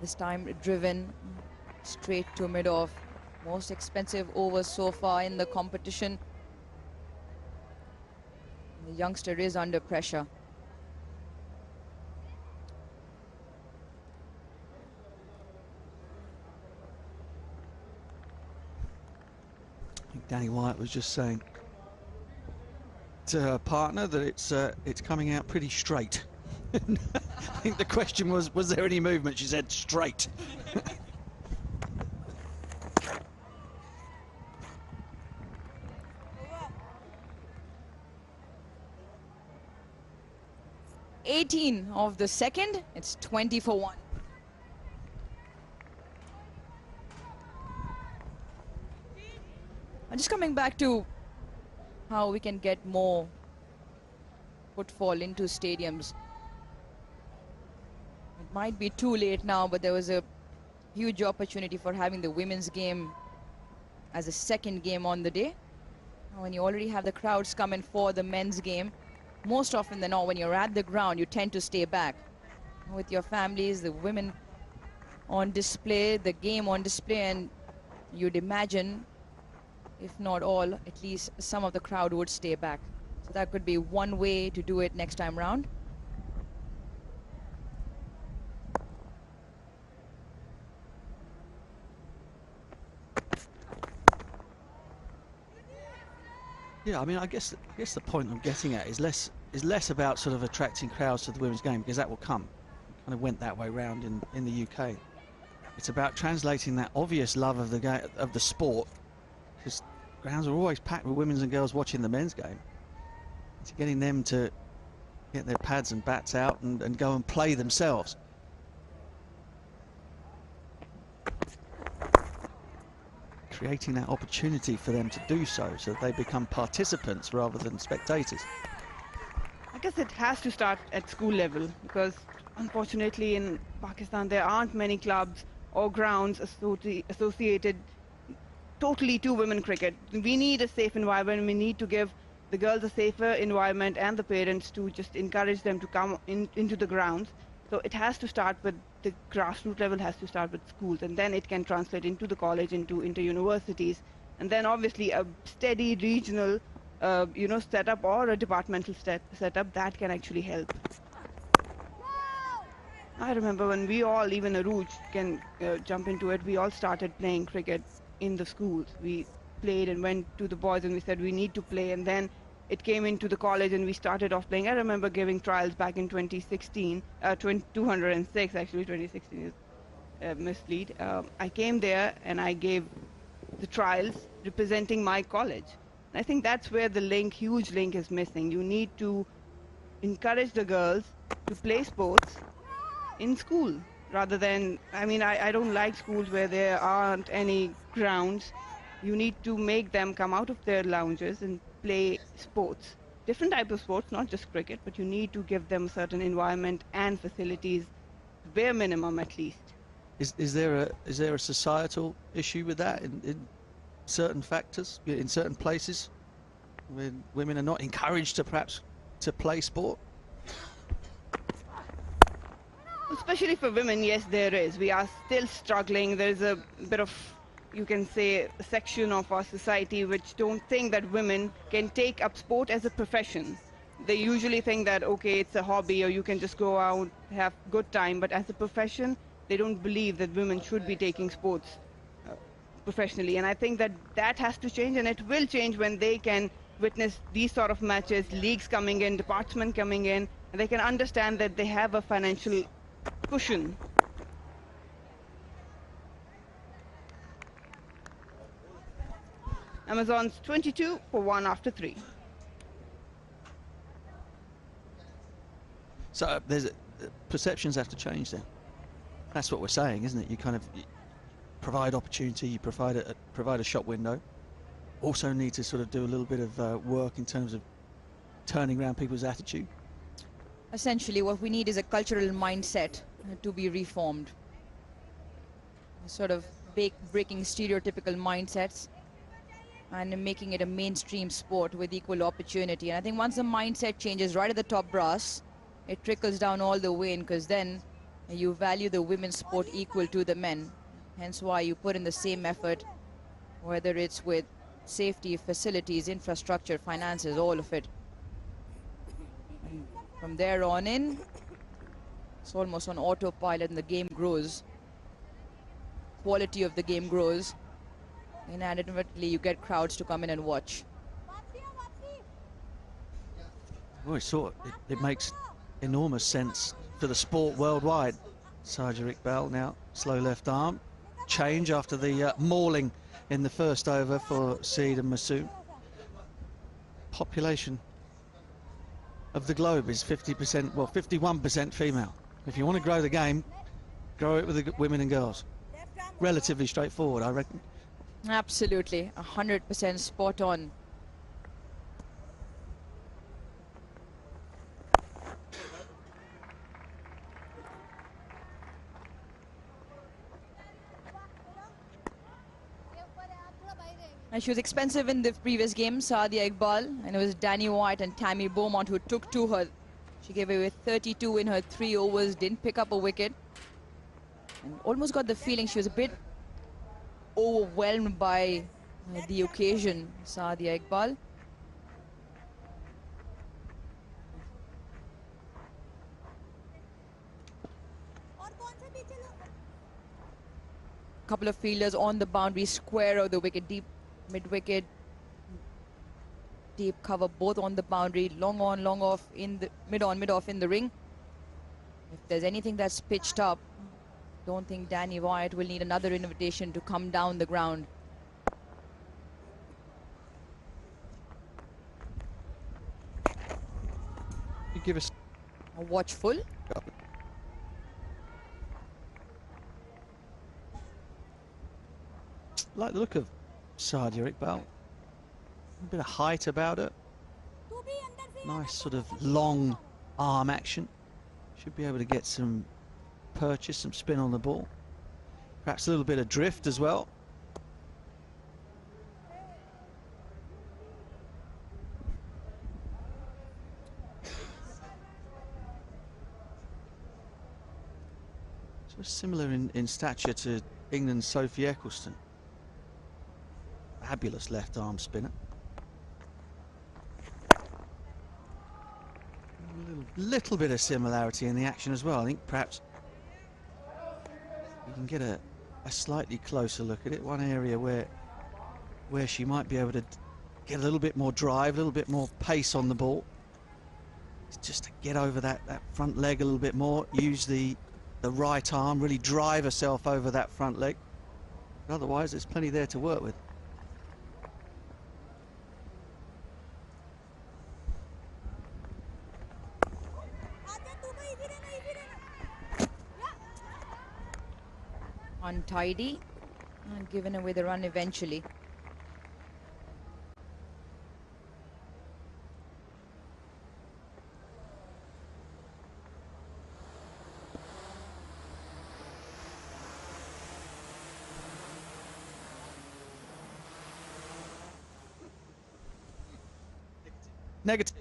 This time driven straight to mid-off. Most expensive over so far in the competition. The youngster is under pressure. I think Danny Wyatt was just saying to her partner that it's coming out pretty straight. I think the question was there any movement? She said straight. 18 of the second. It's 20 for 1. I'm just coming back to how we can get more footfall into stadiums. It might be too late now, but there was a huge opportunity for having the women's game as a second game on the day. When you already have the crowds coming for the men's game, most often than not, when you're at the ground, you tend to stay back. With your families, the women on display, the game on display, and you'd imagine, if not all, at least some of the crowd would stay back. So that could be one way to do it next time round. Yeah, I mean, I guess the point I'm getting at is less about sort of attracting crowds to the women's game, because that will come. It kind of went that way round in the UK. It's about translating that obvious love of the sport, because grounds are always packed with women's and girls watching the men's game. It's getting them to get their pads and bats out and go and play themselves. Creating that opportunity for them to do so that they become participants rather than spectators. I guess it has to start at school level, because unfortunately in Pakistan there aren't many clubs or grounds associated totally to women cricket. We need a safe environment. We need to give the girls a safer environment and the parents to just encourage them to come into the grounds. So it has to start with the grassroots level, has to start with schools, and then it can translate into the college, into universities, and then obviously a steady regional setup or a departmental setup that can actually help. I remember when we all, even Aruj can jump into it, we all started playing cricket in the schools. We played and went to the boys and we said we need to play, and then it came into the college and we started off playing. I remember giving trials back in 2016, 206 actually, 2016 is mislead. I came there and I gave the trials representing my college. And I think that's where the huge link is missing. You need to encourage the girls to play sports in school rather than, I don't like schools where there aren't any grounds. You need to make them come out of their lounges and play sports, different type of sports, not just cricket, but you need to give them a certain environment and facilities, bare minimum at least. Is there a societal issue with that in certain factors, in certain places, when women are not encouraged to perhaps to play sport? Especially for women, yes, there is. We are still struggling. There's a bit of, you can say, a section of our society which don't think that women can take up sport as a profession. They usually think that, okay, it's a hobby or you can just go out, have good time, but as a profession, they don't believe that women should be taking sports professionally. And I think that has to change, and it will change when they can witness these sort of matches, leagues coming in, department coming in, and they can understand that they have a financial cushion. Amazons 22 for 1 after 3. So perceptions have to change then. That's what we're saying, isn't it? You kind of provide opportunity, you provide a shop window. Also need to sort of do a little bit of work in terms of turning around people's attitude. Essentially, what we need is a cultural mindset to be reformed. Sort of breaking stereotypical mindsets and making it a mainstream sport with equal opportunity. And I think once the mindset changes right at the top brass, it trickles down all the way in, because then You value the women's sport equal to the men. Hence why you put in the same effort, whether it's with safety, facilities, infrastructure, finances, all of it. And from there on in, it's almost on autopilot and the game grows. Quality of the game grows. Inadvertently, you get crowds to come in and watch. Well, it makes enormous sense for the sport worldwide. Sadia Iqbal now, slow left arm. Change after the mauling in the first over for Saeed and Masood. Population of the globe is 50%, well, 51% female. If you want to grow the game, grow it with the women and girls. Relatively straightforward, I reckon. Absolutely, 100% spot on. And she was expensive in the previous game, Sadia Iqbal, and it was Danny White and Tammy Beaumont who took to her. She gave away 32 in her 3 overs, didn't pick up a wicket, and almost got the feeling she was a bit overwhelmed by the occasion, Sadia Iqbal. Couple of fielders on the boundary, square of the wicket, deep mid-wicket, deep cover, both on the boundary, long on, long off, in the mid-on, mid-off in the ring. If there's anything that's pitched up, don't think Danny White will need another invitation to come down the ground. You give us A watchful. Like the look of Sadia Iqbal. A bit of height about her. Nice sort of long arm action. Should be able to get some purchase, some spin on the ball. Perhaps a little bit of drift as well. So similar in stature to England's Sophie Eccleston. Fabulous left arm spinner. A little bit of similarity in the action as well. I think perhaps you can get a slightly closer look at it. One area where she might be able to get a little bit more drive, a little bit more pace on the ball. It's just to get over that front leg a little bit more. Use the right arm, really drive herself over that front leg. But otherwise, there's plenty there to work with. Untidy and given away the run eventually. Negative.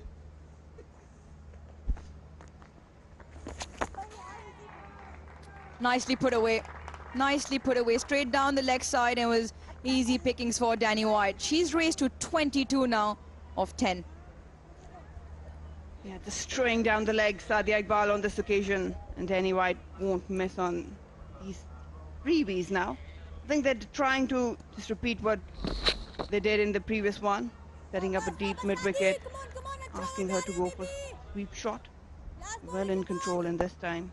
Nicely put away. Nicely put away, straight down the leg side, and was easy pickings for Danny White. She's raised to 22 now of 10. Yeah, just throwing down the leg, Sadia Iqbal on this occasion, and Danny White won't miss on these freebies now. I think they're trying to just repeat what they did in the previous one, setting up a deep mid-wicket, asking her to go for sweep shot. Well in control in this time.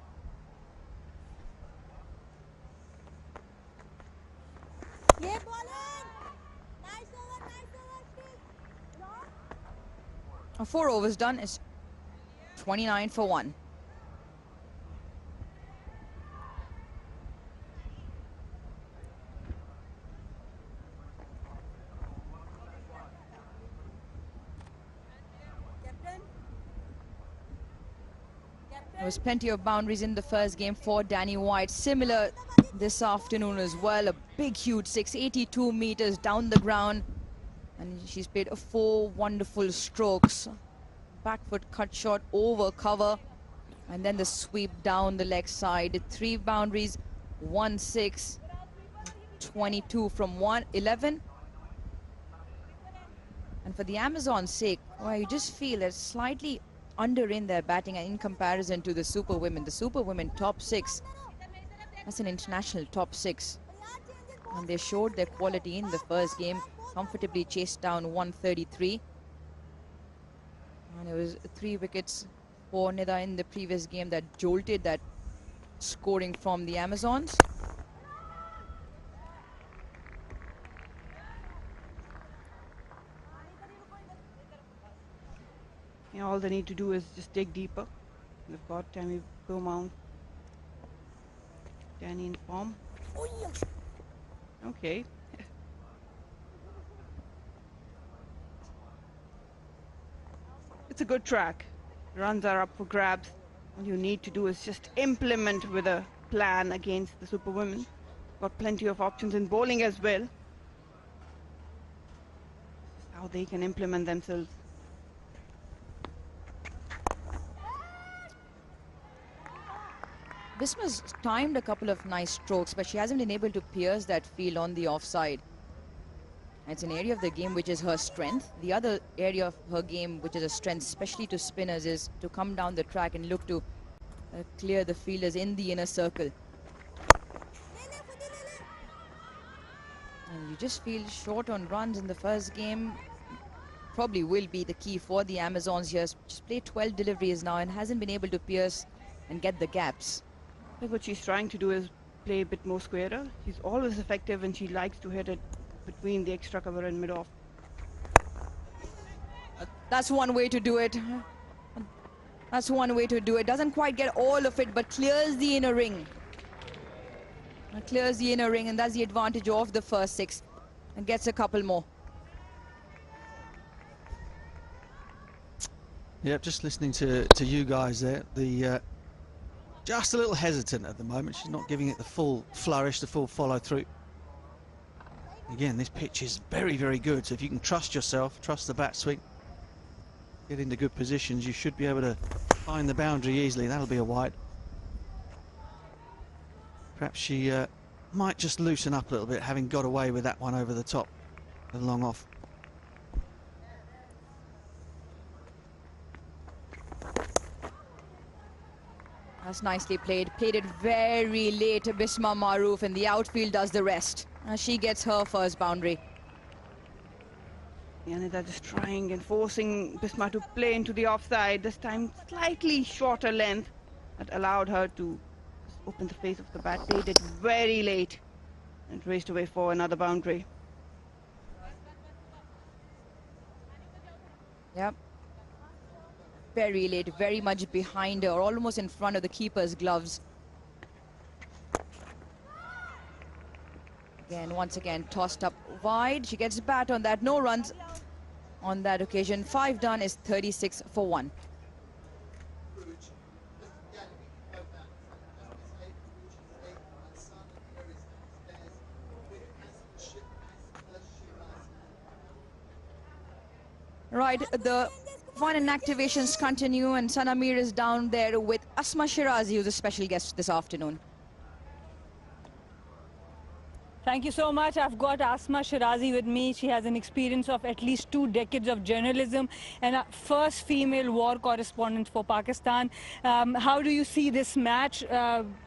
A 4 overs done is 29 for 1. There was plenty of boundaries in the first game for Danny White. Similar this afternoon as well. A big, huge 682 meters down the ground. And she's played 4 wonderful strokes. Back foot cut shot over cover. And then the sweep down the leg side. 3 boundaries, 1-6, 22 from 11. And for the Amazons' sake, well, you just feel they're slightly under in their batting in comparison to the Superwomen. The Superwomen top 6. That's an international top 6. And they showed their quality in the first game. Comfortably chased down 133. And it was 3 wickets for Nida in the previous game that jolted that scoring from the Amazons. Yeah, all they need to do is just dig deeper. They've got Tammy Beaumont, Danny in form. Okay. It's a good track. Runs are up for grabs. All you need to do is just implement with a plan against the Superwomen. Got plenty of options in bowling as well. How they can implement themselves. Bisma's timed a couple of nice strokes, but she hasn't been able to pierce that field on the offside. It's an area of the game which is her strength. The other area of her game which is a strength, especially to spinners, is to come down the track and look to clear the fielders in the inner circle. And you just feel short on runs in the first game. Probably will be the key for the Amazons here. Just played 12 deliveries now and hasn't been able to pierce and get the gaps. But what she's trying to do is play a bit more squarer. She's always effective and she likes to hit it between the extra cover and mid-off. That's one way to do it. That's one way to do it. Doesn't quite get all of it, but clears the inner ring. Clears the inner ring, and that's the advantage of the first 6. And gets a couple more. Yep, just listening to you guys there. Just a little hesitant at the moment. She's not giving it the full flourish, the full follow through. Again, this pitch is very, very good. So if you can trust yourself, trust the bat swing, get into good positions, you should be able to find the boundary easily. That'll be a wide. Perhaps she might just loosen up a little bit, having got away with that one over the top, the long off. That's nicely played. Played it very late. Bisma Maroof, and the outfield does the rest. She gets her first boundary. Nida just trying and forcing Bisma to play into the offside. This time slightly shorter length that allowed her to open the face of the bat. Played it very late and raced away for another boundary. Yep. Very late, very much behind her, almost in front of the keeper's gloves. Again, once again, tossed up wide. She gets bat on that. No runs on that occasion. 5 done is 36 for 1. Right, the fun and activations continue, and Sanamir is down there with Asma Shirazi, who's a special guest this afternoon. Thank you so much. I've got Asma Shirazi with me. She has an experience of at least 2 decades of journalism and a first female war correspondent for Pakistan. How do you see this match?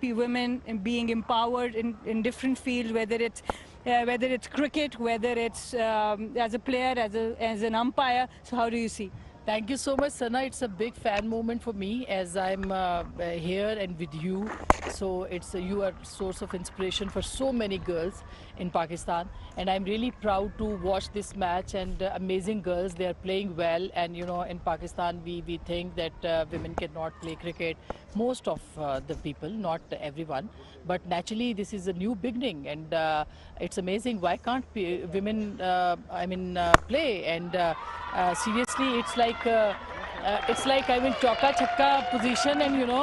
Women being empowered in different fields, whether it's cricket, whether it's as a player, as an umpire. So how do you see? Thank you so much, Sana. It's a big fan moment for me as I'm here and with you. So you are a source of inspiration for so many girls in Pakistan. And I'm really proud to watch this match, and amazing girls. They are playing well. And, you know, in Pakistan, we think that women cannot play cricket. Most of the people, not everyone. But naturally, this is a new beginning. And it's amazing. Why can't women, play? And seriously, it's like it's like I'm in chauka chakka position, and you know,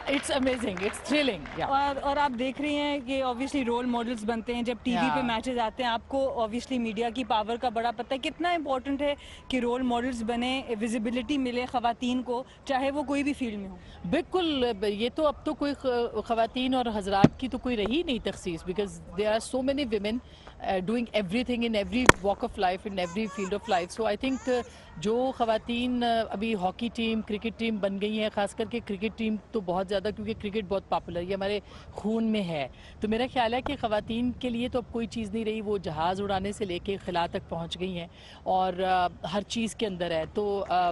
it's amazing, it's thrilling. Yeah. और आप देख रही हैं कि obviously role models बनते हैं जब TV पे Yeah. मैचेस आते हैं. आपको ऑब्वियसली मीडिया की पावर का बड़ा पता है. कितना इंपॉर्टेंट है कि रोल मॉडल्स बने, विजिबिलिटी मिले खवातीन को, चाहे वो कोई भी फील्ड में हो. बिल्कुल, ये तो अब तो कोई ख़वातीन और हजरात की तो कोई रही नहीं तखसीस, because there are so many women doing everything in every walk of life, in every field of life. So I think जो ख़वातीन अभी हॉकी टीम, क्रिकेट टीम बन गई हैं, ख़ास करके क्रिकेट टीम तो बहुत ज़्यादा, क्योंकि क्रिकेट बहुत पॉपुलर, ये हमारे खून में है. तो मेरा ख्याल है कि ख़वातीन के लिए तो अब कोई चीज़ नहीं रही. वो जहाज़ उड़ाने से लेके खिला तक पहुँच गई हैं और हर चीज़ के अंदर है. तो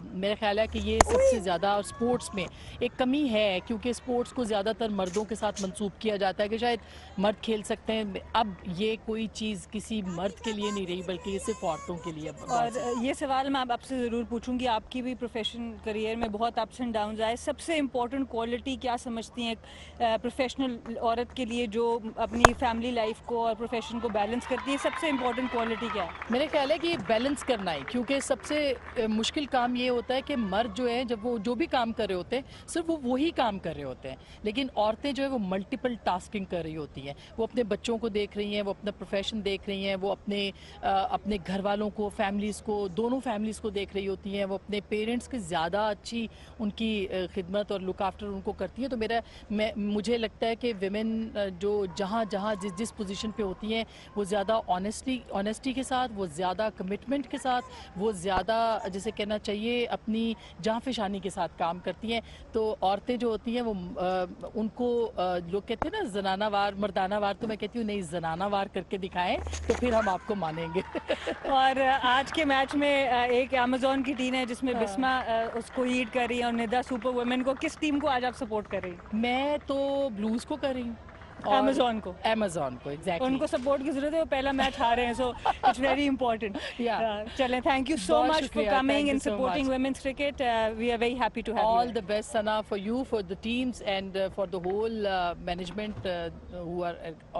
मेरा ख्याल है कि ये सबसे ज़्यादा, और स्पोर्ट्स में एक कमी है, क्योंकि स्पोर्ट्स को ज़्यादातर मर्दों के साथ मंसूब किया जाता है कि शायद मर्द खेल सकते हैं. अब ये कोई चीज़ किसी मर्द के लिए नहीं रही, बल्कि ये सिर्फ औरतों के लिए. और ये सवाल मैं आपसे ज़रूर पूछूंगी, आपकी भी प्रोफेशन करियर में बहुत अप्स एंड डाउन्स आए. सबसे इम्पोर्टेंट क्वालिटी क्या समझती हैं प्रोफेशनल औरत के लिए जो अपनी फैमिली लाइफ को और प्रोफेशन को बैलेंस करती है? सबसे इम्पोर्टेंट क्वालिटी क्या है? मेरे ख्याल है कि बैलेंस करना है, क्योंकि सबसे मुश्किल काम ये होता है कि मर्द जो है, जब वो जो भी काम कर रहे होते हैं, सिर्फ वो वही काम कर रहे होते हैं. लेकिन औरतें जो है वो मल्टीपल टास्किंग कर रही होती हैं. वो अपने बच्चों को देख रही हैं, वो अपना प्रोफेशन देख रही हैं, वो अपने घर वालों को, फैमिलीज़ को, दोनों फैमिलीज़ को देख रही होती हैं. वो अपने पेरेंट्स की ज़्यादा अच्छी उनकी खिदमत और लुक आफ्टर उनको करती हैं. तो मुझे लगता है कि विमेन जो जहाँ जहाँ जिस जिस पोजीशन पे होती हैं, वो ज़्यादा ऑनेस्टी के साथ, वो ज़्यादा कमिटमेंट के साथ, वो ज़्यादा जैसे कहना चाहिए अपनी जान फिशानी के साथ काम करती हैं. तो औरतें जो होती हैं वो उनको लोग कहते हैं ना जनानावार मर्दानावार, तो मैं कहती हूँ नहीं, जनानावार करके दिखाएं तो फिर हम आपको मानेंगे. और आज के मैच में एक अमेज़न की टीम है जिसमें बिस्मा उसको लीड कर रही है और निदा सुपर वुमेन को. किस टीम को आज आप सपोर्ट कर रही हैं? मैं तो ब्लूज़ को कर रही हूँ. अमेज़न को एग्जैक्टली. उनको सपोर्ट की जरूरत है, वो पहला मैच हारे हैं, सो इट्स वेरी इंपॉर्टेंट. चलें, thank you so much for coming and supporting women's cricket. We are very happy to have you. All the best, Sana, for you, for the teams, and for the whole management who are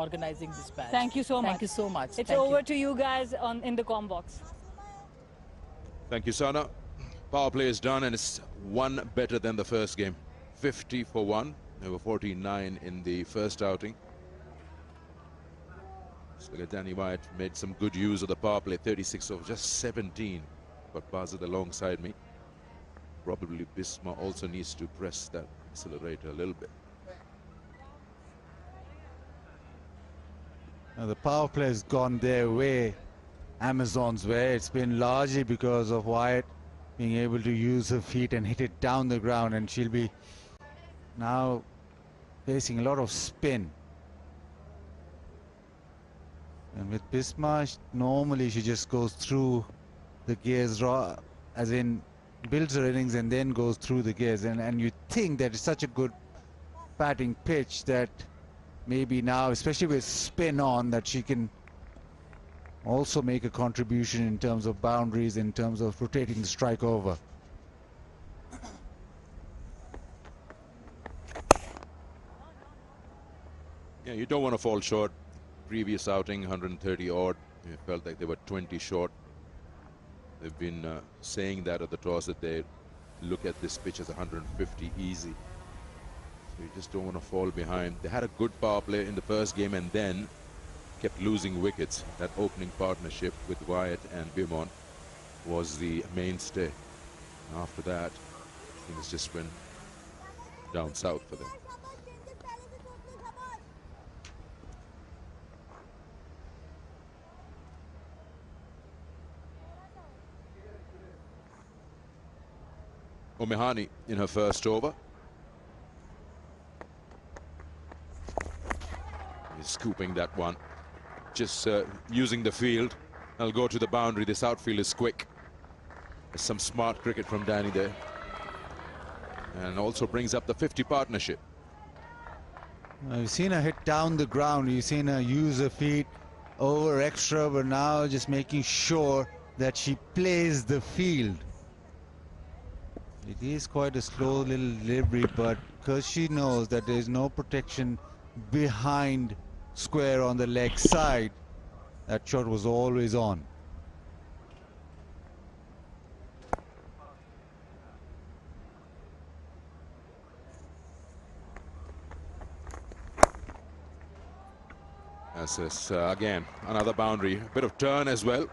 organizing this match. Thank you so much. Thank you so much. It's over to you guys in the com box. Thank you, Sana. Power play is done, and it's one better than the first game. 50 for 1. There were 49 in the first outing. Just look at Danny Wyatt, made some good use of the power play. 36 of just 17. Got Bazard alongside me. Probably Bisma also needs to press that accelerator a little bit. Now the power play has gone their way, Amazon's way. It's been largely because of Wyatt being able to use her feet and hit it down the ground, and she'll be now facing a lot of spin. And with Bisma, normally she just goes through the gears, as in builds her innings and then goes through the gears. And you think that it's such a good batting pitch that maybe now, especially with spin on, that she can also make a contribution in terms of boundaries, in terms of rotating the strike over. Yeah, you don't want to fall short. Previous outing, 130 odd. It felt like they were 20 short. They've been saying that at the toss, that they look at this pitch as 150 easy. So you just don't want to fall behind. They had a good power play in the first game and then kept losing wickets. That opening partnership with Wyatt and Bimon was the mainstay. After that, things just went down south for them. Omehani in her first over. He's scooping that one. Just using the field. I'll go to the boundary. This outfield is quick. There's some smart cricket from Danny there. And also brings up the 50 partnership. You've seen her hit down the ground. You've seen her use her feet over extra, but now just making sure that she plays the field. It is quite a slow little delivery, but because she knows that there is no protection behind square on the leg side, that shot was always on. This is again another boundary, a bit of turn as well,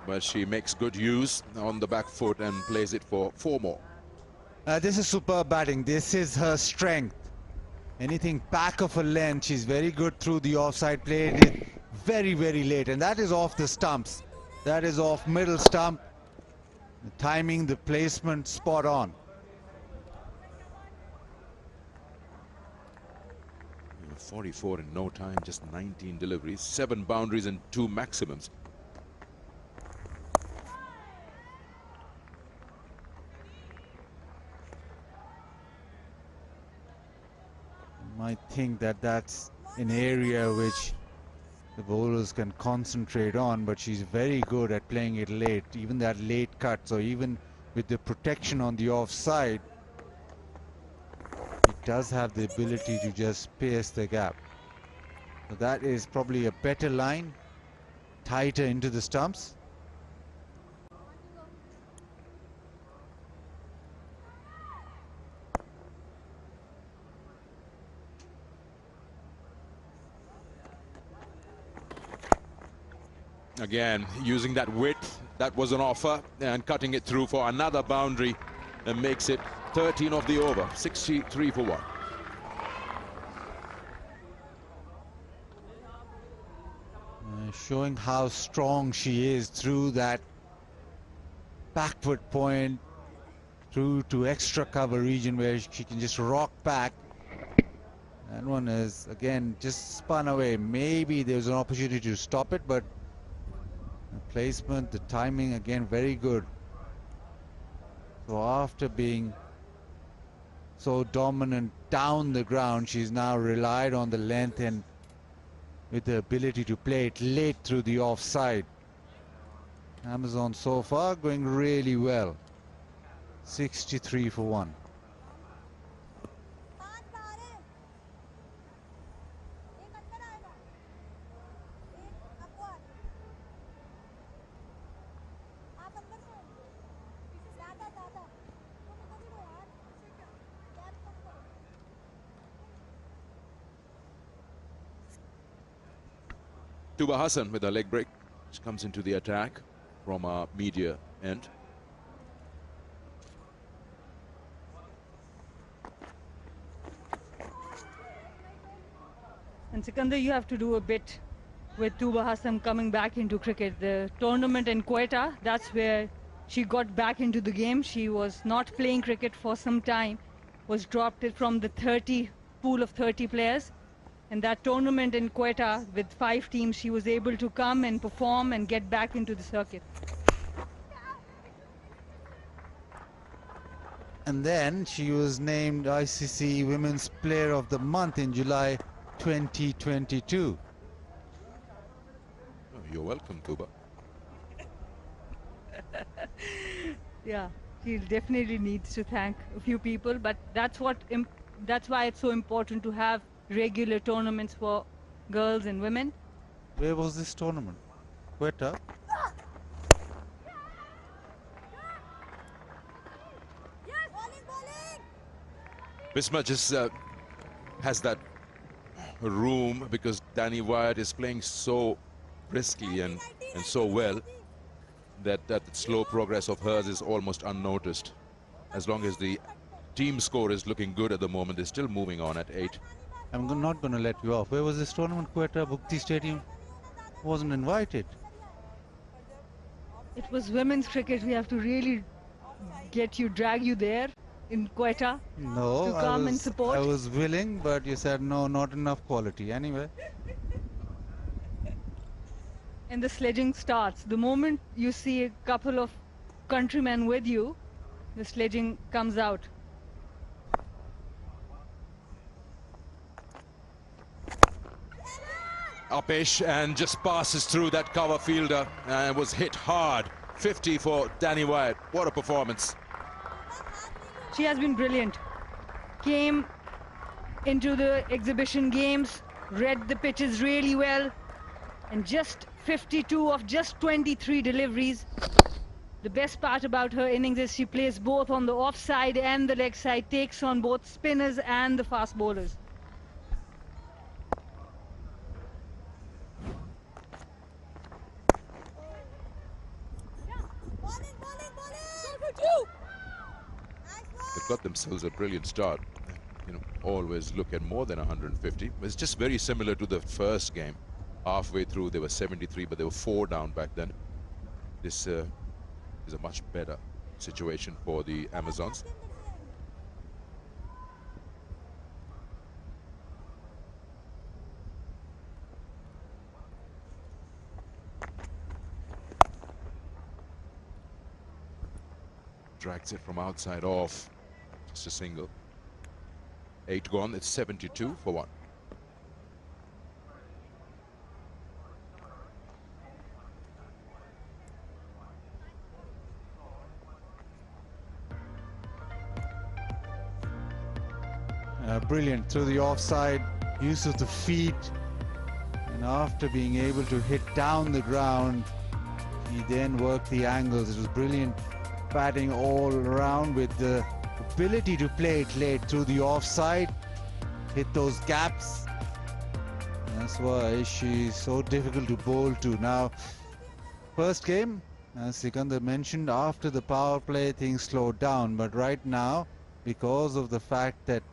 but she makes good use on the back foot and plays it for 4 more. This is superb batting. This is her strength. Anything back of a length, she's very good through the offside. Played it very, very late, and that is off the stumps. That is off middle stump. The timing, the placement, spot on. 44 in no time, just 19 deliveries, 7 boundaries and 2 maximums. You might think that that's an area which the bowlers can concentrate on, but she's very good at playing it late, even that late cut. So even with the protection on the offside, it does have the ability to just pierce the gap. So that is probably a better line, tighter into the stumps. Again, using that width, that was an offer, and cutting it through for another boundary and makes it 13 of the over, 63 for 1. Showing how strong she is through that backward point, through to extra cover region where she can just rock back. That one is, again, just spun away. Maybe there's an opportunity to stop it, but the placement, the timing, again, very good. So after being so dominant down the ground, she's now relied on the length and with the ability to play it late through the offside. Amazon so far going really well. 63 for 1. Tuba Hassan with a leg break, which comes into the attack from our media end. And Sikandar, you have to do a bit with Tuba Hassan coming back into cricket. The tournament in Quetta, that's where she got back into the game. She was not playing cricket for some time, was dropped from the pool of 30 players. And that tournament in Quetta with 5 teams, she was able to come and perform and get back into the circuit. And then she was named ICC Women's Player of the Month in July 2022. Oh, you're welcome, Tuba. Yeah, she definitely needs to thank a few people, but that's why it's so important to have regular tournaments for girls and women. Where was this tournament? Quetta? Bisma just has that room because Danny Wyatt is playing so briskly and so well that slow progress of hers is almost unnoticed. As long as the team score is looking good at the moment, they're still moving on at 8. I'm not going to let you off. Where was this tournament? Quetta, Bukti Stadium? Wasn't invited. It was women's cricket. We have to really drag you there in Quetta No, to come and support. I was willing, but you said no, not enough quality. Anyway. And the sledging starts. The moment you see a couple of countrymen with you, the sledging comes out. Upish and just passes through that cover fielder and was hit hard. 50 for Danny Wyatt. What a performance. She has been brilliant. Came into the exhibition games, read the pitches really well, and just 52 of just 23 deliveries. The best part about her innings is she plays both on the offside and the leg side, takes on both spinners and the fast bowlers. got themselves a brilliant start. You know, always look at more than 150. It's just very similar to the first game. Halfway through, they were 73, but they were 4 down back then. This is a much better situation for the Amazons. Drags it from outside off. Just a single. 8 gone. It's 72 for 1. Brilliant through the offside, use of the feet, and after being able to hit down the ground, he then worked the angles. It was brilliant batting all around with the ability to play it late through the offside, hit those gaps. That's why she's so difficult to bowl to. Now, first game, as Sikandar mentioned, after the power play things slowed down, but right now, because of the fact that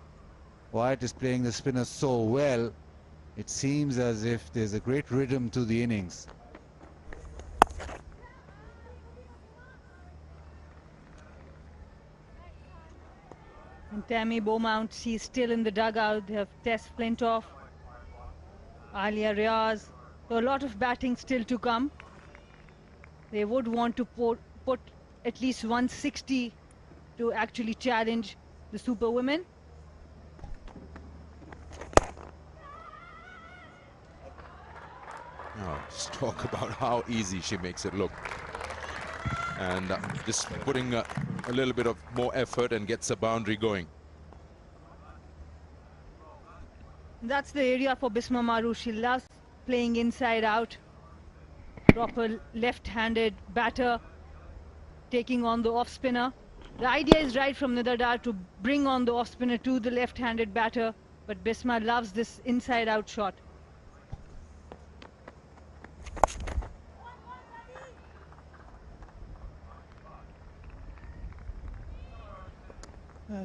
White is playing the spinner so well, it seems as if there's a great rhythm to the innings. And Tammy Beaumont, she's still in the dugout. They have Tess Flintoff, Alia Riaz. So a lot of batting still to come. They would want to put at least 160 to actually challenge the Superwomen. Oh, just talk about how easy she makes it look. And just putting a little bit of more effort and gets a boundary going. That's the area for Bisma Maru. She loves playing inside out. Proper left-handed batter taking on the off-spinner. The idea is right from Nidadar to bring on the off-spinner to the left-handed batter, but Bisma loves this inside-out shot.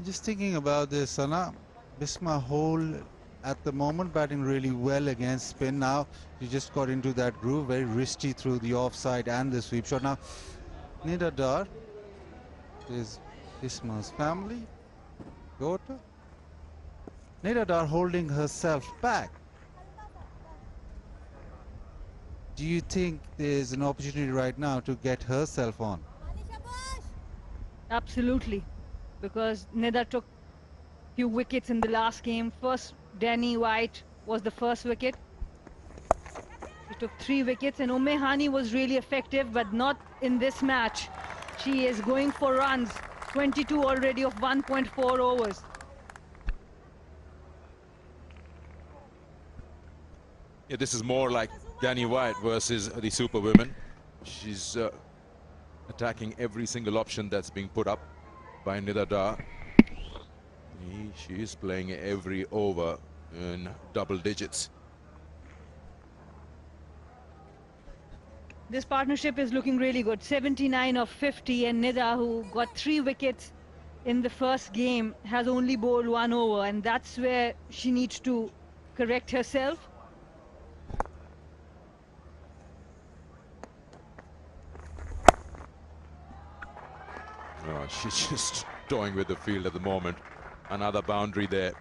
Just thinking about this, Sana, Bisma Hole at the moment batting really well against spin. Now she just got into that groove, very risky through the offside and the sweep shot. Now Nidadar is Bisma's family, daughter. Nidadar holding herself back. Do you think there's an opportunity right now to get herself on? Absolutely, because Nida took few wickets in the last game. First, Danny White was the first wicket. She took 3 wickets, and Umme Hani was really effective, but not in this match. She is going for runs, 22 already of 1.4 overs. Yeah, this is more like Danny White versus the Superwomen. She's attacking every single option that's being put up by Nidadar. She is playing every over in double digits. This partnership is looking really good. 79 of 50, and Nida, who got 3 wickets in the first game, has only bowled 1 over, and that's where she needs to correct herself. Oh, she's just toying with the field at the moment. Another boundary there.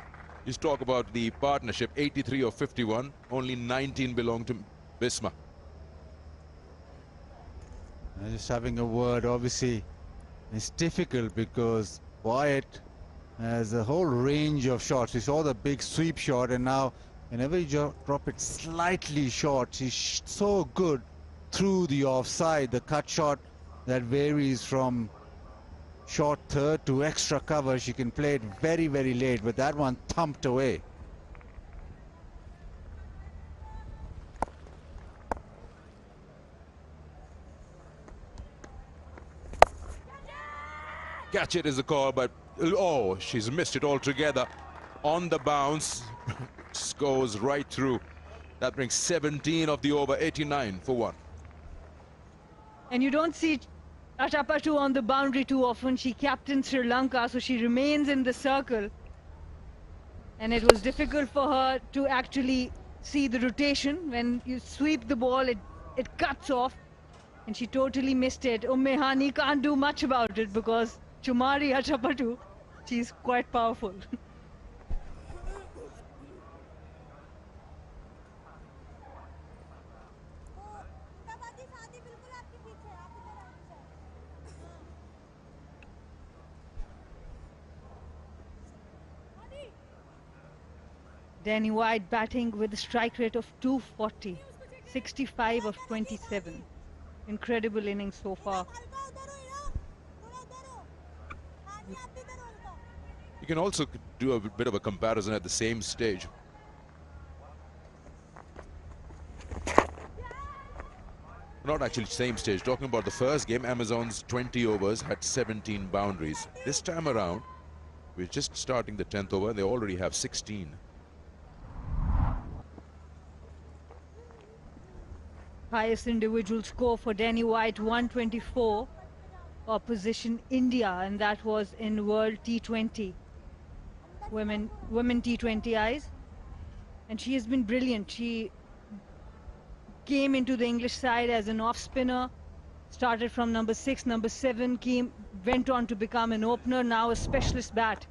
Just talk about the partnership, 83 of 51, only 19 belong to Bisma. Just having a word, obviously it's difficult because Wyatt has a whole range of shots. We saw the big sweep shot, and now whenever you drop it slightly short, she's so good through the offside. The cut shot that varies from short third to extra cover, she can play it very, very late, but that one thumped away. Catch it is a call, but oh, she's missed it altogether. On the bounce, just goes right through. That brings 17 of the over, 89 for 1. And you don't see Atapattu on the boundary too often. She captained Sri Lanka, so she remains in the circle. And it was difficult for her to actually see the rotation. When you sweep the ball, it cuts off. And she totally missed it. Ummehani can't do much about it because Chumari Atapattu, she's quite powerful. Danny White batting with a strike rate of 240, 65 of 27. Incredible innings so far. You can also do a bit of a comparison at the same stage. Not actually same stage, talking about the first game, Amazon's 20 overs had 17 boundaries. This time around, we're just starting the 10th over, they already have 16. Highest individual score for Danny White, 124. Opposition India, and that was in World T20. Women T20Is. And she has been brilliant. She came into the English side as an off spinner, started from number 6, number 7, went on to become an opener, now a specialist bat.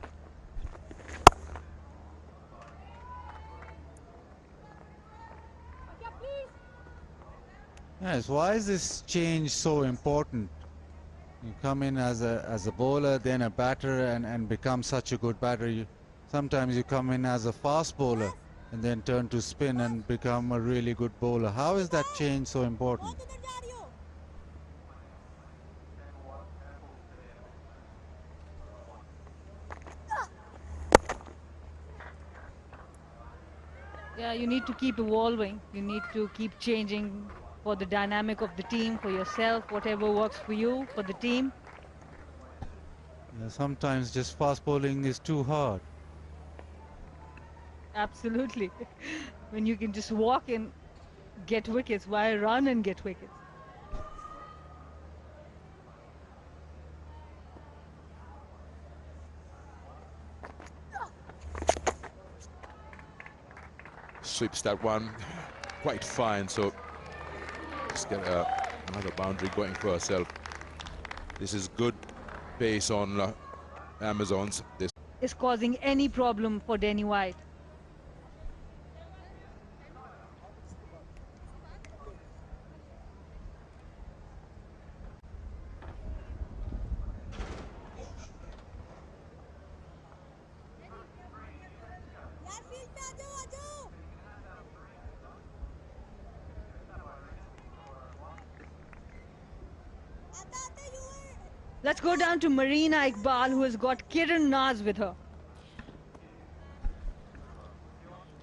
Yes, why is this change so important? You come in as a bowler, then a batter, and become such a good batter. Sometimes you come in as a fast bowler and then turn to spin and become a really good bowler. How is that change so important? Yeah, you need to keep evolving. You need to keep changing for the dynamic of the team, for yourself, whatever works for you, for the team. Yeah, sometimes just fast bowling is too hard. Absolutely. When you can just walk and get wickets, why run and get wickets? Sweeps that one quite fine, so just get another boundary going for herself. This is good pace on Amazons. This is causing any problem for Danny White. Let's go down to Marina Iqbal, who has got Kiran Naz with her.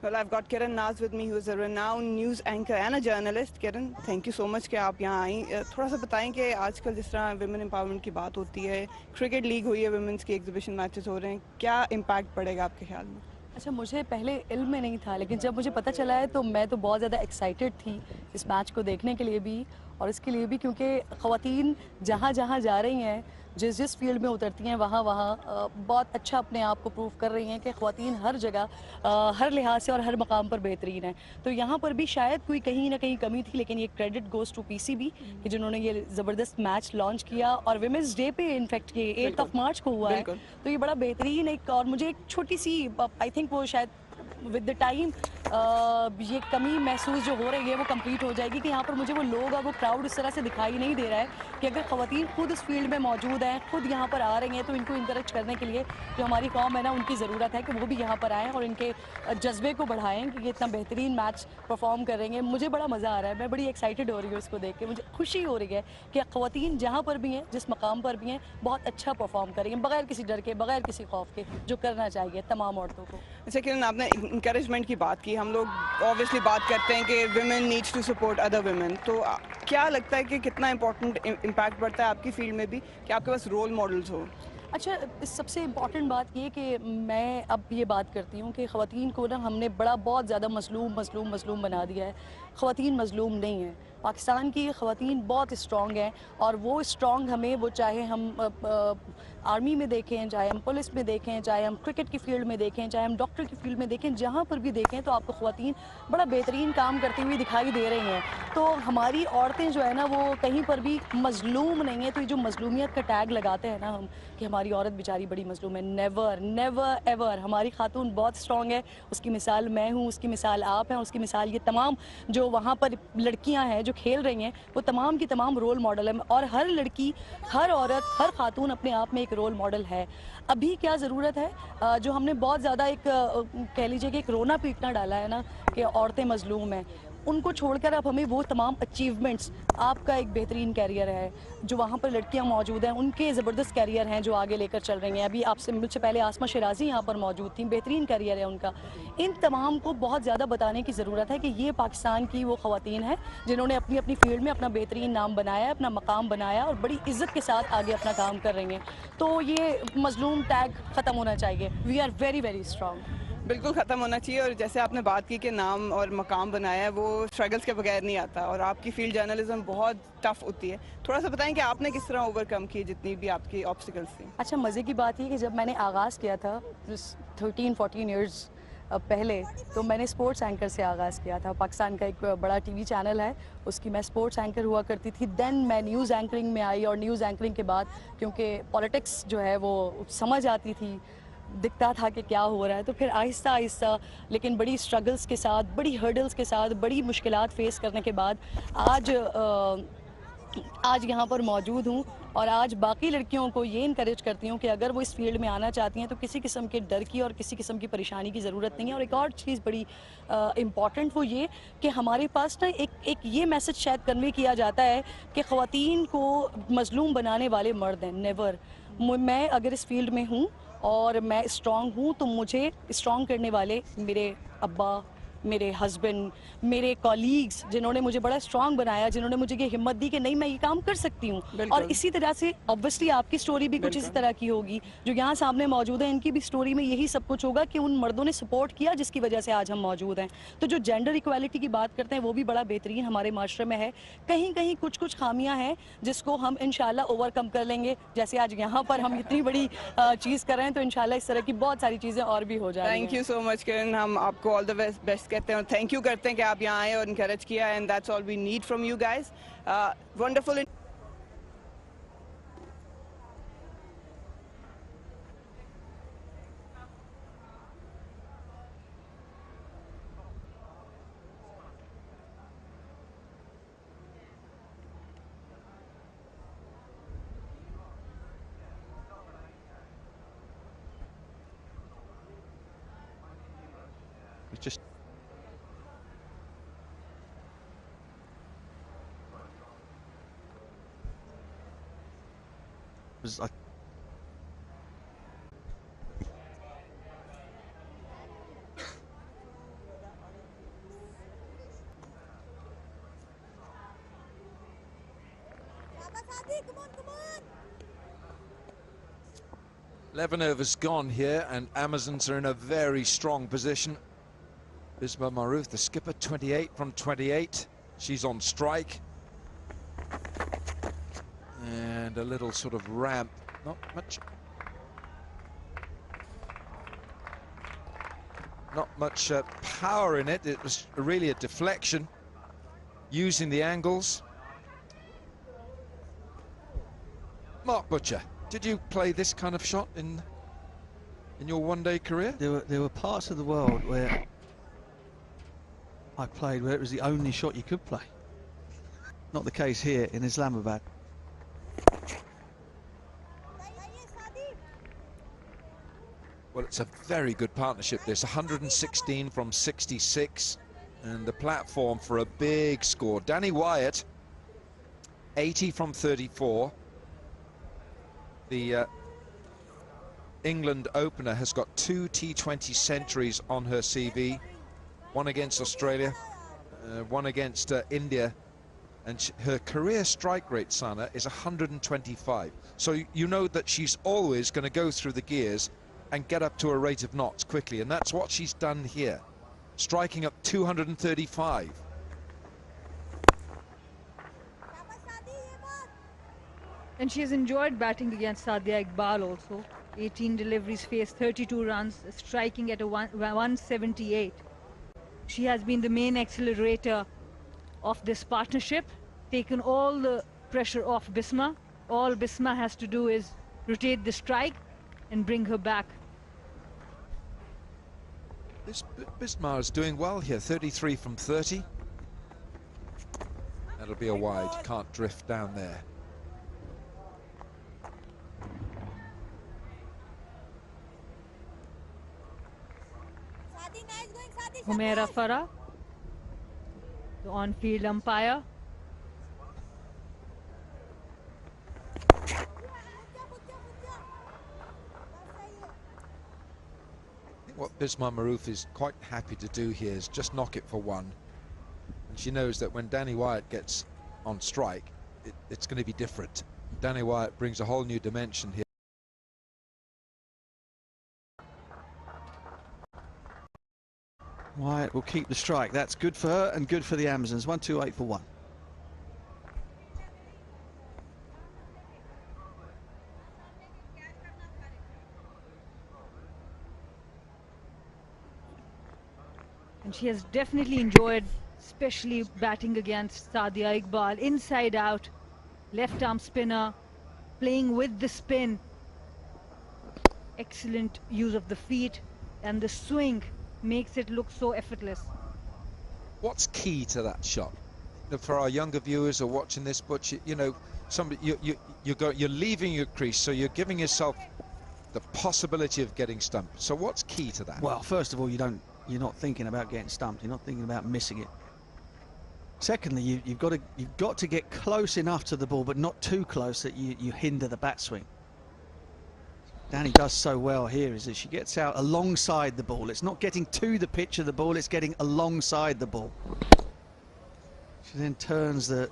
Well, I've got Kiran Naz with me, who is a renowned news anchor and a journalist. Kiran, thank you so much कि आप यहाँ आई. थोड़ा सा बताएं कि आजकल जिस तरह women empowerment की बात होती है, cricket league हुई है, women's की exhibition matches हो रहे हैं, क्या impact पड़ेगा आपके ख्याल में? अच्छा, मुझे पहले इल्म में नहीं था, लेकिन जब मुझे पता चला है तो मैं तो बहुत ज़्यादा एक्साइटेड थी इस मैच को देखने के लिए भी और इसके लिए भी, क्योंकि ख़वातीन जहाँ जहाँ जा रही हैं, जिस फील्ड में उतरती हैं वहाँ बहुत अच्छा अपने आप को प्रूव कर रही हैं कि ख़वातीन हर जगह हर लिहाज से और हर मकाम पर बेहतरीन है. तो यहाँ पर भी शायद कोई कहीं ना कहीं कमी थी, लेकिन ये क्रेडिट गोज़ टू पीसीबी कि जिन्होंने ये ज़बरदस्त मैच लॉन्च किया और विमेंस डे पे इनफैक्ट ये 8 ऑफ मार्च को हुआ है. तो ये बड़ा बेहतरीन एक, और मुझे एक छोटी सी आई थिंक वो शायद विद द टाइम ये कमी महसूस जो हो रही है वो कंप्लीट हो जाएगी कि यहाँ पर मुझे वो लोग और वो क्राउड इस तरह से दिखाई नहीं दे रहा है कि अगर ख़वातीन खुद इस फील्ड में मौजूद हैं, खुद यहाँ पर आ रही हैं, तो इनको इंकरेज करने के लिए जो हमारी कौम है ना, उनकी ज़रूरत है कि वो भी यहाँ पर आएँ और इनके जज्बे को बढ़ाएँ कि ये इतना बेहतरीन मैच परफॉर्म करेंगे. मुझे बड़ा मज़ा आ रहा है, मैं बड़ी एक्साइटेड हो रही हूँ इसको देख के. मुझे खुशी हो रही है कि ख़वातीन जहाँ पर भी हैं, जिस मकाम पर भी हैं, बहुत अच्छा परफॉर्म करेंगे बगैर किसी डर के, बगैर किसी खौफ के, जो करना चाहिए तमाम औरतों को. अच्छा किरण, आपने इंकरेजमेंट की बात की. हम लोग ऑब्वियसली बात करते हैं कि women needs to support other women. तो क्या लगता है कि कितना इम्पोर्टेंट इम्पैक्ट पड़ता है आपकी फील्ड में भी कि आपके पास रोल मॉडल्स हो? अच्छा, इस सबसे इम्पॉर्टेंट बात ये कि मैं अब ये बात करती हूँ कि ख़वातीन को ना हमने बहुत ज़्यादा मज़लूम बना दिया है. ख़वातीन मज़लूम नहीं है. पाकिस्तान की ख़वातीन बहुत स्ट्रॉन्ग हैं और वो स्ट्रॉन्ग हमें, वो चाहे हम आर्मी में देखें, चाहे हम पुलिस में देखें, चाहे हम क्रिकेट की फील्ड में देखें, चाहे हम डॉक्टर की फील्ड में देखें, जहाँ पर भी देखें तो आपको ख़वातीन बड़ा बेहतरीन काम करती हुई दिखाई दे रही हैं। तो हमारी औरतें जो है ना वो कहीं पर भी मजलूम नहीं है। तो ये जो मजलूमियत का टैग लगाते हैं ना हम कि हमारी औरत बेचारी बड़ी मजलूम है, नेवर नेवर एवर। हमारी खातून बहुत स्ट्रॉन्ग है, उसकी मिसाल मैं हूँ, उसकी मिसाल आप हैं, उसकी मिसाल ये तमाम जो वहाँ पर लड़कियाँ हैं जो खेल रही हैं वो तमाम की तमाम रोल मॉडल है। और हर लड़की, हर औरत, हर खातून अपने आप में एक रोल मॉडल है। अभी क्या ज़रूरत है, जो हमने बहुत ज़्यादा एक कह लीजिए कि एक रोना पीटना डाला है ना कि औरतें मजलूम हैं, उनको छोड़कर अब हमें वो तमाम अचीवमेंट्स, आपका एक बेहतरीन कैरियर है, जो वहाँ पर लड़कियाँ मौजूद हैं उनके ज़बरदस्त कैरियर हैं जो आगे लेकर चल रही हैं। अभी आपसे मुझसे पहले आसमा शिराजी यहाँ पर मौजूद थी, बेहतरीन कैरियर है उनका। इन तमाम को बहुत ज़्यादा बताने की ज़रूरत है कि ये पाकिस्तान की वो ख़वातीन हैं जिन्होंने अपनी अपनी फील्ड में अपना बेहतरीन नाम बनाया है, अपना मकाम बनाया और बड़ी इज़्ज़त के साथ आगे अपना काम कर रही हैं। तो ये मजलूम टैग ख़त्म होना चाहिए। We are very very strong. बिल्कुल ख़त्म होना चाहिए। और जैसे आपने बात की कि नाम और मकाम बनाया है, वो स्ट्रगल्स के बगैर नहीं आता और आपकी फील्ड जर्नलिज्म बहुत टफ होती है। थोड़ा सा बताएं कि आपने किस तरह ओवरकम की जितनी भी आपकी ऑब्स्टिकल्स थी। अच्छा, मज़े की बात ये कि जब मैंने आगाज़ किया था 13-14 ईयर्स पहले, तो मैंने स्पोर्ट्स एंकर से आगाज़ किया था। पाकिस्तान का एक बड़ा टीवी चैनल है, उसकी मैं स्पोर्ट्स एंकर हुआ करती थी। देन मैं न्यूज़ एंकरिंग में आई और न्यूज़ एंकरिंग के बाद क्योंकि पॉलिटिक्स जो है वो समझ आती थी, दिखता था कि क्या हो रहा है, तो फिर आहिस्ता आहिस्ता लेकिन बड़ी स्ट्रगल्स के साथ, बड़ी हर्डल्स के साथ, बड़ी मुश्किलात फेस करने के बाद आज यहाँ पर मौजूद हूँ और आज बाकी लड़कियों को ये इनकरेज करती हूँ कि अगर वो इस फील्ड में आना चाहती हैं तो किसी किस्म के डर की और किसी किस्म की परेशानी की ज़रूरत नहीं है। और एक और चीज़ बड़ी इम्पॉर्टेंट वो ये कि हमारे पास ना एक ये मैसेज शायद कन्वे किया जाता है कि ख़वातीन को मजलूम बनाने वाले मर्द हैं। नेवर। मैं अगर इस फील्ड में हूँ और मैं स्ट्रॉन्ग हूँ तो मुझे स्ट्रॉन्ग करने वाले मेरे अब्बा, मेरे हस्बैंड, मेरे कॉलीग्स जिन्होंने मुझे बड़ा स्ट्रॉन्ग बनाया, जिन्होंने मुझे ये हिम्मत दी कि नहीं मैं ये काम कर सकती हूँ। और इसी तरह से ऑब्वियसली आपकी स्टोरी भी कुछ इसी तरह की होगी, जो यहाँ सामने मौजूद है इनकी भी स्टोरी में यही सब कुछ होगा कि उन मर्दों ने सपोर्ट किया जिसकी वजह से आज हम मौजूद हैं। तो जो जेंडर इक्वालिटी की बात करते हैं वो भी बड़ा बेहतरीन हमारे माशरे में है। कहीं कहीं कुछ कुछ खामियाँ हैं जिसको हम इंशाल्लाह ओवरकम कर लेंगे। जैसे आज यहाँ पर हम इतनी बड़ी चीज़ कर रहे हैं तो इंशाल्लाह इस तरह की बहुत सारी चीज़ें और भी हो जाएंगी। थैंक यू सो मच किरण, हम आपको ऑल द बेस्ट कहते हैं और थैंक यू करते हैं कि आप यहाँ आए और इनकरेज किया। And that's all we need from you guys. Wonderful. Just was I Come on. 11 overs gone here, and Amazons are in a very strong position. Bisma Maruf, the skipper, 28 from 28. She's on strike. And a little sort of ramp, not much power in it. It was really a deflection using the angles. Mark Butcher, did you play this kind of shot in your one-day career? There were parts of the world where I played where it was the only shot you could play. Not the case here in Islamabad. Well, it's a very good partnership, this. 116 from 66, and the platform for a big score. Danny Wyatt, 80 from 34. The England opener has got 2 T20 centuries on her CV. One against Australia, one against India. And her career strike rate, Sana, is 125. So you know that she's always going to go through the gears and get up to a rate of knots quickly, and that's what she's done here, striking up 235. And she has enjoyed batting against Sadia Iqbal also. 18 deliveries faced, 32 runs, striking at a 178. She has been the main accelerator of this partnership, taken all the pressure off Bisma. All Bisma has to do is rotate the strike and bring her back. This Bismar is doing well here, 33 from 30. That'll be a wide, can't drift down there. Sadi, nice going, Sadi. Humaira Farah, the on-field umpire. What Bismar Maroof is quite happy to do here is just knock it for one. And she knows that when Danny Wyatt gets on strike, it's going to be different. Danny Wyatt brings a whole new dimension here. Wyatt will keep the strike. That's good for her and good for the Amazons. 1-2-8 for 1. And she has definitely enjoyed, especially batting against Sadia Iqbal. Inside out, left arm spinner, playing with the spin. Excellent use of the feet, and the swing makes it look so effortless. What's key to that shot? For our younger viewers who are watching this, but you know, you're leaving your crease, so you're giving yourself the possibility of getting stumped. So what's key to that? Well, first of all, you're not thinking about getting stumped. You're not thinking about missing it. Secondly, you've got to get close enough to the ball, but not too close that you hinder the bat swing. Danny does so well here is that she gets out alongside the ball. It's not getting to the pitch of the ball, it's getting alongside the ball. She then turns the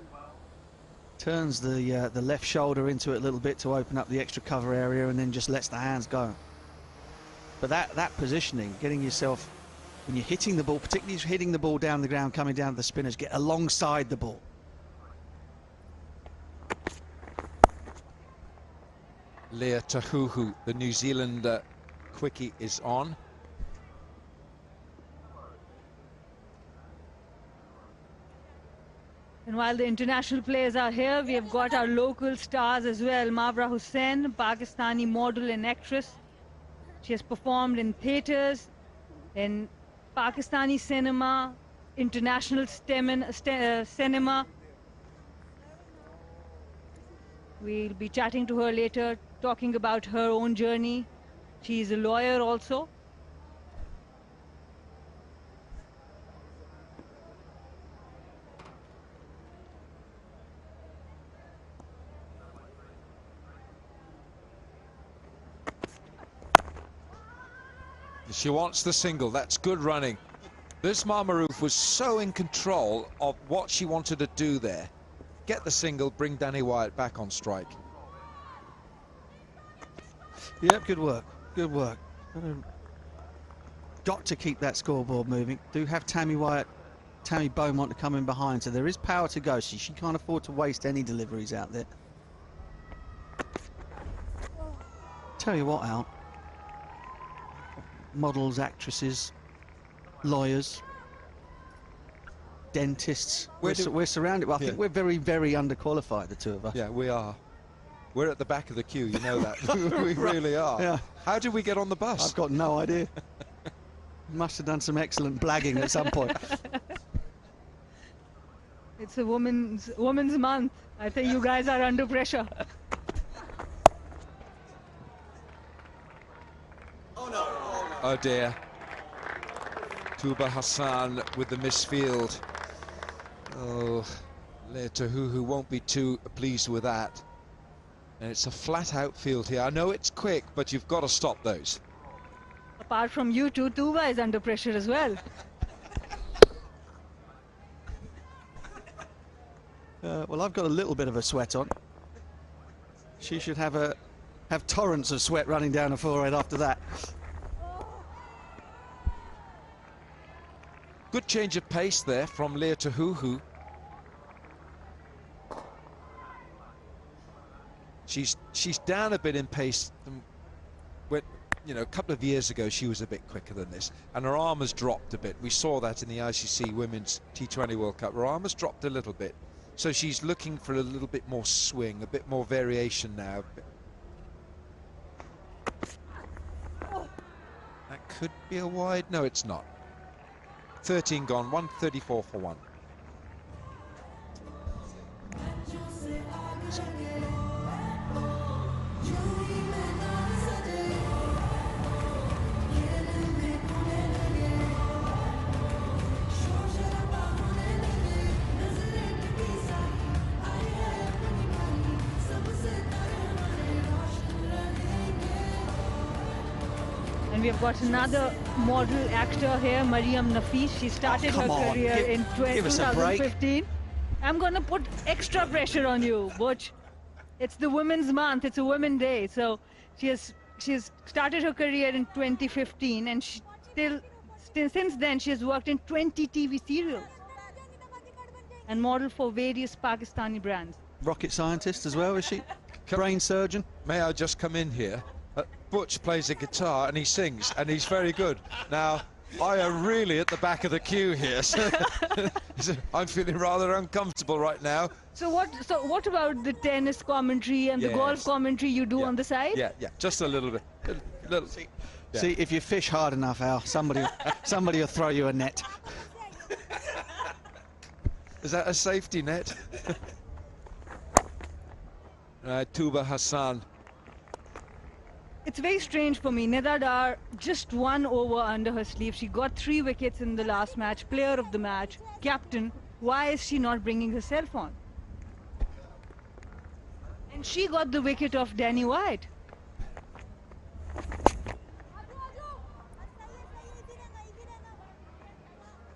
left shoulder into it a little bit to open up the extra cover area, and then just lets the hands go. But that positioning, getting yourself, when you're hitting the ball, particularly if you're hitting the ball down the ground, coming down to the spinners, get alongside the ball. Leah Tahuhu, the New Zealand quickie, is on. And while the international players are here, we have got our local stars as well. Mawra Hussain, Pakistani model and actress. She has performed in theatres, in Pakistani cinema, international cinema. We'll be chatting to her later, talking about her own journey. She's a lawyer also. She wants the single. That's good running. Bismar Maroof was so in control of what she wanted to do there. Get the single, bring Danny Wyatt back on strike. Yep, good work. Good work. Got to keep that scoreboard moving. Do have Tammy Beaumont to come in behind, so there is power to go. She can't afford to waste any deliveries out there. Tell you what, Al. Models, actresses, lawyers, dentists. We're surrounded. Well, I think we're very, very underqualified, the two of us. Yeah, we are. We're at the back of the queue, you know that. We really are. Yeah. How did we get on the bus? I've got no idea. Must have done some excellent blagging at some point. It's a women's month. I think you guys are under pressure. Oh dear. Tuba Hassan with the misfield. Oh, Leah Tahuhu won't be too pleased with that. And it's a flat outfield here. I know it's quick, but you've got to stop those. Apart from you two, Tuba is under pressure as well. Well, I've got a little bit of a sweat on. She should have torrents of sweat running down her forehead after that. Good change of pace there from Leah Tahuhu. She's down a bit in pace. When, you know, a couple of years ago she was a bit quicker than this, and her arm has dropped a bit. We saw that in the ICC Women's T20 World Cup. Her arm has dropped a little bit, so she's looking for a little bit more swing, a bit more variation now. That could be a wide. No, it's not. 13 gone, 134 for 1. And we've got another model actor here, Mariam Nafis. She started her career in 2015. I'm going to put extra pressure on you, Butch. It's the Women's Month. It's a Women's Day. So she's started her career in 2015, and she since then she has worked in 20 TV serials and modeled for various Pakistani brands. Rocket scientist as well, is she? Brain surgeon. May I just come in here? Butch plays a guitar and he sings, and he's very good. Now, I am really at the back of the queue here, so I'm feeling rather uncomfortable right now. So what about the tennis commentary and the golf commentary you do on the side? Yeah, just a little bit. See, if you fish hard enough, Al, somebody will throw you a net. Is that a safety net? Tuba Hassan. It's very strange for me. Nida Dar, just 1 over under her sleeve. She got 3 wickets in the last match, player of the match, captain. Why is she not bringing herself on? And she got the wicket of Danny White.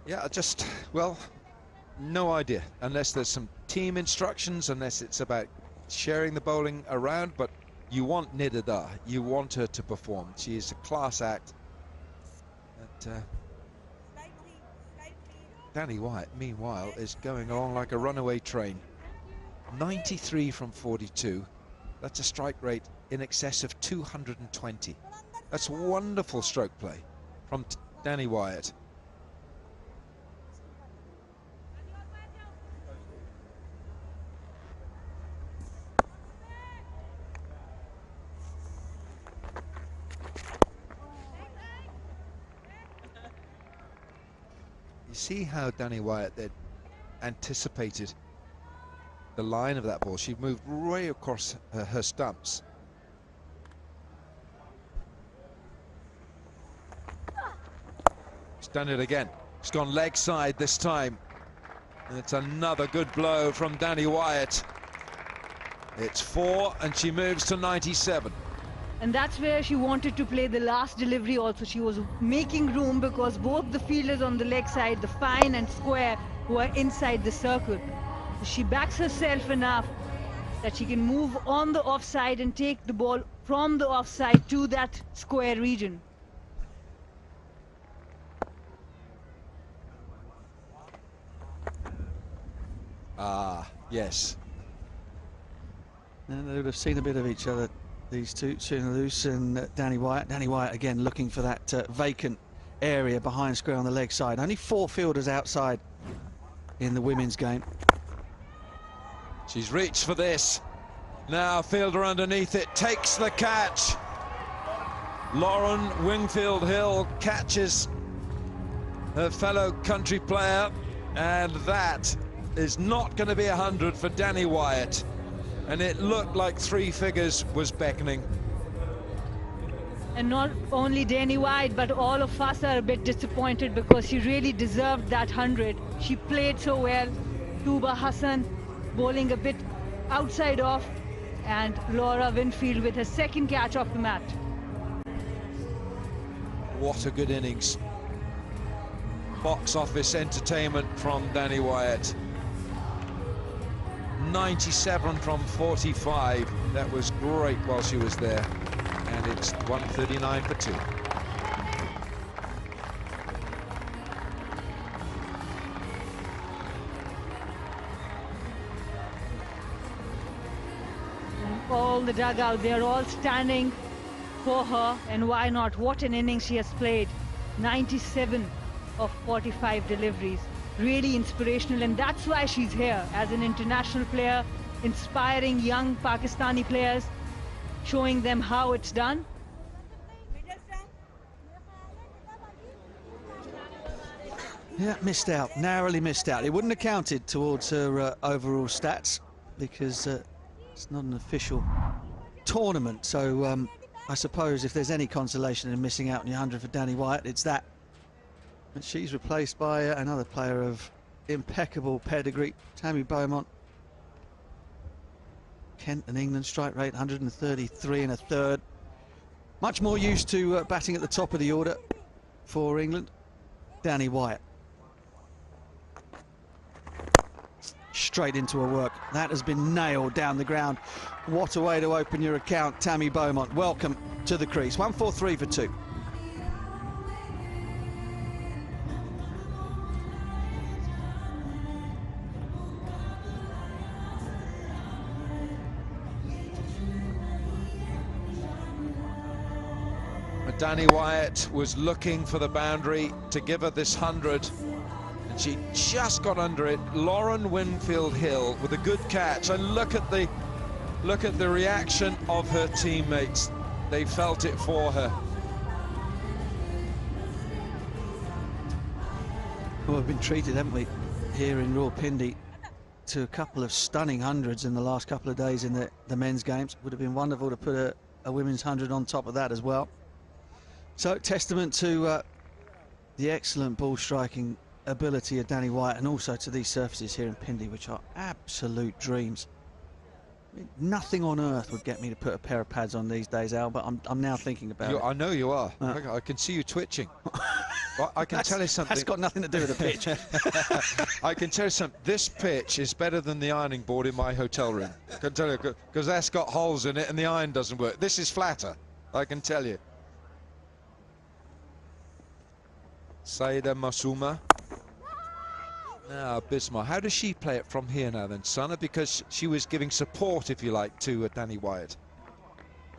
Yeah, well, no idea. Unless there's some team instructions, unless it's about sharing the bowling around, but you want Nida Dar, you want her to perform. She is a class act. And, Danny White, meanwhile, is going along like a runaway train. 93 from 42. That's a strike rate in excess of 220. That's wonderful stroke play from Danny Wyatt. You see how Danny Wyatt then anticipated the line of that ball. She moved right across her stumps. She's done it again. She's gone leg side this time. And it's another good blow from Danny Wyatt. It's 4 and she moves to 97. And that's where she wanted to play the last delivery also. She was making room because both the fielders on the leg side, the fine and square, were inside the circle. So she backs herself enough that she can move on the offside and take the ball from the offside to that square region. Ah, yes. And they would have seen a bit of each other, these two, Srinalus and Danny Wyatt. Danny Wyatt again looking for that vacant area behind square on the leg side. Only 4 fielders outside in the women's game. She's reached for this. Now fielder underneath it takes the catch. Lauren Wingfield Hill catches her fellow country player, and that is not going to be 100 for Danny Wyatt. And it looked like 3 figures was beckoning. And not only Danny White, but all of us are a bit disappointed because she really deserved that 100. She played so well. Tuba Hassan bowling a bit outside off, and Laura Winfield with her 2nd catch off the mat. What a good innings. Box office entertainment from Danny Wyatt. 97 from 45. That was great while she was there. And it's 139 for 2. all the dugout, they're all standing for her, and why not? What an innings she has played. 97 of 45 deliveries. Really inspirational, and that's why she's here as an international player, inspiring young Pakistani players, showing them how it's done. Yeah, missed out, narrowly missed out. It wouldn't have counted towards her overall stats because it's not an official tournament. So I suppose if there's any consolation in missing out on your 100 for Danny Wyatt, it's that. But she's replaced by another player of impeccable pedigree, Tammy Beaumont. Kent and England strike rate 133 and a third. Much more used to batting at the top of the order for England. Danny Wyatt. Straight into her work. That has been nailed down the ground. What a way to open your account, Tammy Beaumont. Welcome to the crease. 143 for 2. Danny Wyatt was looking for the boundary to give her this 100, and she just got under it. Lauren Winfield Hill with a good catch, and look at the reaction of her teammates. They felt it for her. Well, we've been treated, haven't we, here in Rawalpindi, to a couple of stunning hundreds in the last couple of days in the men's games. Would have been wonderful to put a women's 100 on top of that as well. So, testament to the excellent ball striking ability of Danny Wyatt, and also to these surfaces here in Pindi, which are absolute dreams. I mean, nothing on earth would get me to put a pair of pads on these days, Al, but I'm now thinking about it. I know you are. I can see you twitching. But I can tell you something. That's got nothing to do with the pitch. I can tell you something. This pitch is better than the ironing board in my hotel room. I can tell you, because that's got holes in it and the iron doesn't work. This is flatter, I can tell you. Saida Masuma. Now Bisma. How does she play it from here now then, Sana? Because she was giving support, if you like, to Danny Wyatt.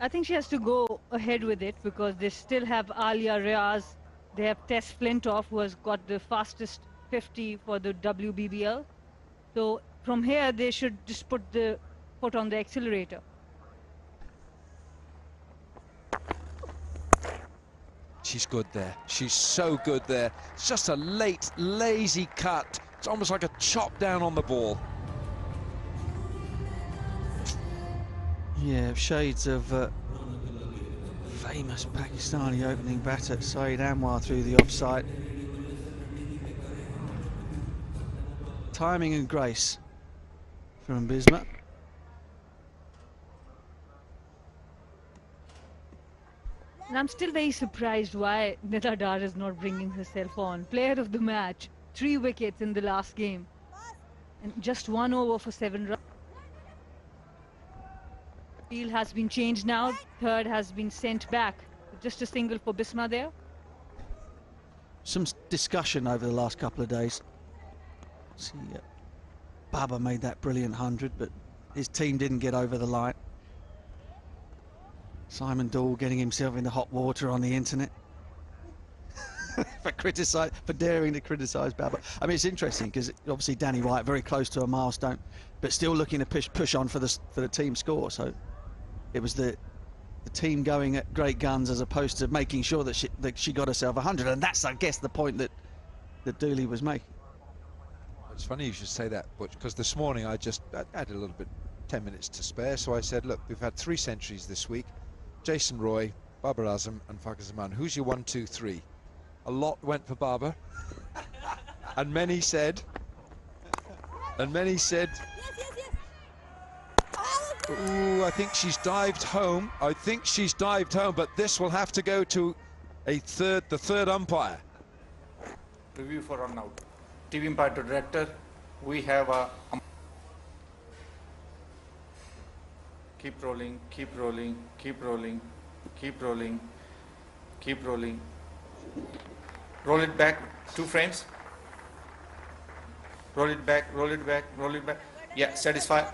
I think she has to go ahead with it because they still have Alia Riaz. They have Tess Flintoff, who has got the fastest 50 for the WBBL. So from here, they should just put the foot on the accelerator. She's good there. She's so good there. It's just a late, lazy cut. It's almost like a chop down on the ball. Yeah, shades of famous Pakistani opening batter Saeed Anwar through the offside. Timing and grace from Bisma. And I'm still very surprised why Nida Dar is not bringing herself on. Player of the match, 3 wickets in the last game, and just 1 over for 7 runs. Field has been changed now. Third has been sent back. Just a single for Bisma there. Some discussion over the last couple of days. See, Baba made that brilliant 100, but his team didn't get over the line. Simon Dall getting himself into hot water on the internet for daring to criticise Baba. I mean, it's interesting because obviously Danny Wyatt very close to a milestone, but still looking to push on for the team score. So it was the team going at great guns as opposed to making sure that she got herself 100, and that's, I guess, the point that Dooley was making. It's funny you should say that, Butch, because this morning I had a little bit, 10 minutes to spare, so I said, look, we've had 3 centuries this week. Jason Roy, Babar Azam and Fakhar Zaman. Who's your 1, 2, 3? A lot went for Babar. And many said, ooh, I think she's dived home. But this will have to go to the third umpire. Review for run out. TV umpire to director. We have a... Keep rolling, keep rolling, keep rolling, keep rolling, keep rolling. Roll it back, 2 frames. Roll it back, roll it back, roll it back. Yeah, satisfy.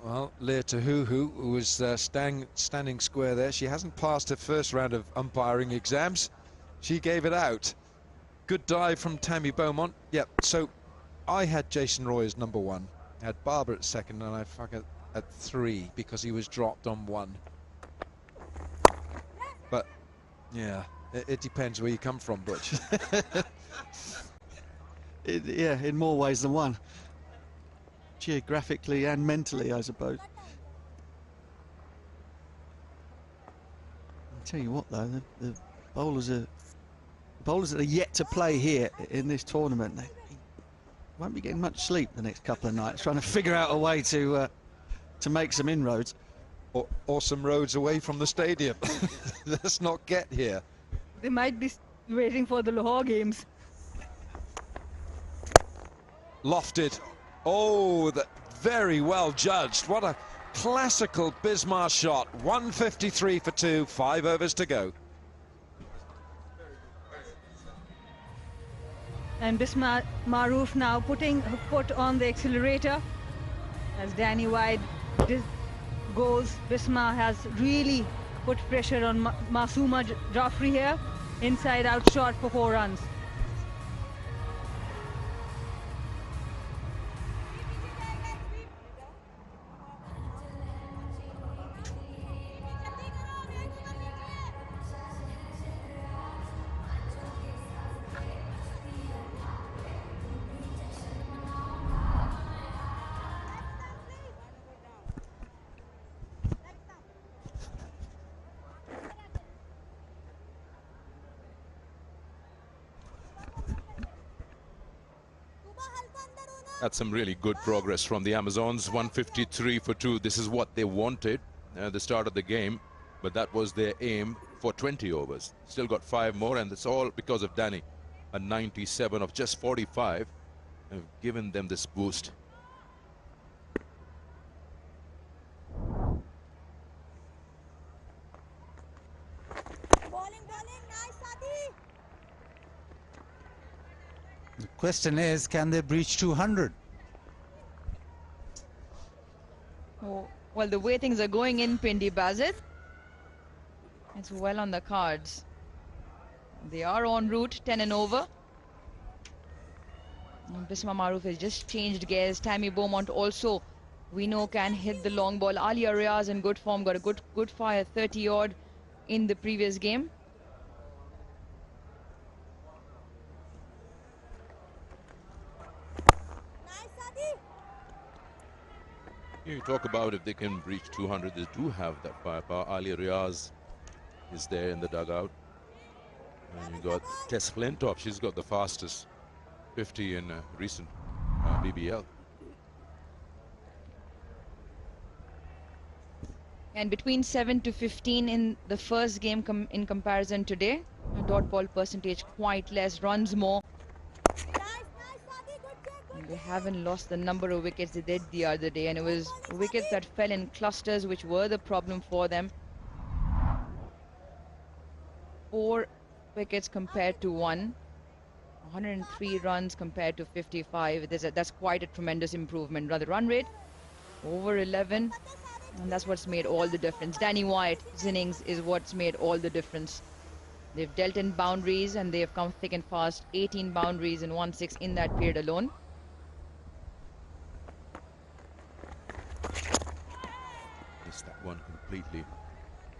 Well, Leah Tahuhu, who was standing square there, she hasn't passed her first round of umpiring exams. She gave it out. Good dive from Tammy Beaumont. Yep, so I had Jason Roy as number 1. I had Barber at second, and I forgot at 3 because he was dropped on 1. But, yeah, it depends where you come from, Butch. Yeah, in more ways than one. Geographically and mentally, I suppose. I'll tell you what, though, the bowlers that are yet to play here in this tournament, they won't be getting much sleep the next couple of nights, trying to figure out a way to make some inroads. Or some roads away from the stadium. Let's not get here. They might be waiting for the Lahore games. Lofted. Oh, that very well judged. What a classical Bismar shot. 153 for 2, 5 overs to go. And Bismar Maroof now putting her foot on the accelerator as Danny Wide goes. Bismar has really put pressure on Masooma Jaffrey here. Inside out shot for 4 runs. That's some really good progress from the Amazons. 153 for 2. This is what they wanted at the start of the game, but that was their aim for 20 overs. Still got 5 more, and it's all because of Danny. A 97 of just 45 have given them this boost. The question is, can they breach 200? Oh, well, the way things are going in Pindi Bazit, it's well on the cards. They are en route, 10 and over. And Bismar Maroof has just changed gears. Tammy Beaumont also, we know, can hit the long ball. Alia Riaz in good form, got a good fire, 30 odd in the previous game. You talk about if they can reach 200, they do have that firepower. Ali Riaz is there in the dugout. And you got Tess Flintop, she's got the fastest 50 in recent BBL. And between 7 to 15 in the first game in comparison today. Dot ball percentage quite less, runs more. And they haven't lost the number of wickets they did the other day, and it was wickets that fell in clusters which were the problem for them. 4 wickets compared to 1. 103 runs compared to 55. That's quite a tremendous improvement. The run rate over 11, and that's what's made all the difference. Danny Wyatt's innings is what's made all the difference. They've dealt in boundaries and they have come thick and fast. 18 boundaries in 1/6 in that period alone. Missed that one completely.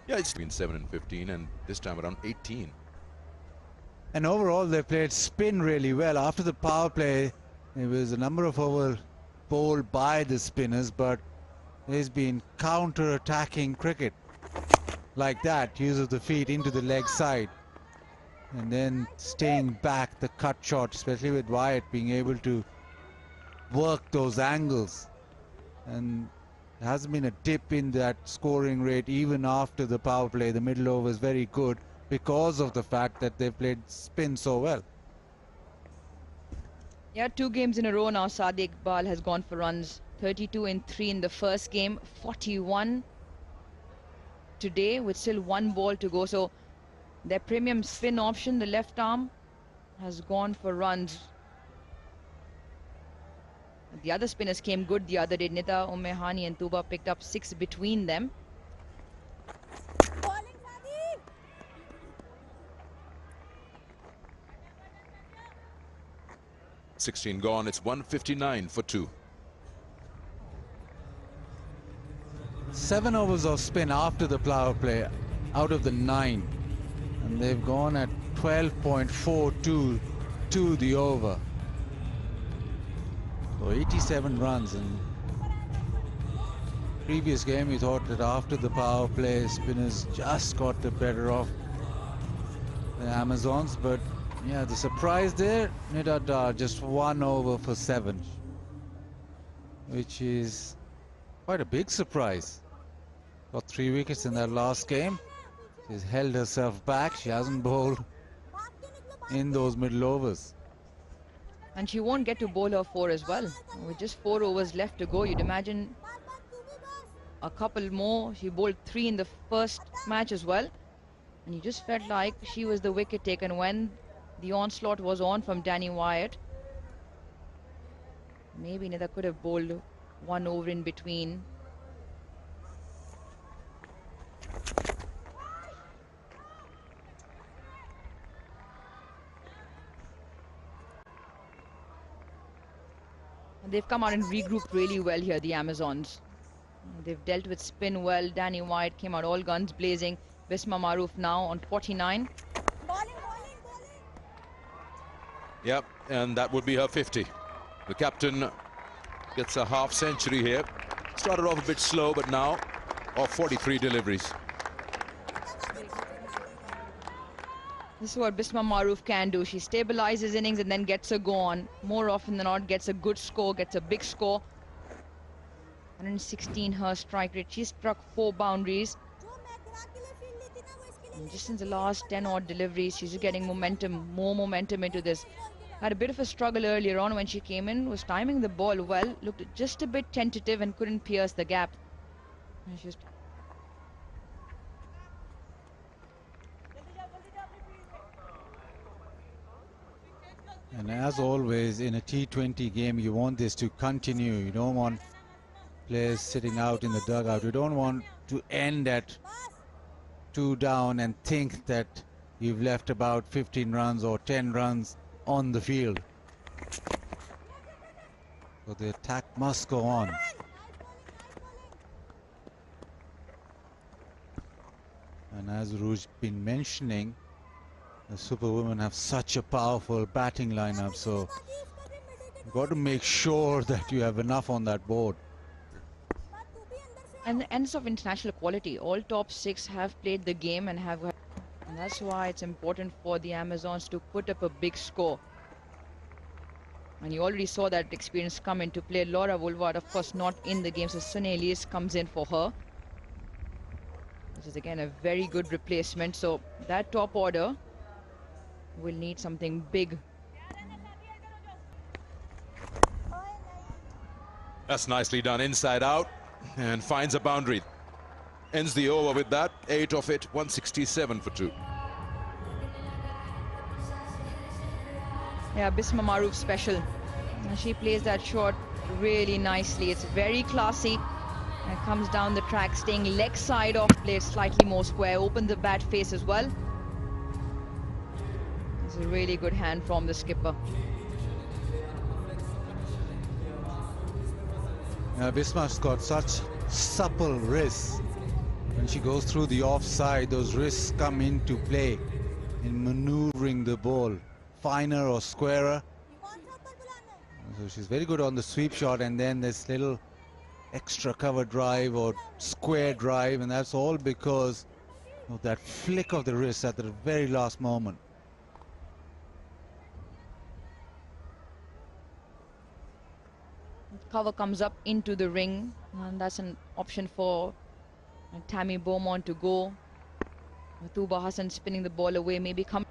Yeah, it's been 7 and 15, and this time around 18. And overall, they played spin really well. After the power play, there was a number of overs bowled by the spinners, but there's been counter-attacking cricket like that, use of the feet into the leg side, and then staying back the cut shot, especially with Wyatt being able to work those angles. And there hasn't been a dip in that scoring rate even after the power play. The middle over is very good because of the fact that they've played spin so well. Yeah, 2 games in a row now. Sadiq Iqbal has gone for runs. 32 and 3 in the first game, 41 today with still 1 ball to go. So their premium spin option, the left arm, has gone for runs. The other spinners came good the other day. Nida, Umehani and Tuba picked up 6 between them. Bowling, Sadi. 16 gone. It's 159 for 2. 7 overs of spin after the power play out of the 9, and they've gone at 12.42 to the over. So 87 runs. And previous game we thought that after the power play spinners just got the better of the Amazons, but yeah, the surprise there, Nidada just 1 over for 7, which is quite a big surprise. Got 3 wickets in that last game. She's held herself back. She hasn't bowled in those middle overs. And she won't get to bowl her 4 as well. With just 4 overs left to go, you'd imagine a couple more. She bowled 3 in the first match as well. And you just felt like she was the wicket taken when the onslaught was on from Danny Wyatt. Maybe Nida could have bowled 1 over in between. And they've come out and regrouped really well here, the Amazons. They've dealt with spin well. Danny Wyatt came out all guns blazing. Bisma Maroof now on 49. Bowling. Yep, and that would be her 50. The captain gets a half century here. Started off a bit slow, but now off 43 deliveries. This is what Bisma Maroof can do. She stabilizes innings and then gets a go on. More often than not, gets a good score, gets a big score. 116 her strike rate. She struck 4 boundaries. And just in the last 10 odd deliveries, she's just getting momentum, more momentum into this. Had a bit of a struggle earlier on when she came in, was timing the ball well, looked just a bit tentative and couldn't pierce the gap. And she was And as always in a T20 game, you want this to continue. You don't want players sitting out in the dugout. You don't want to end at 2 down and think that you've left about 15 runs or 10 runs on the field. So the attack must go on. And as Rouge been mentioning, the Superwomen have such a powerful batting lineup, so you've got to make sure that you have enough on that board. and the ends of international quality. All top 6 have played the game and have, and that's why it's important for the Amazons to put up a big score. And you already saw that experience come into play. Laura Woolward, of course, not in the game, so Sunny Elias comes in for her, which is again a very good replacement. So that top order will need something big. That's nicely done, inside out, and finds a boundary. Ends the over with that, 8 of it, 167 for 2. Yeah, Bisma Maroof special. And she plays that shot really nicely. It's very classy. And comes down the track, staying leg side off plate, slightly more square. Open the bat face as well. It's a really good hand from the skipper. Bismarck's got such supple wrists. When she goes through the offside, those wrists come into play in maneuvering the ball, finer or squarer. So she's very good on the sweep shot, and then this little extra cover drive or square drive, and that's all because of that flick of the wrist at the very last moment. Cover comes up into the ring, and that's an option for Tammy Beaumont to go. Tuba Hassan spinning the ball away, maybe come.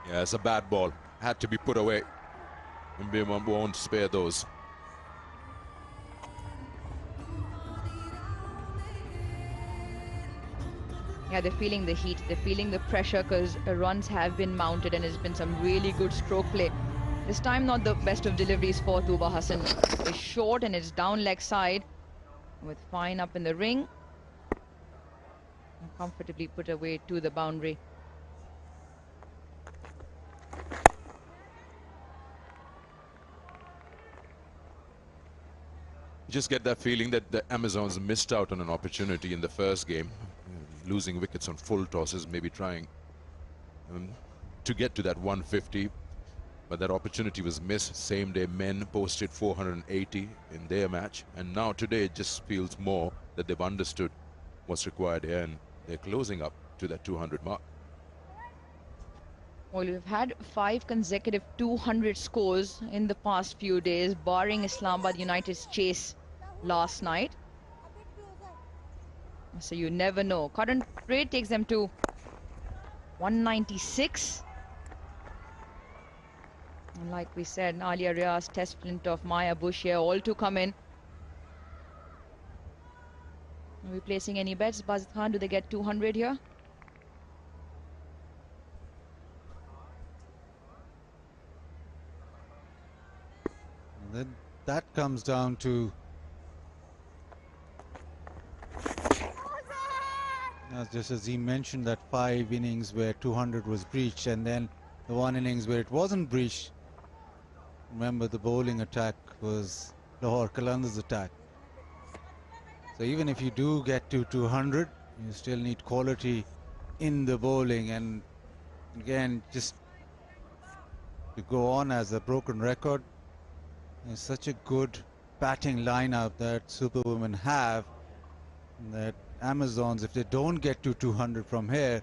Yeah, it's a bad ball. had to be put away, and we won't spare those. Yeah, they're feeling the heat, they're feeling the pressure because runs have been mounted and there's been some really good stroke play. This time not the best of deliveries for Tuba Hassan. It's short and it's down leg side with fine up in the ring. And comfortably put away to the boundary. You just get that feeling that the Amazons missed out on an opportunity in the first game, losing wickets on full tosses, maybe trying to get to that 150, but that opportunity was missed. Same day men posted 480 in their match, and now today it just feels more that they've understood what's required here, and they're closing up to that 200 mark. Well, we've had 5 consecutive 200 scores in the past few days, barring Islamabad United's chase last night. So you never know. Current rate takes them to 196. And like we said, Alia Riaz, Test Flint of Maya Bush here, all to come in. Are we placing any bets? Bazid Khan, do they get 200 here? And then that comes down to just as he mentioned, that 5 innings where 200 was breached, and then the 1 innings where it wasn't breached. Remember, the bowling attack was Lahore Qalandar's attack. So even if you do get to 200, you still need quality in the bowling. And again, just to go on as a broken record, it's such a good batting lineup that Superwomen have, that Amazons, if they don't get to 200 from here,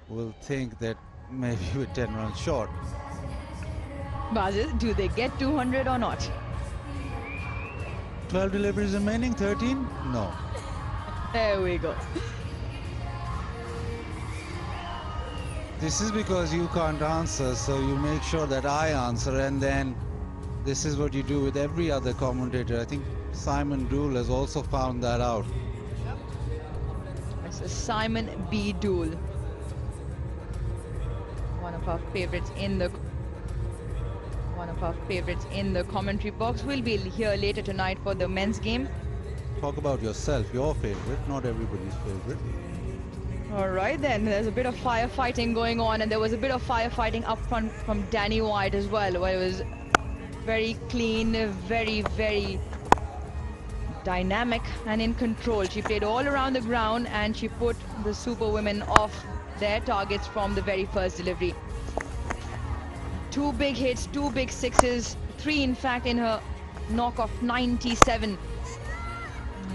will think that maybe we're 10 runs short. Bazid, do they get 200 or not? 12 deliveries remaining, 13? No. There we go. This is because you can't answer, so you make sure that I answer, and then this is what you do with every other commentator. I think Simon Dool has also found that out. It's Simon B. Dool, one of our favorites in the commentary box. We'll be here later tonight for the men's game. Talk about yourself, your favorite, not everybody's favorite. All right then, there's a bit of firefighting going on, and there was a bit of firefighting up front from Danny White as well, where it was very clean, very, very dynamic and in control. She played all around the ground and she put the Superwomen off their targets from the very first delivery. 2 big hits, 2 big sixes, 3 in fact in her knock of 97.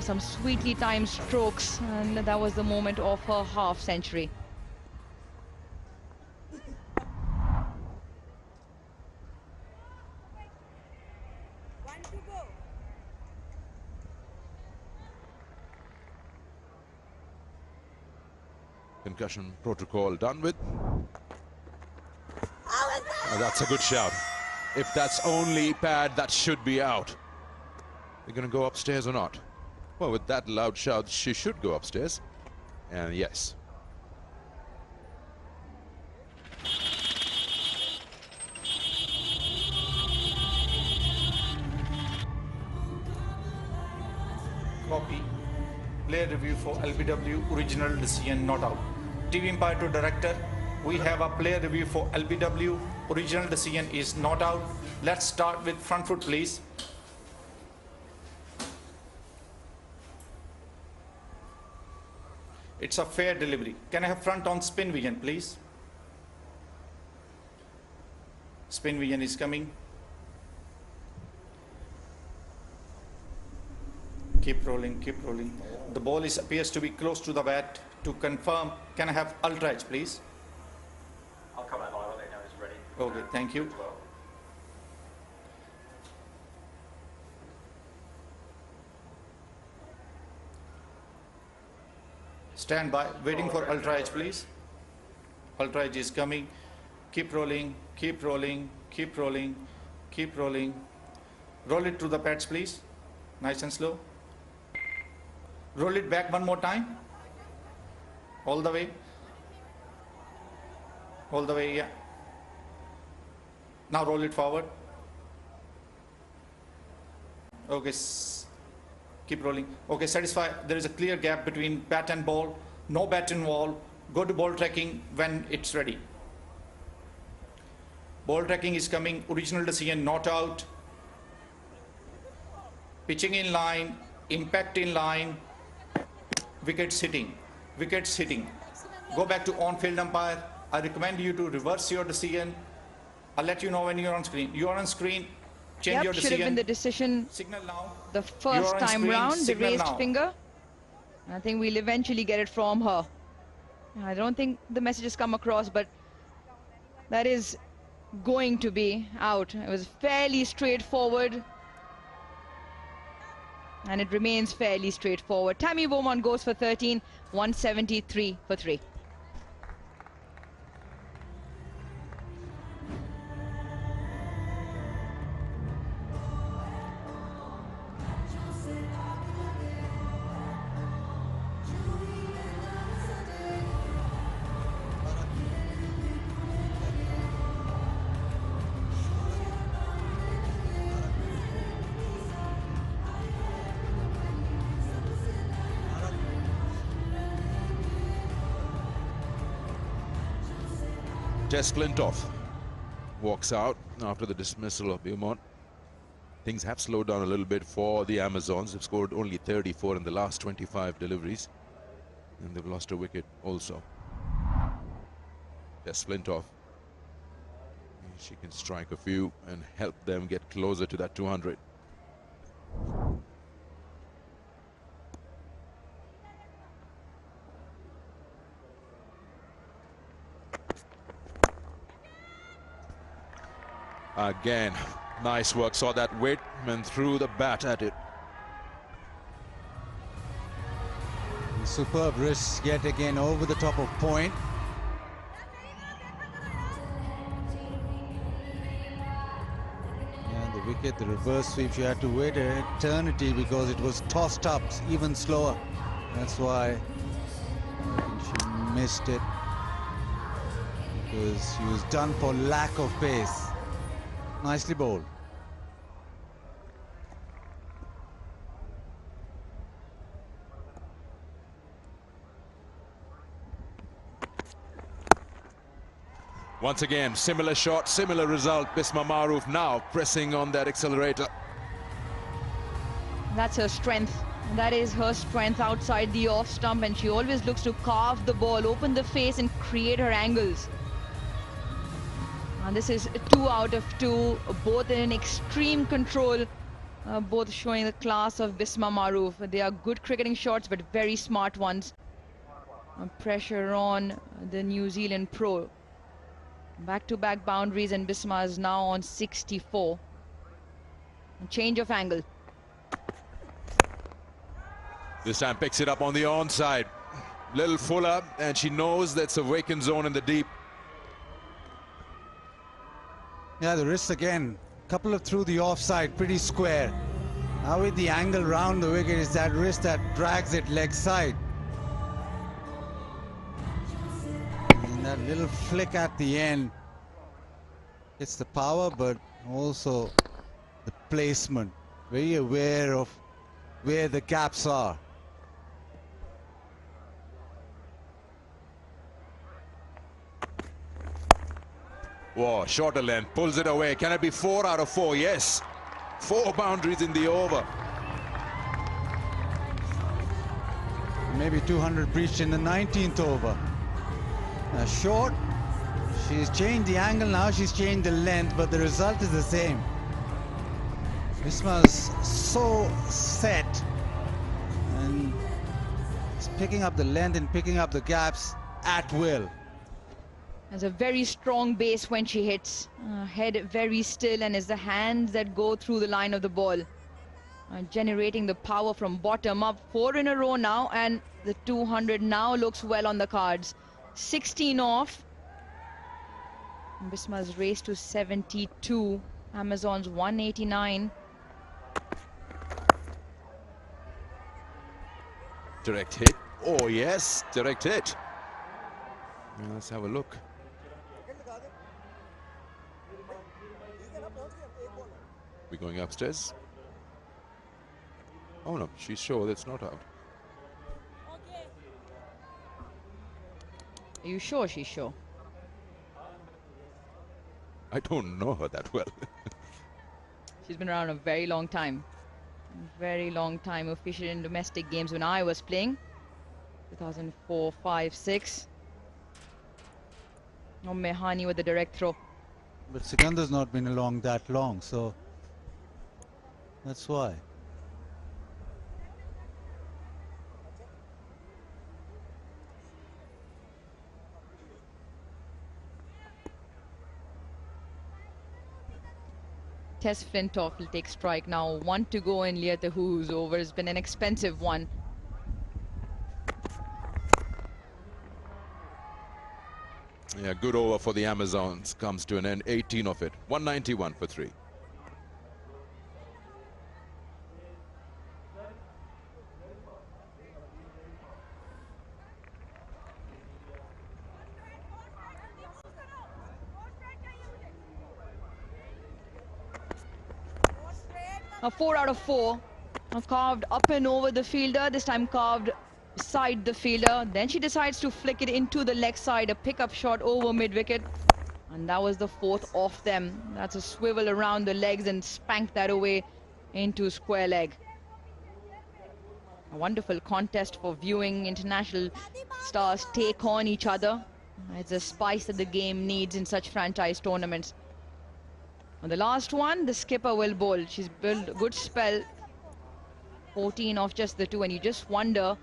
Some sweetly timed strokes, and that was the moment of her half century. Concussion protocol done with. Oh, that's a good shout. If that's only pad, that should be out. They're going to go upstairs or not? Well, with that loud shout, she should go upstairs. And yes. Copy. Player review for LBW, original decision not out. TV Empire to director, we have a player review for LBW, original decision is not out. Let's start with front foot, please. It's a fair delivery. Can I have front on spin vision, please? Spin vision is coming. Keep rolling, keep rolling. The ball appears to be close to the bat. To confirm, can I have ultra edge, please? I'll come out live, I'll let you know it's ready. Okay, thank you. Stand by, waiting for ultra edge, please. Ultra edge is coming. keep rolling, keep rolling, keep rolling, keep rolling. Roll it through the pads, please. Nice and slow. Roll it back one more time. All the way. All the way, yeah. Now roll it forward. Okay, keep rolling. Okay, satisfy. There is a clear gap between bat and ball. No bat involved. Go to ball tracking when it's ready. Ball tracking is coming. Original decision, not out. Pitching in line. Impact in line. Wickets hitting. Wickets hitting. Go back to on-field umpire. I recommend you to reverse your decision. I'll let you know when you're on screen. You're on screen. Change your decision. Should have been the decision. Signal now. The first time screen. round, the Signal raised now. finger. I think we'll eventually get it from her. I don't think the message has come across, but that is going to be out. It was fairly straightforward. And it remains fairly straightforward. Tammy Beaumont goes for 13, 173 for 3. Tess Flintoff walks out after the dismissal of Beaumont. Things have slowed down a little bit for the Amazons. They've scored only 34 in the last 25 deliveries. And they've lost a wicket also. Tess Flintoff. She can strike a few and help them get closer to that 200. Again, nice work. Saw that weight and threw the bat at it. Superb wrists yet again over the top of point. And the wicket, the reverse sweep, she had to wait an eternity because it was tossed up even slower. That's why she missed it, because she was done for lack of pace. Nicely bowled. Once again, similar shot, similar result. Bisma Maroof now pressing on that accelerator. That's her strength. That is her strength outside the off stump, and she always looks to carve the ball, open the face and create her angles. And this is 2 out of 2, both in extreme control, both showing the class of Bisma Maroof. They are good cricketing shots, but very smart ones. Pressure on the New Zealand pro. Back-to-back boundaries, and Bisma is now on 64. Change of angle. This time picks it up on the onside. Little fuller, and she knows that's a vacant zone in the deep. Yeah, the wrist again, couple of through the offside, pretty square. Now with the angle round the wicket, is that wrist that drags it leg side. And that little flick at the end, it's the power, but also the placement. Very aware of where the gaps are. Whoa, shorter length, pulls it away. Can it be 4 out of 4? Yes. 4 boundaries in the over. Maybe 200 breached in the 19th over. Short. She's changed the angle now, she's changed the length, but the result is the same. Bisma's so set, and it's picking up the length and picking up the gaps at will. Has a very strong base when she hits. Head very still, and it's the hands that go through the line of the ball. Generating the power from bottom up. 4 in a row now, and the 200 now looks well on the cards. 16 off. Bisma's race to 72. Amazon's 189. Direct hit. Oh, yes, direct hit. Now let's have a look. We're going upstairs. Oh no, she's sure that's not out. Are you sure she's sure? I don't know her that well. She's been around a very long time. Very long time, officially in domestic games when I was playing. 2004, 5, 6. Oh, Mehani with the direct throw. But Sikandar's not been along that long, so that's why. Tess Flintoff will take strike now. 1 to go in Liatahu's over. Has been an expensive one. Yeah, good over for the Amazons. Comes to an end. 18 of it. 191 for 3. A 4 out of 4. Carved up and over the fielder. This time carved beside the fielder. Then she decides to flick it into the leg side. A pickup shot over mid-wicket. And that was the 4th of them. That's a swivel around the legs and spank that away into square leg. A wonderful contest for viewing. International stars take on each other. It's a spice that the game needs in such franchise tournaments. On the last one, the skipper will bowl. She's built a good spell. 14 off just the 2, and you just wonder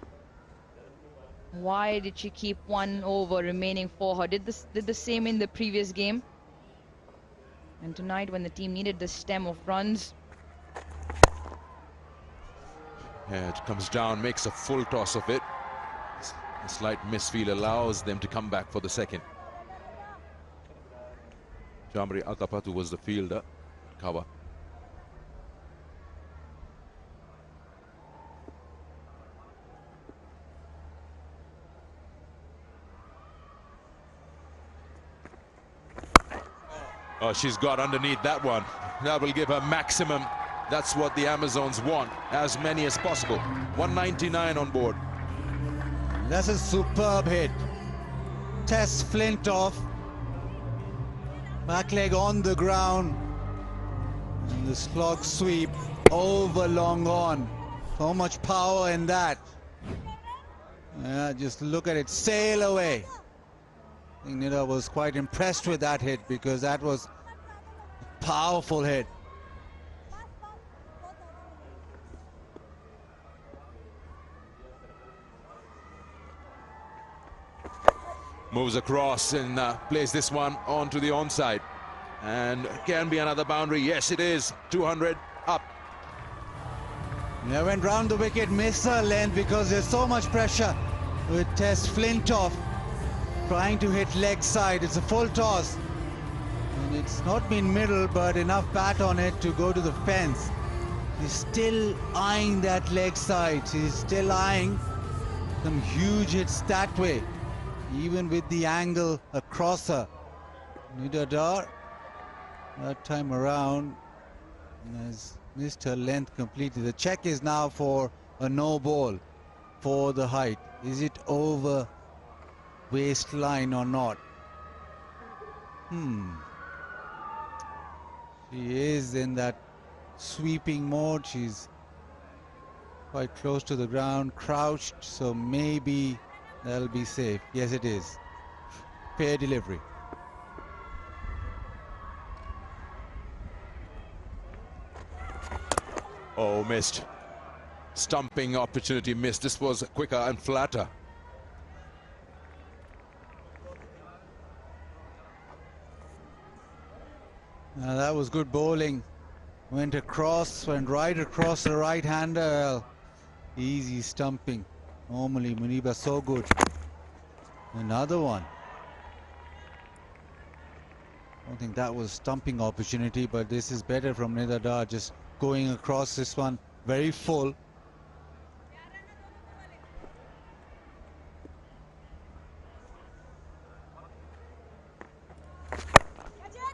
why did she keep 1 over remaining for her. Did the same in the previous game. And tonight, when the team needed the stem of runs. Yeah, it comes down, makes a full toss of it. A slight misfield allows them to come back for the second. Jamri Altapatu was the fielder. Cover. Oh, she's got underneath that one. That will give her maximum. That's what the Amazons want. As many as possible. 199 on board. That's a superb hit. Tess Flintoff. Back leg on the ground. And the slog sweep over long on. So much power in that. Yeah, just look at it sail away. I think Nida was quite impressed with that hit because that was a powerful hit. Moves across and plays this one onto the onside. And can be another boundary. Yes, it is. 200 up. Yeah, went round the wicket, missed her length because there's so much pressure with Tess Flintoff trying to hit leg side. It's a full toss. And it's not been middle, but enough bat on it to go to the fence. She's still eyeing that leg side. She's still eyeing some huge hits that way, even with the angle across her. Nida Dar, that time around, has missed her length completely. The check is now for a no ball for the height. Is it over waistline or not? She is in that sweeping mode. She's quite close to the ground, crouched, so maybe that'll be safe. Yes, it is. Fair delivery. Oh, missed. Stumping opportunity missed. This was quicker and flatter. Now that was good bowling. Went across, went right across the right-hander. Easy stumping. Normally Muniba so good. Another one. I don't think that was stumping opportunity, but this is better from Nidada, just going across this one, very full.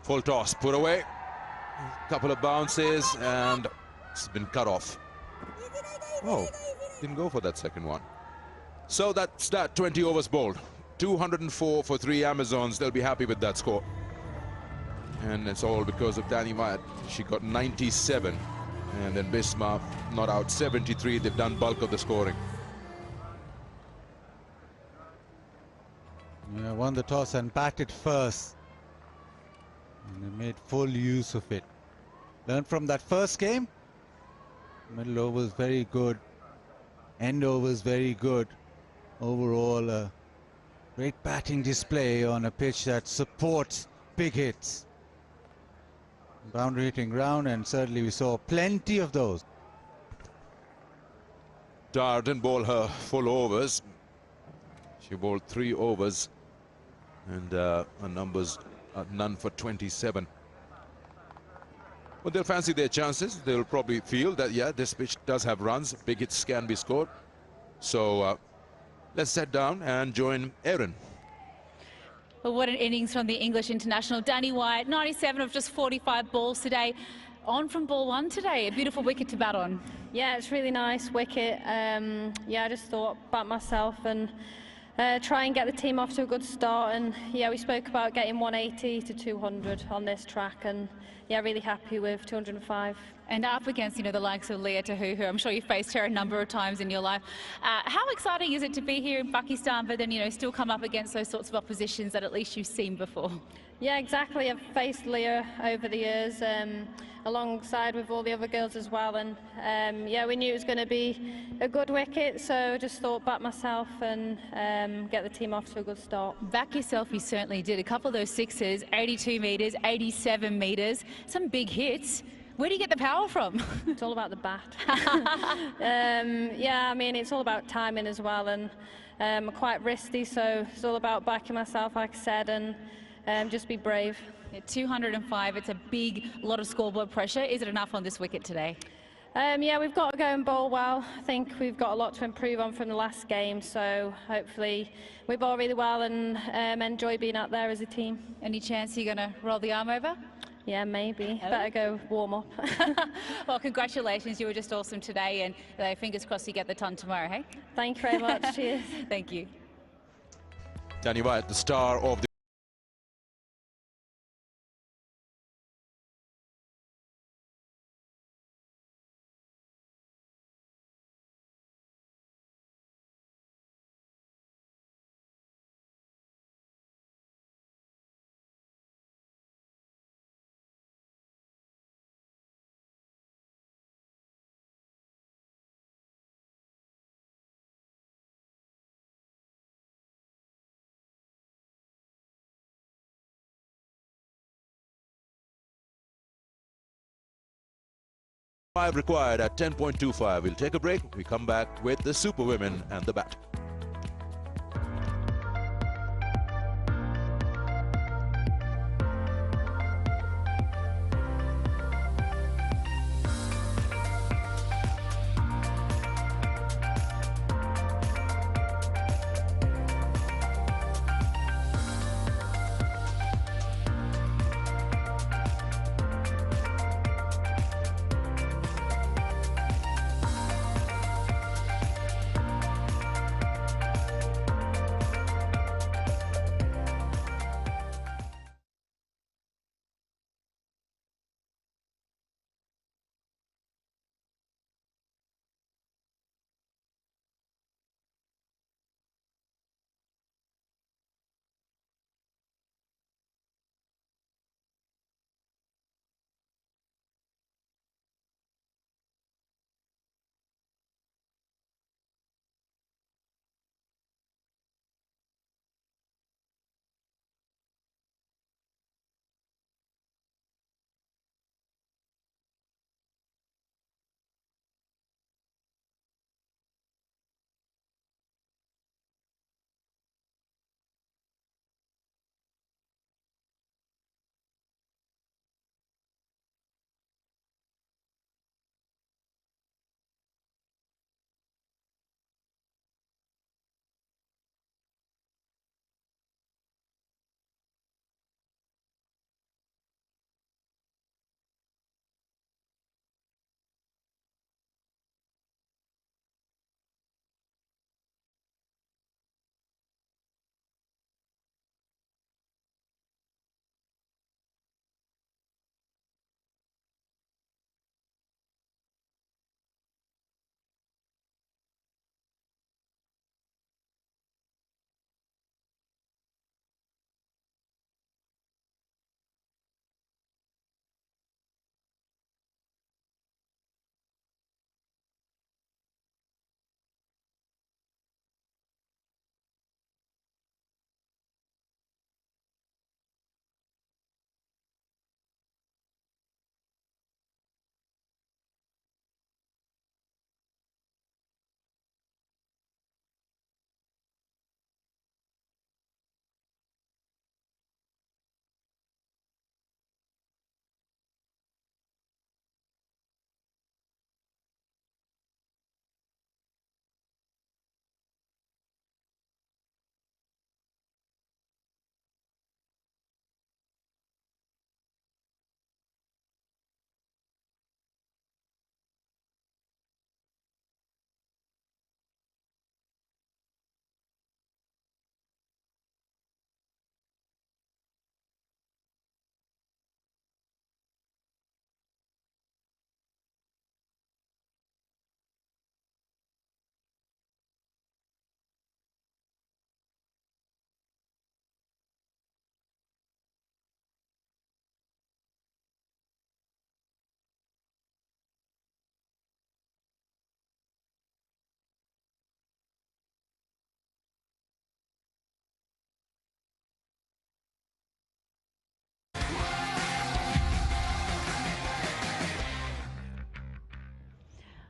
Full toss, put away. Couple of bounces and it's been cut off. Oh, didn't go for that second one. So that's that, 20 overs bowled. 204 for 3 Amazons. They'll be happy with that score. And it's all because of Danny Wyatt. She got 97. And then Bisma not out 73. They've done bulk of the scoring. Yeah, won the toss and batted first. And they made full use of it. Learned from that first game. Middle overs very good. End overs very good. Overall, a great batting display on a pitch that supports big hits. Boundary hitting ground, and certainly we saw plenty of those. Dar didn't bowl her full overs. She bowled 3 overs. And her numbers are none for 27. But they'll fancy their chances. They'll probably feel that, yeah, this pitch does have runs. Big hits can be scored. So let's sit down and join Erin. Well, what an innings from the English international. Danny Wyatt, 97 of just 45 balls today. On from ball 1 today. A beautiful wicket to bat on. Yeah, it's really nice wicket. Yeah, I just thought about myself and try and get the team off to a good start. And yeah, we spoke about getting 180 to 200 on this track, and yeah, really happy with 205. And up against, you know, the likes of Leah Tahuhu, I'm sure you faced her a number of times in your life. How exciting is it to be here in Pakistan, but then, you know, still come up against those sorts of oppositions that at least you've seen before? Yeah, exactly. I've faced Leah over the years, alongside with all the other girls as well. And yeah, we knew it was going to be a good wicket, so I just thought back myself and get the team off to a good start. Back yourself, you certainly did. A couple of those sixes, 82 metres, 87 metres, some big hits. Where do you get the power from? It's all about the bat. Yeah, I mean, it's all about timing as well, and I'm quite wristy, so it's all about backing myself, like I said, and just be brave. Yeah, 205, it's a lot of scoreboard pressure. Is it enough on this wicket today? Yeah, we've got to go and bowl well. I think we've got a lot to improve on from the last game, so hopefully we bowl really well and enjoy being out there as a team. Any chance you're going to roll the arm over? Yeah, maybe. Oh. Better go warm up. Well, congratulations. You were just awesome today, and fingers crossed you get the ton tomorrow, hey? Thank you very much. Cheers. Thank you. Danny Wyatt, the star of the required at 10.25. We'll take a break. We come back with the Superwomen and the bat.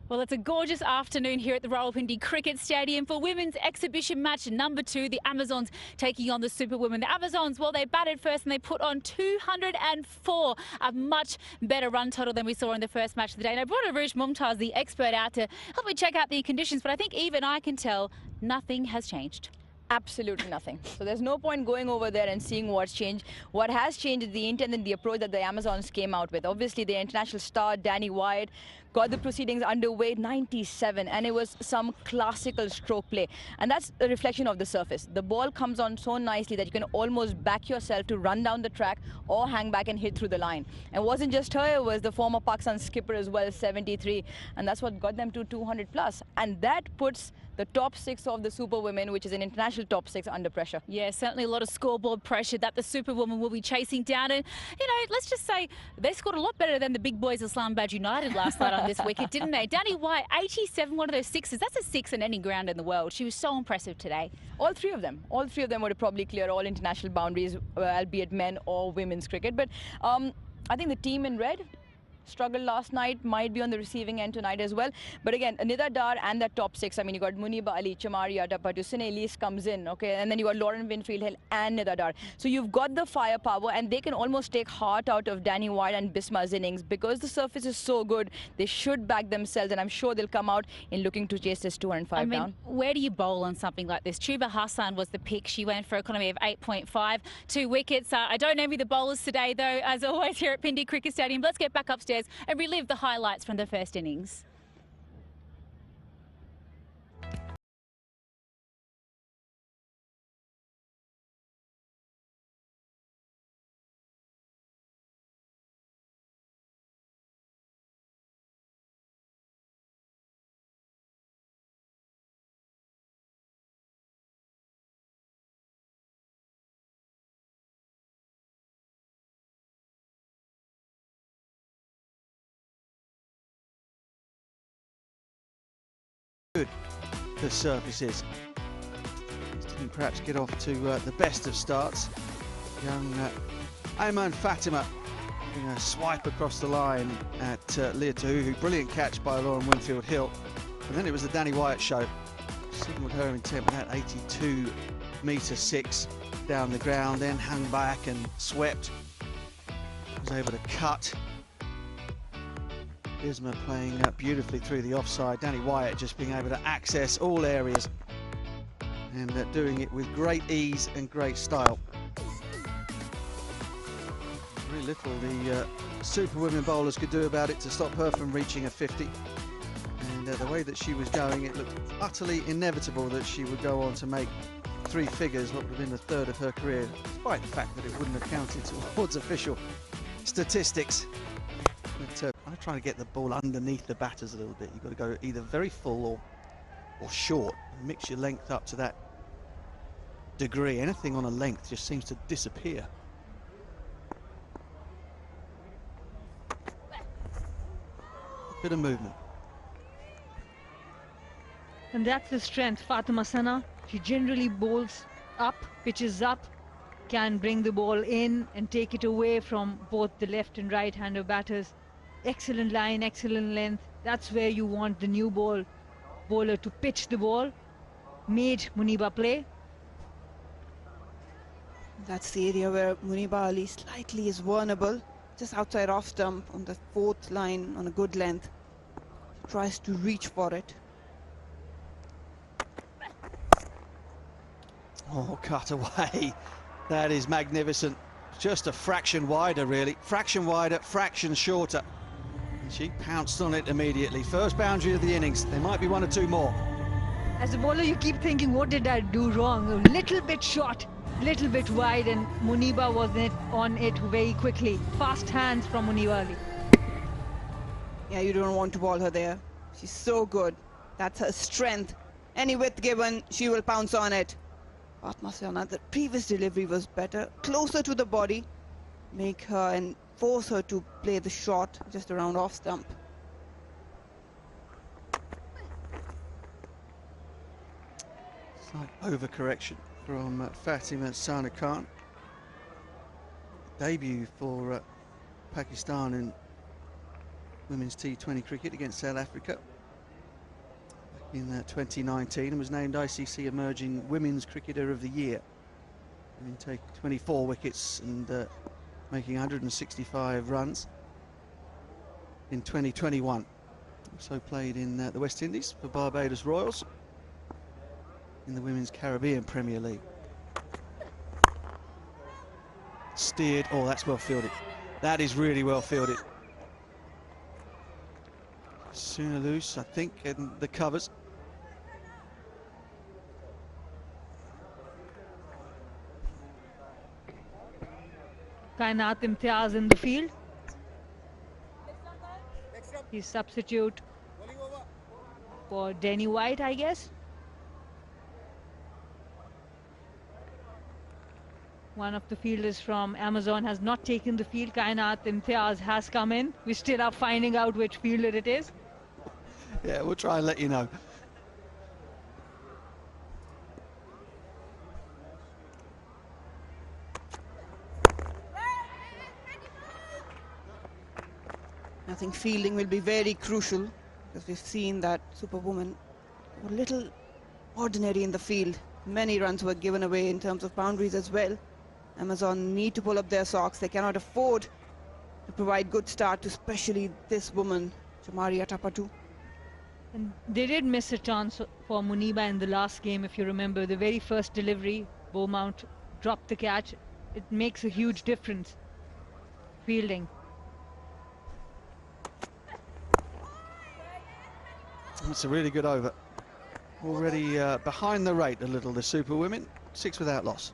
Well, it's a gorgeous afternoon here at the Rawalpindi Cricket Stadium for women's exhibition match number 2, the Amazons taking on the Superwomen. The Amazons, well, they batted first and they put on 204, a much better run total than we saw in the first match of the day. And I brought Arush Mumtaz, the expert, out to help me check out the conditions, but I think even I can tell nothing has changed. Absolutely nothing. So there's no point going over there and seeing what's changed. What has changed is the intent and the approach that the Amazons came out with. Obviously, the international star, Danny Wyatt, got the proceedings underway, 97, and it was some classical stroke play. And that's a reflection of the surface. The ball comes on so nicely that you can almost back yourself to run down the track or hang back and hit through the line. And it wasn't just her, it was the former Pakistan skipper as well, 73. And that's what got them to 200 plus. And that puts the top 6 of the Superwomen, which is an international top 6, under pressure. Yeah, certainly a lot of scoreboard pressure that the Superwoman will be chasing down. And, you know, let's just say they scored a lot better than the big boys of Islamabad United last night on this wicket, didn't they? Danny Wyatt, 87, one of those sixes. That's a 6 in any ground in the world. She was so impressive today. All three of them would have probably cleared all international boundaries, albeit men or women's cricket. But I think the team in red struggled last night, might be on the receiving end tonight as well. But again, Nida Dar and that top 6, I mean, you got Muniba Ali, Chamari Atapatu, Sine Elise comes in, okay, and then you got Lauren Winfield Hill and Nida Dar. So you've got the firepower, and they can almost take heart out of Danny Wyatt and Bisma's innings because the surface is so good. They should back themselves, and I'm sure they'll come out in looking to chase this 205 down. Where do you bowl on something like this? Tuba Hassan was the pick. She went for an economy of 8.5, 2 wickets. I don't envy the bowlers today, though, as always here at Pindi Cricket Stadium. Let's get back upstairs and relive the highlights from the first innings. Good the surface is. Didn't perhaps get off to the best of starts. Young Ayman Fatima getting a swipe across the line at Leah Tahuhu. Brilliant catch by Lauren Winfield Hill. And then it was the Danny Wyatt show. Signalled her intent with that 82m6 down the ground, then hung back and swept. Was able to cut. Bisma playing beautifully through the offside. Danny Wyatt just being able to access all areas and doing it with great ease and great style. Very little the Superwomen bowlers could do about it to stop her from reaching a 50. And the way that she was going, it looked utterly inevitable that she would go on to make 3 figures, what would have been the 3rd of her career, despite the fact that it wouldn't have counted towards official statistics. But I'm trying to get the ball underneath the batters a little bit. You've got to go either very full or short, and mix your length up to that degree. Anything on a length just seems to disappear. Bit of movement. And that's the strength, Fatima Sana. She generally bowls up, pitches up, can bring the ball in and take it away from both the left and right-hander batters. Excellent line, excellent length. That's where you want the new bowler to pitch the ball. Made Muniba play. That's the area where Muniba Ali slightly is vulnerable, just outside off stump on the 4th line on a good length. Tries to reach for it. Oh, cut away. That is magnificent. Just a fraction wider, really. Fraction wider, fraction shorter. And she pounced on it immediately. First boundary of the innings. There might be 1 or 2 more. As a bowler, you keep thinking, what did I do wrong? A little bit short, little bit wide, and Muniba was on it very quickly. Fast hands from Muniba Ali. Yeah, you don't want to ball her there. She's so good. That's her strength. Any width given, she will pounce on it. Fatma Sana, the previous delivery was better. Closer to the body. Make her and force her to play the shot just around off stump. Slight overcorrection from Fatima Sana Khan. Debut for Pakistan in women's T20 cricket against South Africa. in 2019 and was named ICC Emerging Women's Cricketer of the Year. I mean, taking 24 wickets and making 165 runs in 2021. Also played in the West Indies for Barbados Royals in the Women's Caribbean Premier League. Steered, oh, that's well fielded. That is really well fielded. Sooner loose, I think, in the covers. Kainat Imtiaz in the field. He's substitute for Denny White, I guess. One of the fielders from Amazon has not taken the field. Kainat Imtiaz has come in. We still are finding out which fielder it is. Yeah, we'll try and let you know. I think fielding will be very crucial because we've seen that Superwomen were a little ordinary in the field. Many runs were given away in terms of boundaries as well. Amazon need to pull up their socks. They cannot afford to provide good start to especially this woman, Jamari Atapatu. And they did miss a chance for Muniba in the last game, if you remember. The very first delivery, Beaumont dropped the catch. It makes a huge difference, fielding. That's a really good over. Already behind the rate a little, the Superwomen. 6 without loss.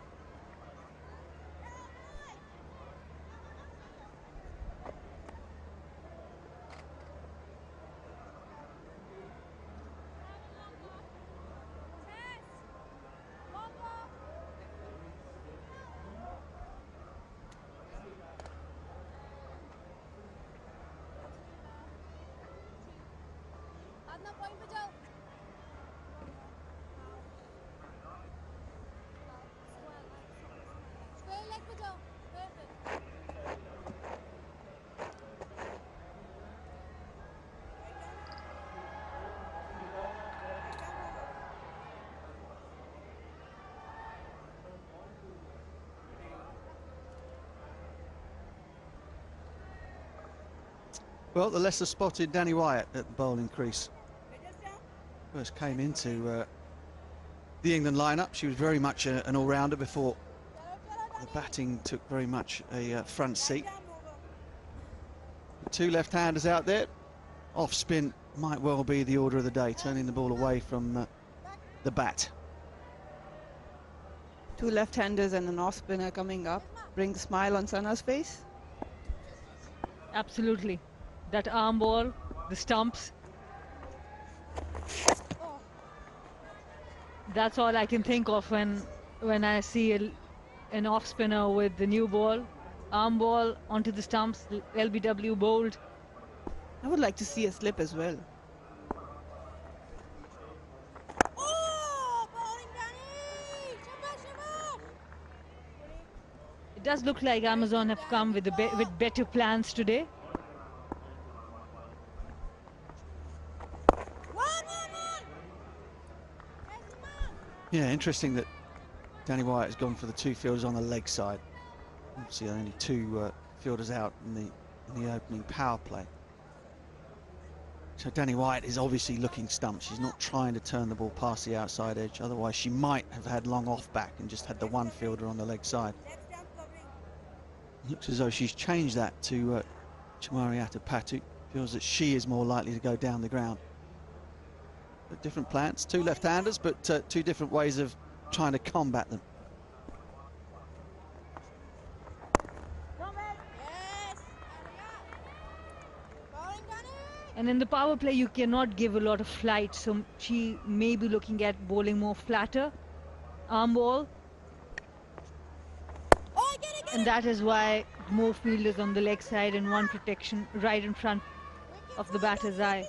Well, the lesser spotted Danny Wyatt at the bowling crease. First came into the England lineup. She was very much an all-rounder before the batting took very much a front seat. The 2 left-handers out there. Off spin might well be the order of the day, turning the ball away from the bat. 2 left-handers and an off-spinner coming up. Brings a smile on Sana's face. Absolutely. That arm ball, the stumps. That's all I can think of when I see an off spinner with the new ball. Arm ball onto the stumps, LBW bowled. I would like to see a slip as well. It does look like Amazon have come with better plans today. Yeah, interesting that Danny Wyatt has gone for the 2 fielders on the leg side. Obviously, only 2 fielders out in the opening power play. So Danny Wyatt is obviously looking stumped. She's not trying to turn the ball past the outside edge. Otherwise, she might have had long off back and just had the 1 fielder on the leg side. Looks as though she's changed that to Chamari Atapatu. Feels that she is more likely to go down the ground. But different plans, 2 left-handers, but 2 different ways of trying to combat them. And in the power play, you cannot give a lot of flight, so she may be looking at bowling more flatter, arm ball. And that is why more fielders on the leg side and 1 protection right in front of the batter's eye.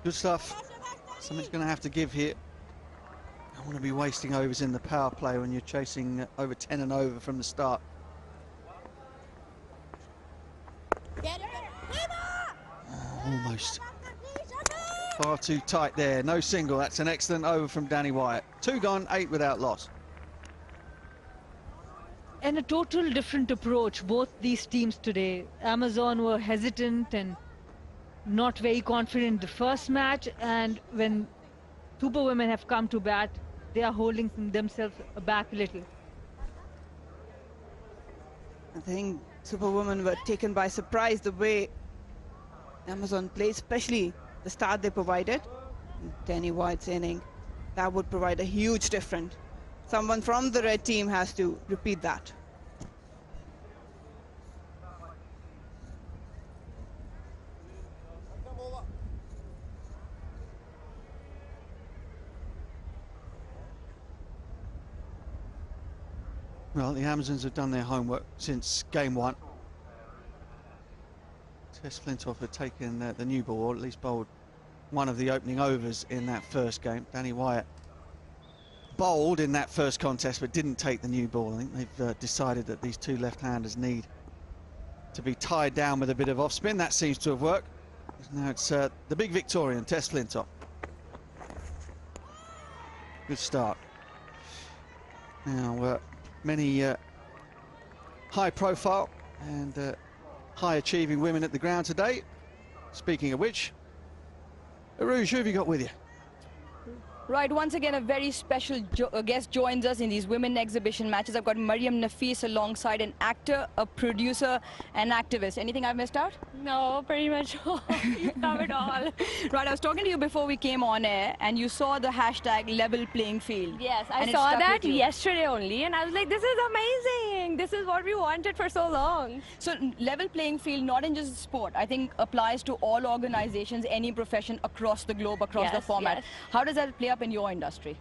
Good stuff. Somebody's going to have to give here. don't want to be wasting overs in the power play when you're chasing over 10 and over from the start. Almost. Far too tight there. No single. That's an excellent over from Danny Wyatt. 2 gone, 8 without loss. And a total different approach, both these teams today. Amazon were hesitant and not very confident the first match, and when Superwomen have come to bat, they are holding themselves back a little. I think Superwomen were taken by surprise the way Amazon played, especially the start they provided. Danny Wyatt's inning, that would provide a huge difference. Someone from the red team has to repeat that. Well, the Amazons have done their homework since game 1. Tess Flintoff had taken the new ball, or at least bowled one of the opening overs in that first game. Danny Wyatt bowled in that first contest but didn't take the new ball. I think they've decided that these 2 left-handers need to be tied down with a bit of off-spin. That seems to have worked. Now it's the big Victorian, Tess Flintoff. Good start. Now, many high-profile and high-achieving women at the ground today. Speaking of which, Aruj, who have you got with you? Right, once again, a very special guest joins us in these women exhibition matches. I've got Mariam Nafis alongside, an actor, a producer, and activist. Anything I've missed out? No, pretty much all. You covered all. Right, I was talking to you before we came on air, and you saw the hashtag level playing field. Yes, I saw that yesterday only, and I was like, this is amazing. This is what we wanted for so long. So level playing field, not in just sport, I think applies to all organizations, any profession across the globe, across the format. Yes. How does that play up in your industry?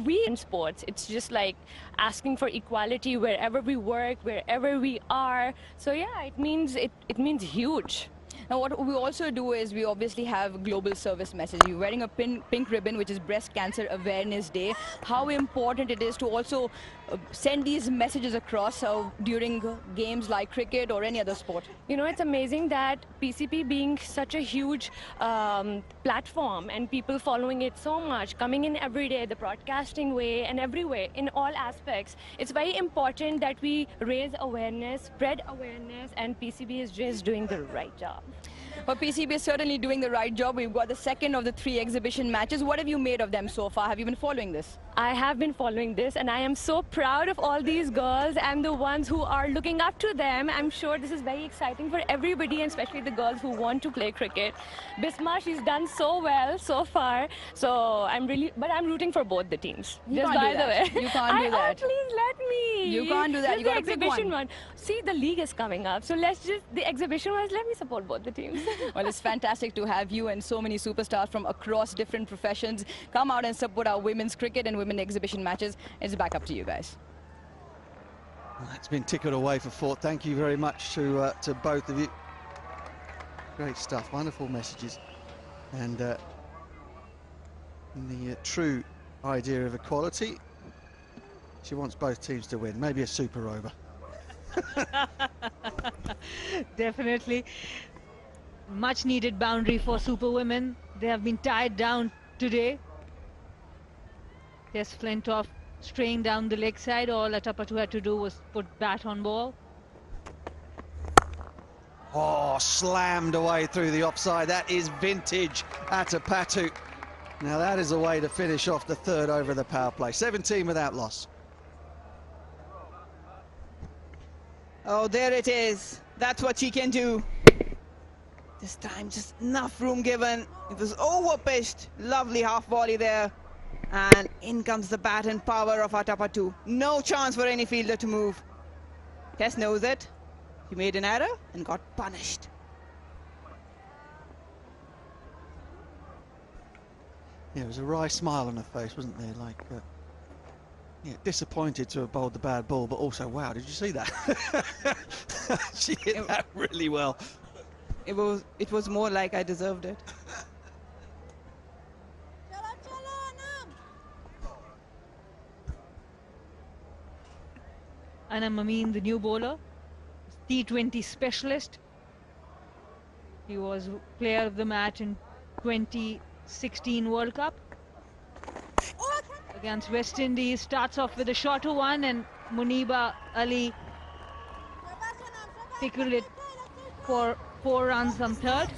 We in sports, it's just like asking for equality wherever we work, wherever we are. So yeah, it means huge. Now, what we also do is we obviously have global service message. You're wearing a pink ribbon, which is Breast Cancer Awareness Day. How important it is to also send these messages across during games like cricket or any other sport? You know, it's amazing that PCP being such a huge platform and people following it so much, coming in every day, the broadcasting way and every way, in all aspects. It's very important that we raise awareness, spread awareness, and PCB is just doing the right job. Well, PCB is certainly doing the right job. We've got the second of the 3 exhibition matches. What have you made of them so far? Have you been following this? I have been following this, and I am so proud of all these girls and the ones who are looking up to them. I'm sure this is very exciting for everybody, and especially the girls who want to play cricket. Bisma, she's done so well so far. So I'm rooting for both the teams. You just can't by do the way. that. You can't do that. Oh, please let me. You can't do that. You got to pick one. See, the league is coming up, so the exhibition was, let me support both the teams. Well, it's fantastic to have you and so many superstars from across different professions come out and support our women's cricket and women exhibition matches. It's back up to you guys. Well, that's been tickled away for 4. Thank you very much to both of you. Great stuff, wonderful messages, and the true idea of equality. She wants both teams to win, maybe a super over. Definitely. Much needed boundary for Superwomen. They have been tied down today. Tess Flintoff straying down the leg side. All Atapatu had to do was put bat on ball. Oh, slammed away through the offside. That is vintage Atapatu. Now that is a way to finish off the 3rd over of the power play. 17 without loss. Oh, there it is. That's what she can do. This time, just enough room given. It was over-pitched. Lovely half volley there. And in comes the bat and power of Atapatu. No chance for any fielder to move. Tess knows it. He made an error and got punished. Yeah, it was a wry smile on her face, wasn't there? Like, yeah, disappointed to have bowled the bad ball, but also, wow, did you see that? She hit that really well. It was more like I deserved it. Anam Amin, the new bowler, T20 specialist. He was player of the match in 2016 World Cup against West Indies. Starts off with a shorter one, and Muniba Ali pickled it for 4 runs on third.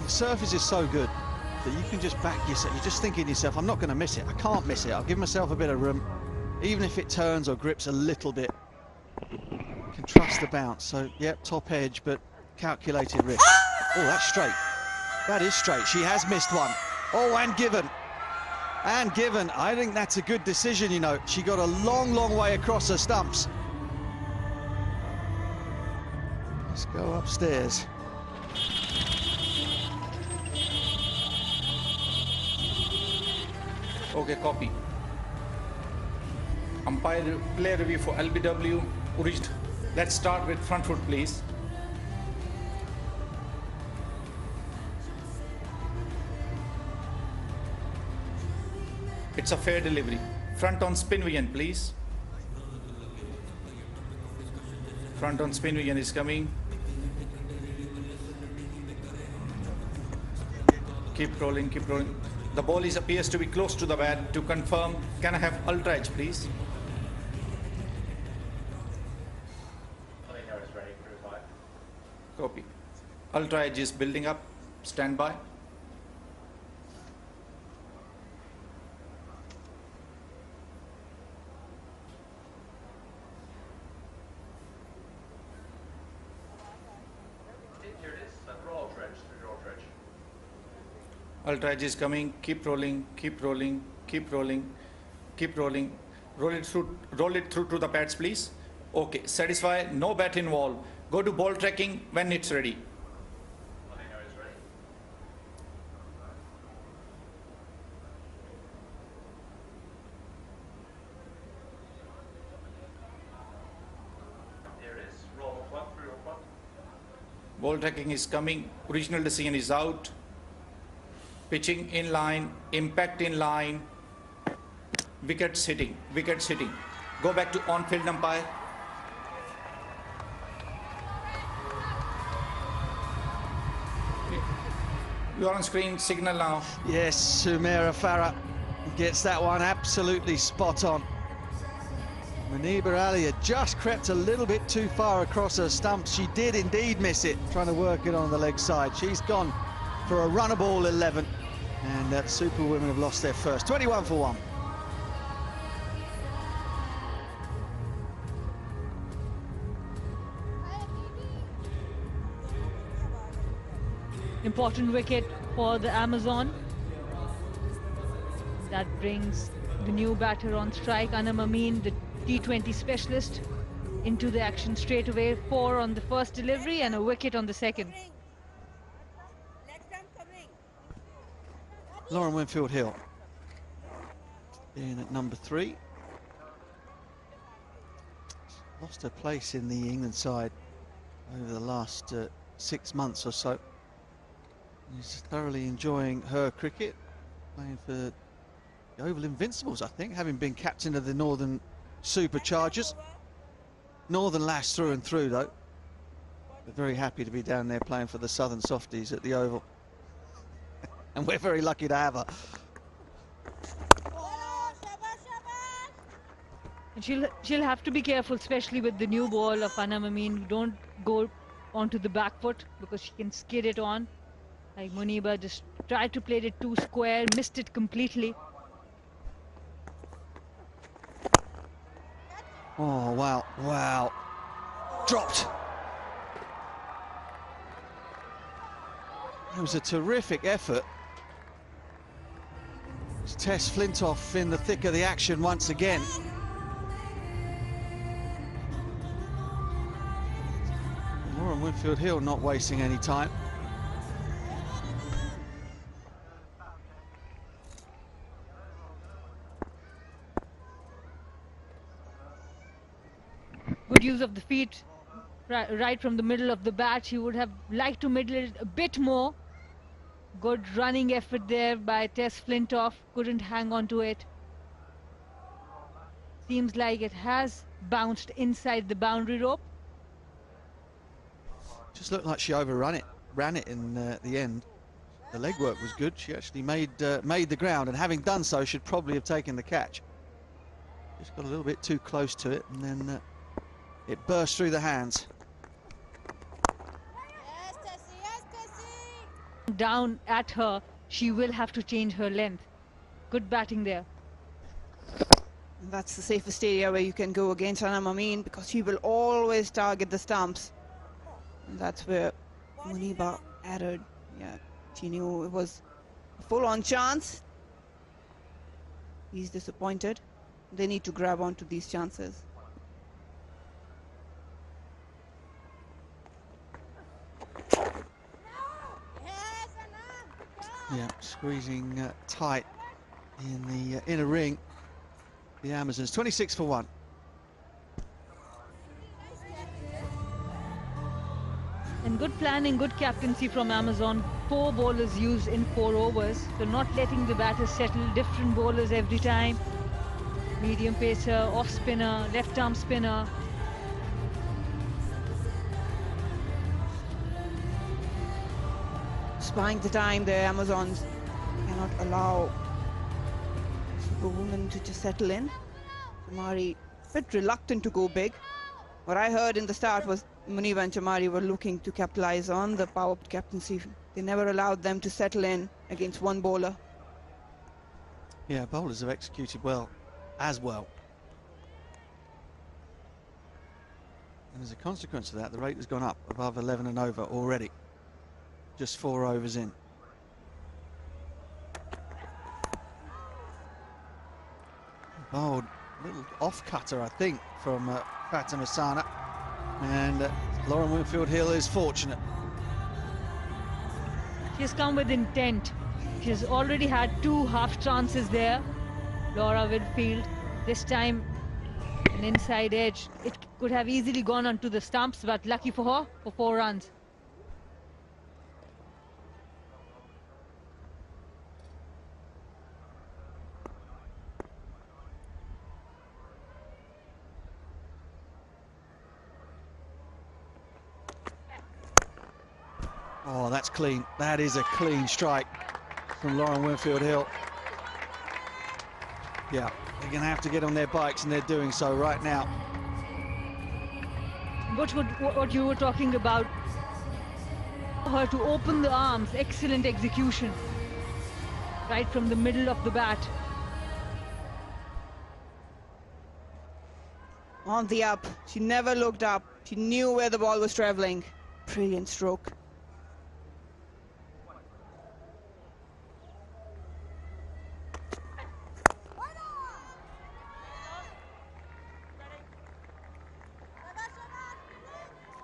The surface is so good that you can just back yourself. You're just thinking to yourself, I'm not going to miss it. I can't miss it. I'll give myself a bit of room. Even if it turns or grips a little bit, you can trust the bounce. So, yep, top edge, but calculated risk. Oh, that's straight. That is straight. She has missed one. Oh, and given. And given. I think that's a good decision, you know. She got a long, long way across her stumps. Let's go upstairs. Okay, copy. Umpire play review for LBW. Let's start with front foot, please. It's a fair delivery. Front on spin vision, please. Front on spin vision is coming. Keep rolling, keep rolling. The ball appears to be close to the bat. To confirm, can I have ultra edge, please? Copy. Ultra edge is building up. Stand by. Ultra edge is coming. Keep rolling, keep rolling, keep rolling, keep rolling. Roll it through to the pads, please. Okay, satisfy, no bat involved. Go to ball tracking when it's ready. There it is. Roll one through one. Ball tracking is coming. Original decision is out. Pitching in line, impact in line, wickets hitting, wickets hitting. Go back to on-field umpire. You are on screen, signal now. Yes, Sumaira Farah gets that one absolutely spot on. Muniba Ali had just crept a little bit too far across her stumps. She did indeed miss it, trying to work it on the leg side. She's gone for a runner ball 11, and that Superwomen have lost their first. 21 for 1. Important wicket for the Amazon. That brings the new batter on strike, Anam Amin, the T20 specialist, into the action straight away. 4 on the first delivery and a wicket on the second. Lauren Winfield-Hill in at number 3. Lost her place in the England side over the last 6 months or so. She's thoroughly enjoying her cricket, playing for the Oval Invincibles, I think, having been captain of the Northern Superchargers. Northern lass through and through, though. We're very happy to be down there playing for the Southern Softies at the Oval. And we're very lucky to have her. And she'll have to be careful, especially with the new ball of Anam Amin. Don't go onto the back foot because she can skid it on. Like Muniba just tried to play it too square, missed it completely. Oh, wow, wow. Dropped. It was a terrific effort. It's Tess Flintoff in the thick of the action once again. Lauren Winfield-Hill not wasting any time. Good use of the feet right from the middle of the bat. She would have liked to middle it a bit more. Good running effort there by Tess Flintoff. Couldn't hang on to it. Seems like it has bounced inside the boundary rope. Just looked like she ran it in the end. The legwork was good. She actually made the ground, and having done so, should probably have taken the catch. Just got a little bit too close to it, and then it burst through the hands. Yes, Tessie, yes, Tessie. Down at her, she will have to change her length. Good batting there. That's the safest area where you can go against Anna Mamin, because she will always target the stumps. And that's where Muniba added. Yeah, she knew it was a full-on chance. He's disappointed. They need to grab onto these chances. Yeah, squeezing tight in the inner ring. The Amazons, 26 for 1. And good planning, good captaincy from Amazon. 4 bowlers used in 4 overs. So not letting the batters settle, different bowlers every time. Medium pacer, off spinner, left arm spinner. Spying the time, the Amazons cannot allow Superwomen to just settle in. Chamari a bit reluctant to go big. What I heard in the start was Muniba and Chamari were looking to capitalize on the power captaincy. They never allowed them to settle in against one bowler. Yeah, bowlers have executed well, as well. And as a consequence of that, the rate has gone up above 11 and over already. Just 4 overs in. Bowled, little off-cutter, I think, from Fatima Sana. And Lauren Winfield-Hill is fortunate. She's come with intent. She's already had 2 half chances there. Laura Winfield, this time an inside edge. It could have easily gone onto the stumps, but lucky for her, for 4 runs. Oh, that's clean. That is a clean strike from Lauren Winfield-Hill. Yeah, they're going to have to get on their bikes, and they're doing so right now. What you were talking about, her to open the arms, excellent execution. Right from the middle of the bat. On the up, she never looked up. She knew where the ball was traveling. Brilliant stroke.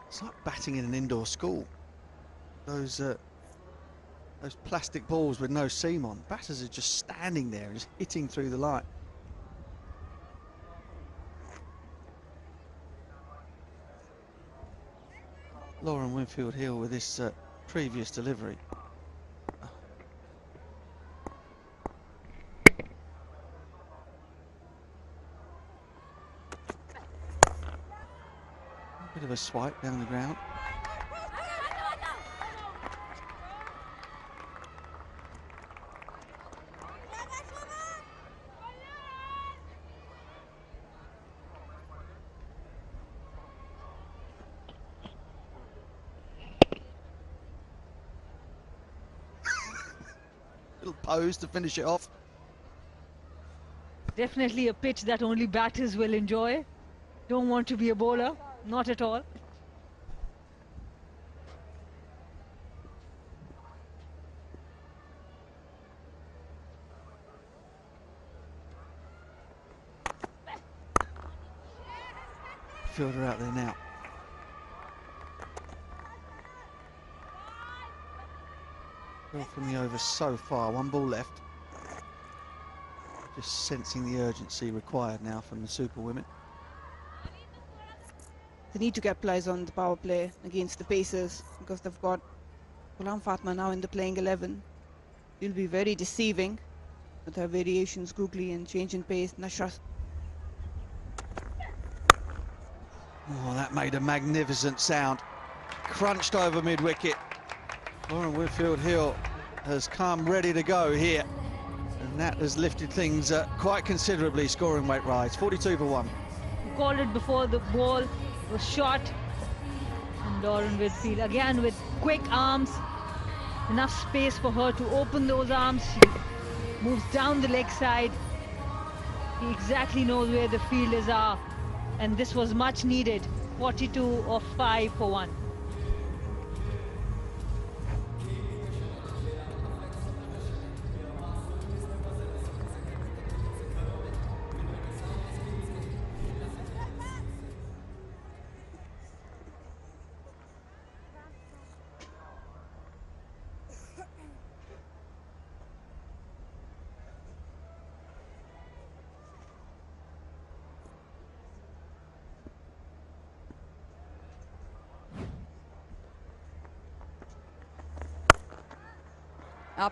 It's like batting in an indoor school. Those plastic balls with no seam on. Batters are just standing there and just hitting through the line. Lauren Winfield-Hill with this previous delivery. Bit of a swipe down the ground. Little pose to finish it off. Definitely a pitch that only batters will enjoy. Don't want to be a bowler. Not at all. Fielder out there now. Well from the over so far, 1 ball left. Just sensing the urgency required now from the Superwomen. They need to capitalize on the power play against the Pacers, because they've got Ghulam Fatma now in the playing 11. She'll be very deceiving with her variations, googly and change in pace. Nashra. Oh, that made a magnificent sound. Crunched over mid-wicket. Lauren Winfield-Hill has come ready to go here. And that has lifted things quite considerably, scoring weight rise. 42 for 1. You called it before the ball was shot. And Lauren Winfield again with quick arms. Enough space for her to open those arms. She moves down the leg side. He exactly knows where the fielders are. And this was much needed. 42 or 5 for 1.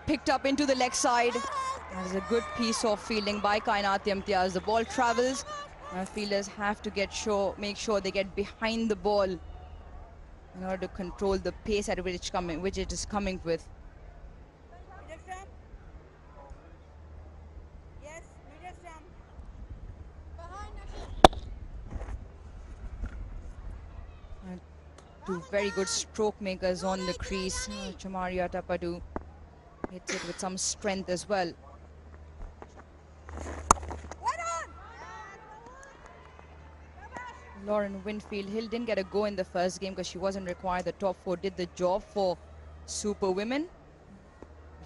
Picked up into the leg side. That is a good piece of fielding by Kainat Imtiaz. The ball travels. Fielders have to make sure they get behind the ball in order to control the pace at which it is coming with. Two very good stroke makers on the crease. Chamaria Tapadu hits it with some strength as well. Lauren Winfield-Hill didn't get a go in the first game because she wasn't required. The top 4 did the job for Superwomen.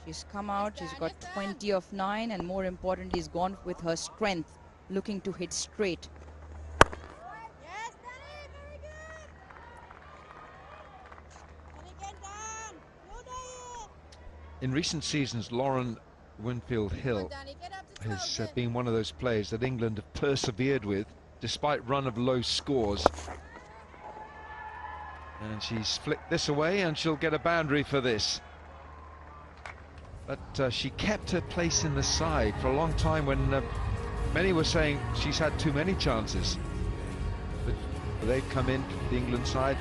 She's come out, she's got 20 of 9, and more importantly, has gone with her strength, looking to hit straight. In recent seasons, Lauren Winfield-Hill has been one of those players that England have persevered with despite run of low scores. And she's flicked this away and she'll get a boundary for this. But she kept her place in the side for a long time when many were saying she's had too many chances. But they've come in, the England side.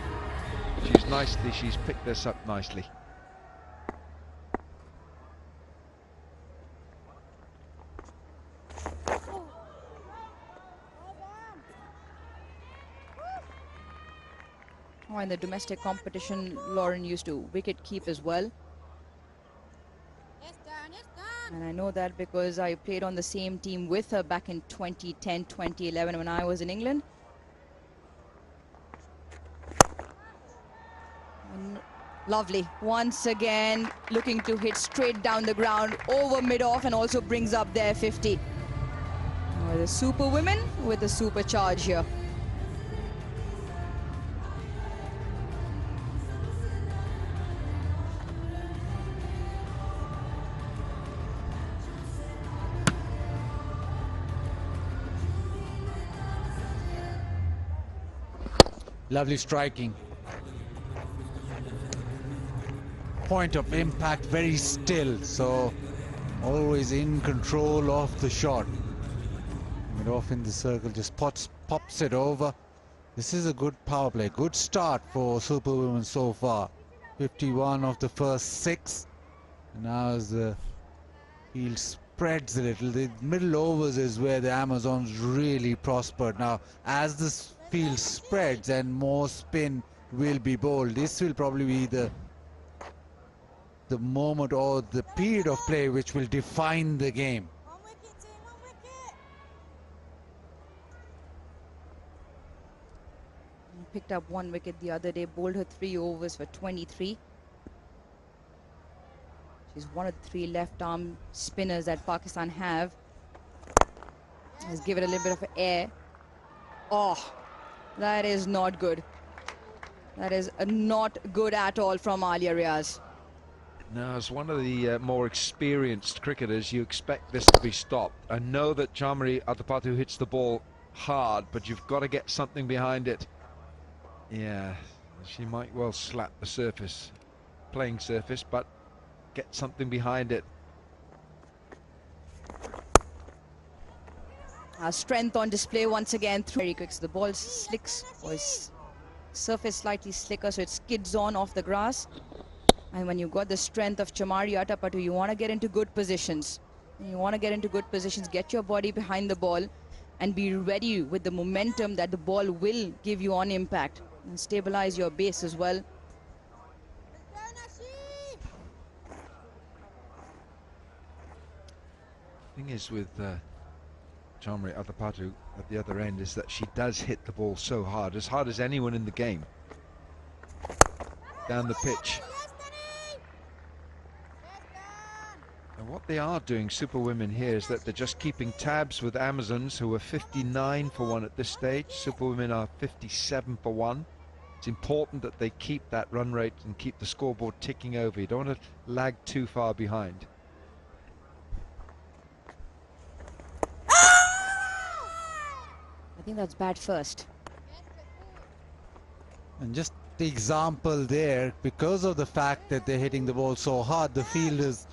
She's picked this up nicely. In the domestic competition, Lauren used to wicket keep as well. And I know that because I played on the same team with her back in 2010, 2011 when I was in England. And lovely. Once again, looking to hit straight down the ground over mid-off and also brings up their 50. The Superwomen with a super charge here. Lovely striking. Point of impact very still, so always in control of the shot. Mid off in the circle, just pops it over. This is a good power play. Good start for Superwomen so far. 51 of the first 6. And now as the field spreads a little, the middle overs is where the Amazons really prospered. Now, as this field spreads and more spin will be bowled, this will probably be the moment or the period of play which will define the game. Picked up 1 wicket the other day, bowled her 3 overs for 23. She's one of the 3 left arm spinners that Pakistan have. Let's give it a little bit of air. Oh, that is not good. That is not good at all from Alia Riaz. Now, as one of the more experienced cricketers, you expect this to be stopped. I know that Chamari Atapattu hits the ball hard, but you've got to get something behind it. Yeah, she might well slap the surface, playing surface, but get something behind it. Strength on display once again. Very quick. So the ball slicks, or is surface slightly slicker, so it skids on off the grass. And when you've got the strength of Chamari Atapattu, you want to get into good positions. You want to get into good positions, get your body behind the ball, and be ready with the momentum that the ball will give you on impact. And stabilize your base as well. Thing is with Chamari Atapattu at the other end is that she does hit the ball so hard as anyone in the game. Down the pitch. And what they are doing, Superwomen, here is that they're just keeping tabs with Amazons, who are 59 for 1 at this stage. Superwomen are 57 for 1. It's important that they keep that run rate and keep the scoreboard ticking over. You don't want to lag too far behind. I think that's bad first. And just the example there, because of the fact that they're hitting the ball so hard, the fielders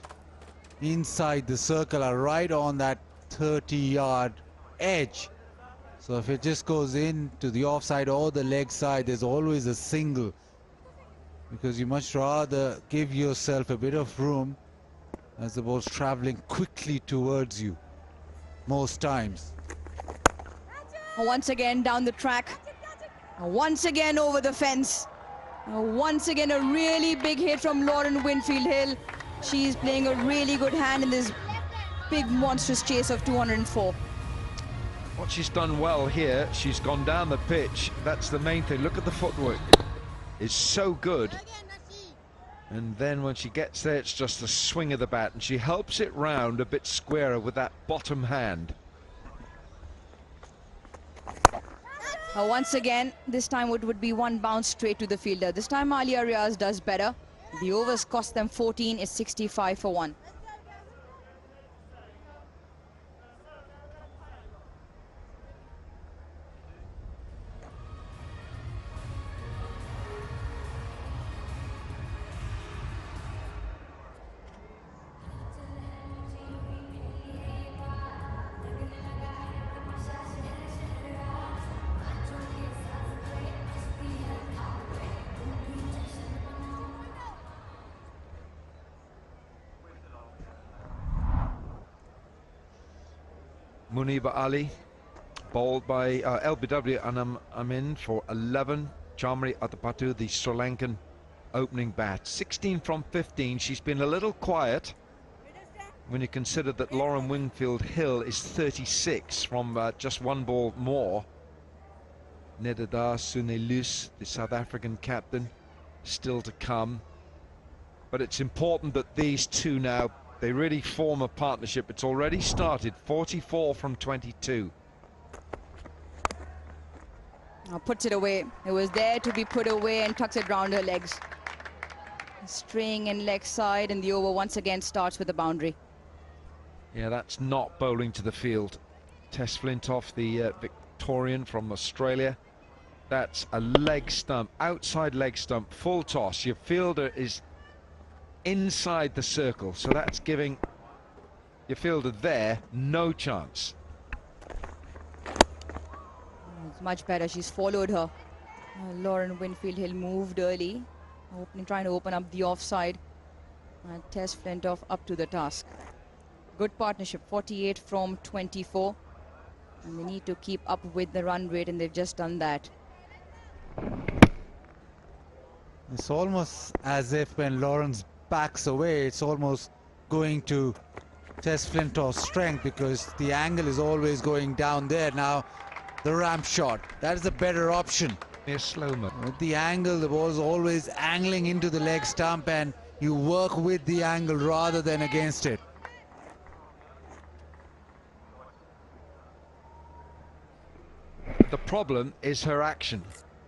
inside the circle are right on that 30-yard edge. So if it just goes into the offside or the leg side, there's always a single, because you much rather give yourself a bit of room as the ball's traveling quickly towards you most times. Once again down the track, once again over the fence, once again a really big hit from Lauren Winfield Hill. She's playing a really good hand in this big monstrous chase of 204. What she's done well here, she's gone down the pitch. That's the main thing. Look at the footwork. It's so good. And then when she gets there, it's just the swing of the bat, and she helps it round a bit squarer with that bottom hand. Once again, this time it would be one bounce straight to the fielder. This time Alia Riaz does better. The overs cost them 14. It's 65 for 1. Muniba Ali, bowled by LBW, and I'm in for 11. Chamari Atapattu, the Sri Lankan opening bat. 16 from 15. She's been a little quiet when you consider that Lauren Winfield Hill is 36 from just 1 ball more. Nedada Sunelus, the South African captain, still to come. But it's important that these two now, they really form a partnership. It's already started. 44 from 22. Puts it away. It was there to be put away and tucks it round her legs. String and leg side, and the over once again starts with a boundary. Yeah, that's not bowling to the field. Tess Flintoff, the Victorian from Australia. That's a leg stump, outside leg stump, full toss. Your fielder is inside the circle, so that's giving your fielder there no chance. It's much better. She's followed her. Lauren Winfield Hill moved early, trying to open up the offside. And Tess Flintoff up to the task. Good partnership, 48 from 24. And they need to keep up with the run rate, and they've just done that. It's almost as if when Lawrence backs away, it's almost going to Tess Flintoff's strength, because the angle is always going down there. Now the ramp shot, that is a better option. Near slow-mo. With the angle, the ball is always angling into the leg stump, and you work with the angle rather than against it. The problem is her action,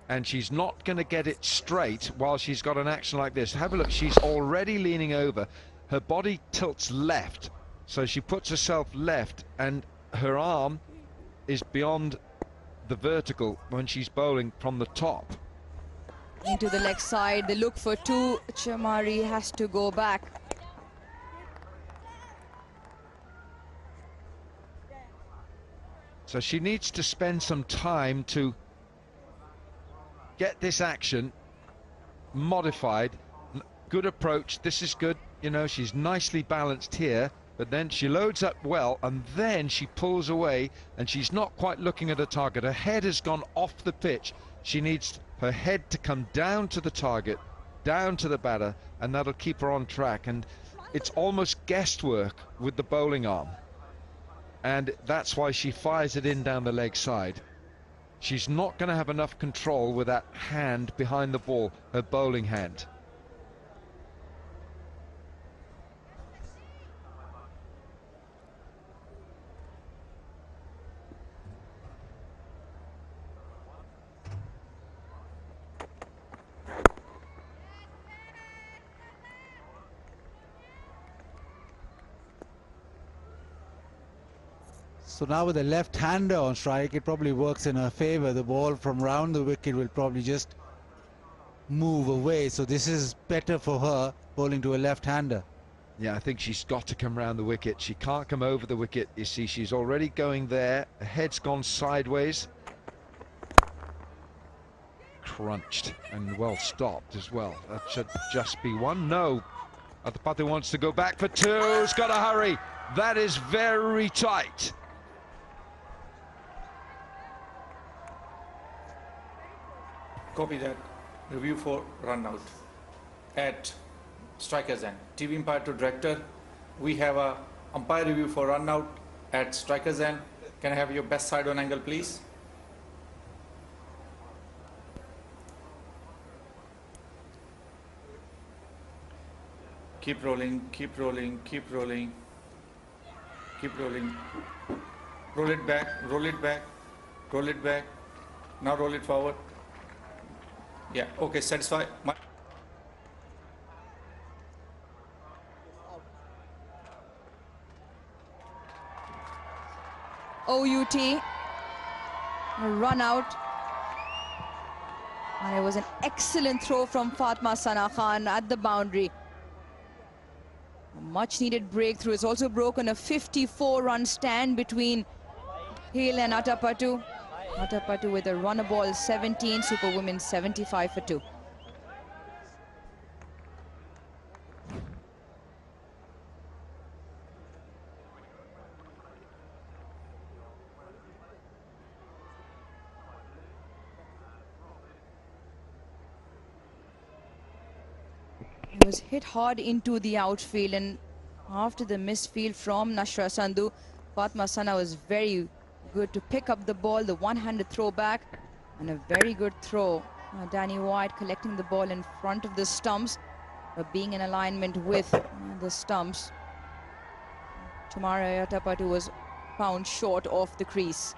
and she's not going to get it straight while she's got an action like this. Have a look, she's already leaning over. Her body tilts left, so she puts herself left, and her arm is beyond the vertical when she's bowling from the top. Into the leg side, they look for 2. Chamari has to go back. So she needs to spend some time to get this action modified. Good approach, this is good, you know, she's nicely balanced here, but then she loads up well and then she pulls away and she's not quite looking at her target. Her head has gone off the pitch. She needs her head to come down to the target, down to the batter, and that'll keep her on track. And it's almost guesswork with the bowling arm, and that's why she fires it in down the leg side. She's not going to have enough control with that hand behind the ball, her bowling hand. So now with a left-hander on strike, it probably works in her favour. The ball from round the wicket will probably just move away. So this is better for her, bowling to a left-hander. Yeah, I think she's got to come round the wicket. She can't come over the wicket. You see, she's already going there. Her head's gone sideways. Crunched and well stopped as well. That should just be one. No. Adapati wants to go back for two. He's got to hurry. That is very tight. Copy that. Review for run out at striker's end. TV umpire to director. We have a umpire review for run out at striker's end. Can I have your best side on angle, please? Keep rolling, keep rolling, keep rolling, keep rolling. Roll it back, roll it back, roll it back. Now roll it forward. Yeah, okay, satisfied. OUT, a run out. And it was an excellent throw from Fatma Sana Khan at the boundary. A much needed breakthrough. It's also broken a 54-run stand between Hale and Atapattu. Atapattu with a runner ball 17, Superwomen 75 for 2. It was hit hard into the outfield, and after the misfield from Nashra Sandhu, Fatma Sana was very good to pick up the ball, the one-handed throw back, and a very good throw. Danny White collecting the ball in front of the stumps, but being in alignment with the stumps. Tamara Atapattu was found short of the crease.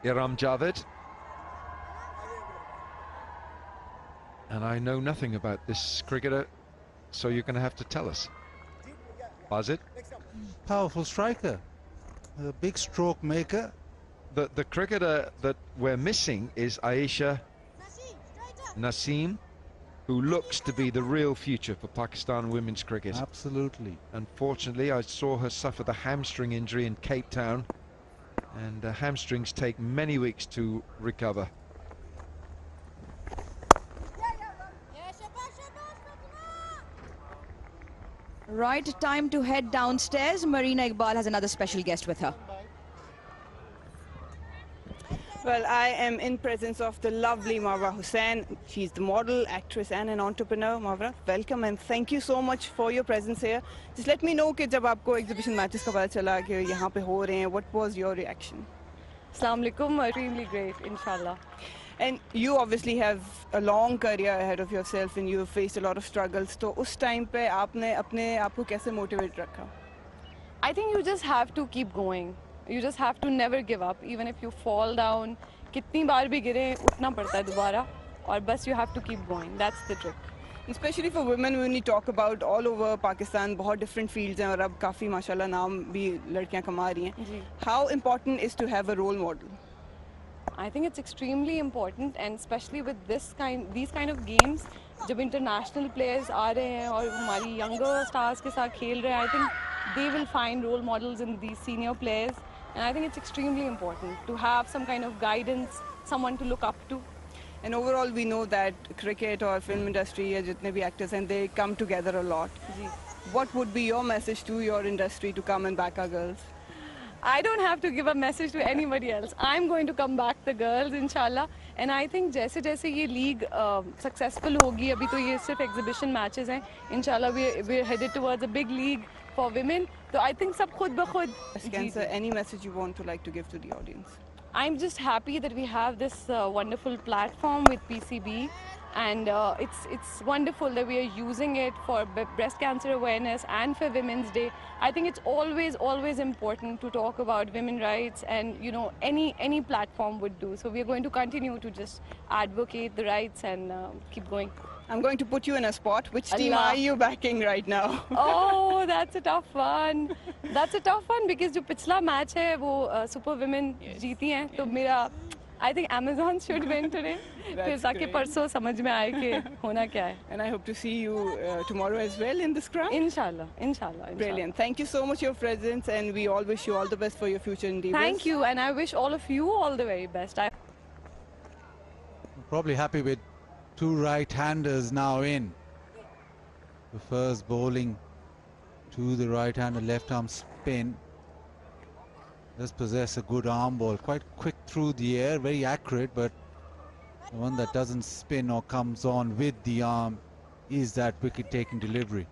Iram Javed. And I know nothing about this cricketer, so you're going to have to tell us. Bazid? Powerful striker, a big stroke maker. The cricketer that we're missing is Aisha Naseem, who looks to be the real future for Pakistan women's cricket. Absolutely. Unfortunately, I saw her suffer the hamstring injury in Cape Town, and hamstrings take many weeks to recover. Right, time to head downstairs. Marina Iqbal has another special guest with her. Well, I am in presence of the lovely Mawra Hussain. She's the model, actress and an entrepreneur. Mawra, welcome and thank you so much for your presence here. Just let me know कि जब आपको exhibition matches का पता चला कि यहाँ पे हो रहे हैं, what was your reaction? Assalamu alaikum, extremely great, inshallah. And you obviously have a long career ahead of yourself and you've faced a lot of struggles. तो उस time पे आपने अपने आप को कैसे motivate रखा? I think you just have to keep going. You just have to never give up. Even if you fall down, कितनी बार भी गिरे, उठना पड़ता है दोबारा. और बस you have to keep going. That's the trick. Especially for women, when we talk about all over Pakistan, बहुत different fields हैं और अब काफ़ी माशाल्लाह नाम भी लड़कियां कमा रही हैं. How important is to have a role model? I think it's extremely important, and especially with these kind of games, जब international players आ रहे हैं और हमारी younger stars के साथ खेल रहे हैं, I think they will find role models in these senior players, and I think it's extremely important to have some kind of guidance, someone to look up to. And overall, we know that cricket or film industry, या जितने भी actors हैं, they come together a lot. What would be your message to your industry to come and back our girls? I don't have to give a message to anybody else. I'm going to come back the girls, inshallah. And I think जैसे जैसे ये league successful होगी, अभी तो ये सिर्फ exhibition matches हैं. Inshallah, we're headed towards a big league for women. So I think सब खुद ब खुद. Sir, any message you want to like to give to the audience? I'm just happy that we have this wonderful platform with PCB, and it's wonderful that we are using it for breast cancer awareness and for Women's Day. I think it's always important to talk about women's rights, and you know, any platform would do. So we're going to continue to just advocate the rights and keep going. I'm going to put you in a spot. Which team are you backing right now? Oh, that's a tough one. That's a tough one because जो पिछला match है वो Superwomen जीती हैं, तो मेरा I think Amazon should win today. फिर ताकि परसों समझ में आए कि होना क्या है. And I hope to see you tomorrow as well in the scrum. Inshallah, inshallah. Brilliant. Thank you so much for your presence, and we all wish you all the best for your future endeavors. Thank you, and I wish all of you all the very best. I'm probably happy with two right-handers now in. The first bowling to the right-hander, left-arm spin. Does possess a good arm ball, quite quick through the air, very accurate, but the one that doesn't spin or comes on with the arm is that wicket-taking delivery.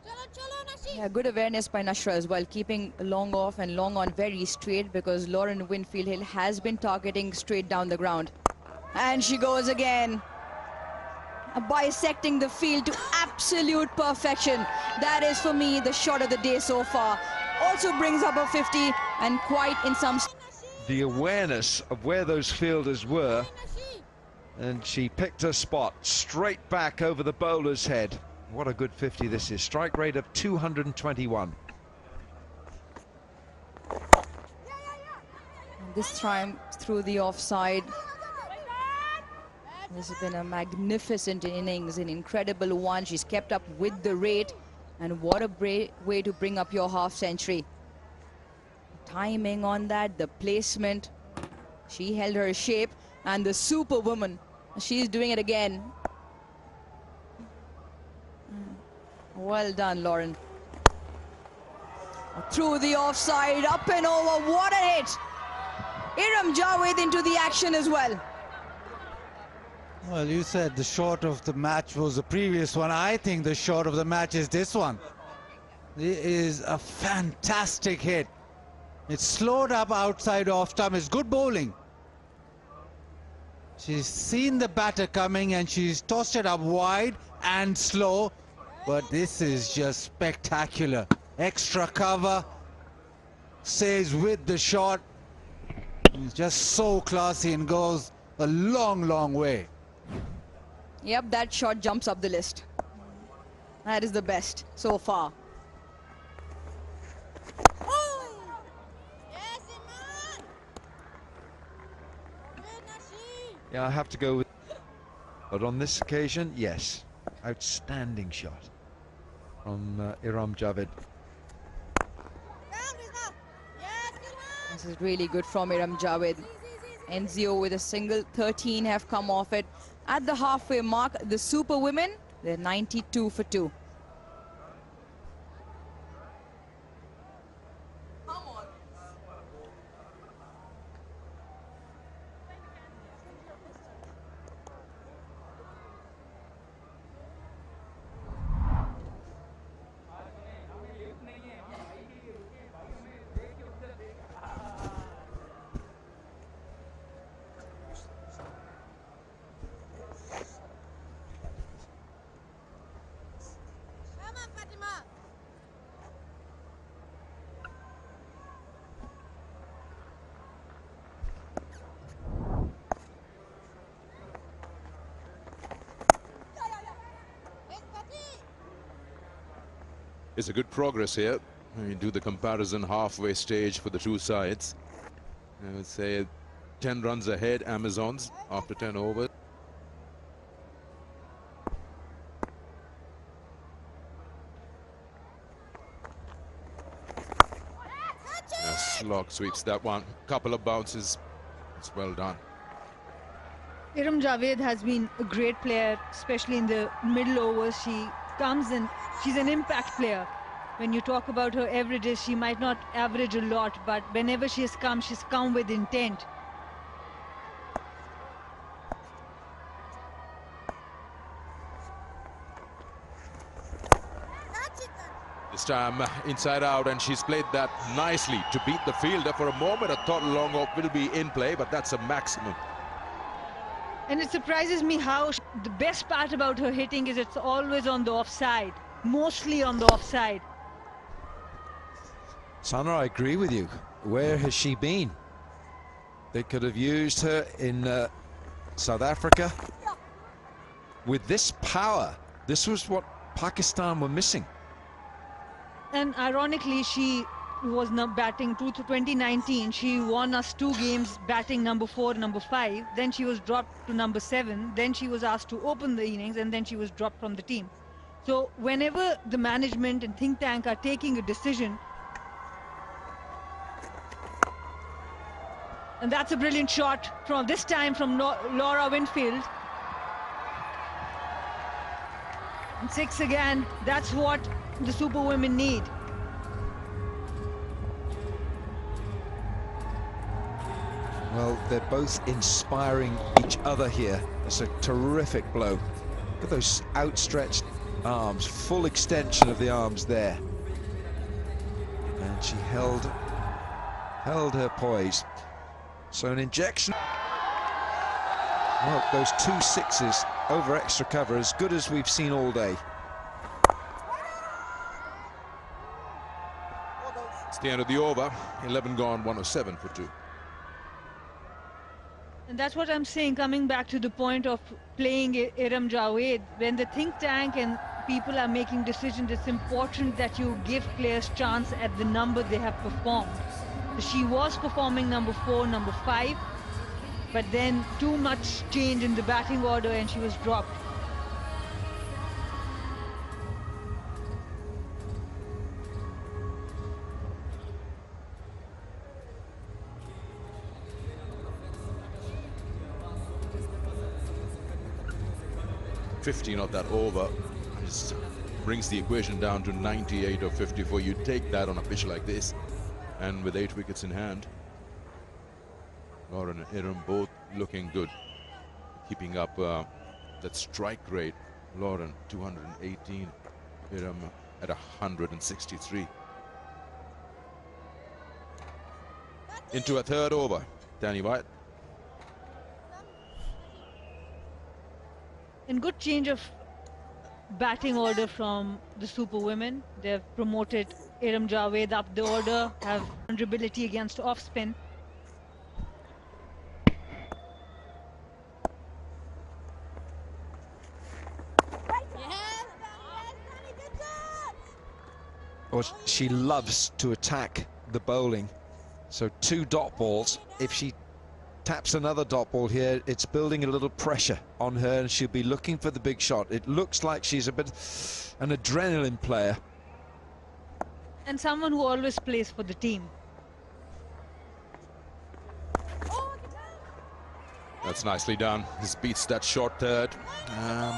Yeah, good awareness by Nashra as well, keeping long off and long on very straight, because Lauren Winfield Hill has been targeting straight down the ground. And she goes again, bisecting the field to absolute perfection. That is, for me, the shot of the day so far. Also brings up a 50, and quite in some... The awareness of where those fielders were, and she picked her spot straight back over the bowler's head. What a good 50 this is. Strike rate of 221. This time through the offside. This has been a magnificent innings, an incredible one. She's kept up with the rate, and what a way to bring up your half century. Timing on that, the placement. She held her shape, and the Superwoman, she's doing it again. Well done, Lauren. Through the offside, up and over, what a hit. Iram Javed into the action as well. Well, you said the shot of the match was the previous one. I think the shot of the match is this one. It is a fantastic hit. It's slowed up outside off stump. It's good bowling. She's seen the batter coming and she's tossed it up wide and slow. But this is just spectacular. Extra cover. Stays with the shot. It's just so classy and goes a long way. Yep, that shot jumps up the list. That is the best so far. Yeah, I have to go with... But on this occasion, yes. Outstanding shot from Iram Javed. This is really good from Iram Javed. NZO with a single, 13 have come off it. At the halfway mark, the Superwomen, they're 92 for 2. It's a good progress here. We do the comparison halfway stage for the two sides. I would say 10 runs ahead, Amazons, after 10 overs. Slog sweeps that one. Couple of bounces. It's well done. Iram Javed has been a great player, especially in the middle overs. She comes in, she's an impact player. When you talk about her averages, she might not average a lot, but whenever she's come with intent. This time inside out, and she's played that nicely to beat the fielder. For a moment I thought long off will be in play, but that's a maximum. And it surprises me how the best part about her hitting is it's always on the offside, mostly on the offside. Sana, I agree with you. Where has she been? They could have used her in South Africa. With this power, this was what Pakistan were missing. And ironically, she was not batting to 2019. She won us 2 games batting number 4, number 5. Then she was dropped to number 7. Then she was asked to open the innings, and then she was dropped from the team. So whenever the management and think tank are taking a decision, and that's a brilliant shot from this time from Laura Winfield. And 6 again. That's what the Superwomen need. Well, they're both inspiring each other here. It's a terrific blow. Look at those outstretched arms, full extension of the arms there. And she held her poise. So an injection. Well, those 2 6s over extra cover, as good as we've seen all day. It's the end of the over. 11 gone, 107 for 2. And that's what I'm saying, coming back to the point of playing Iram Javed. When the think tank and people are making decisions, it's important that you give players chance at the number they have performed. She was performing number 4, number 5, but then too much change in the batting order and she was dropped. .15 of that over brings the equation down to 98 or 54. You take that on a pitch like this, and with 8 wickets in hand, Lauren and Iram both looking good, keeping up that strike rate. Lauren 218, Iram at 163. Into a third over, Danny White. In good change of batting order from the Superwomen. They've promoted Iram Javed up the order, have vulnerability against off spin. Well, she loves to attack the bowling. So 2 dot balls. If she taps another dot ball here, it's building a little pressure on her and she'll be looking for the big shot. It looks like she's a bit an adrenaline player. And someone who always plays for the team. That's nicely done. This beats that short third.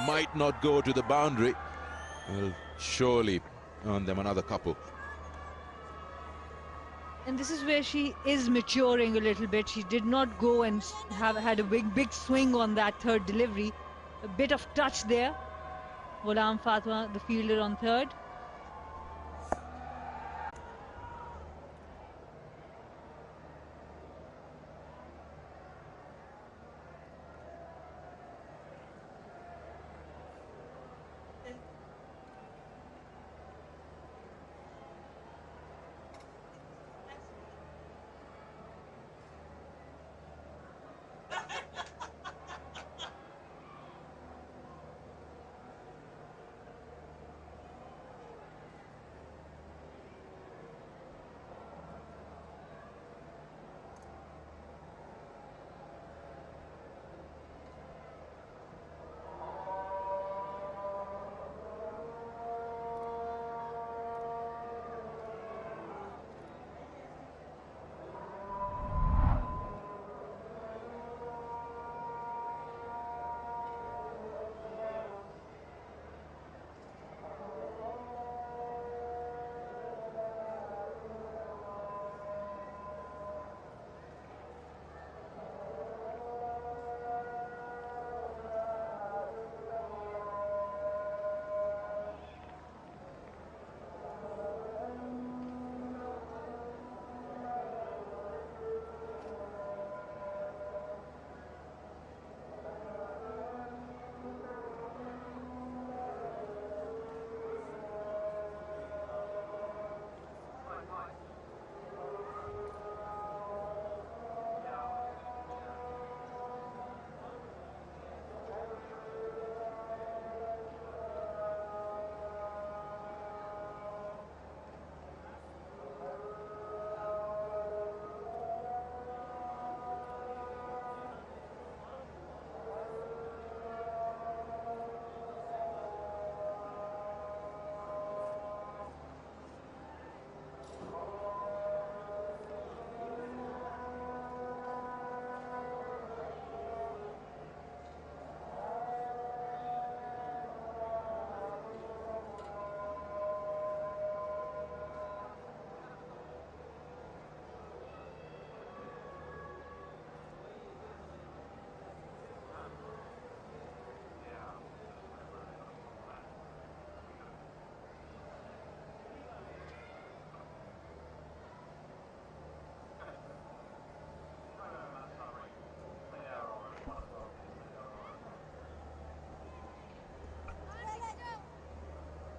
Might not go to the boundary. Will surely earn them another couple. And this is where she is maturing a little bit. She did not go and have had a big swing on that third delivery. A bit of touch there. Ghulam Fatma, the fielder, on third.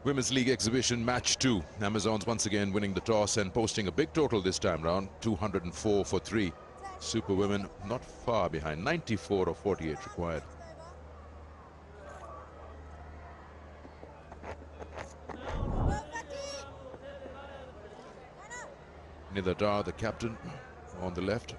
Women's League Exhibition Match 2. Amazons once again winning the toss and posting a big total this time round, 204 for 3. Superwomen not far behind, 94 or 48 required. Nidadar, the captain, on the left.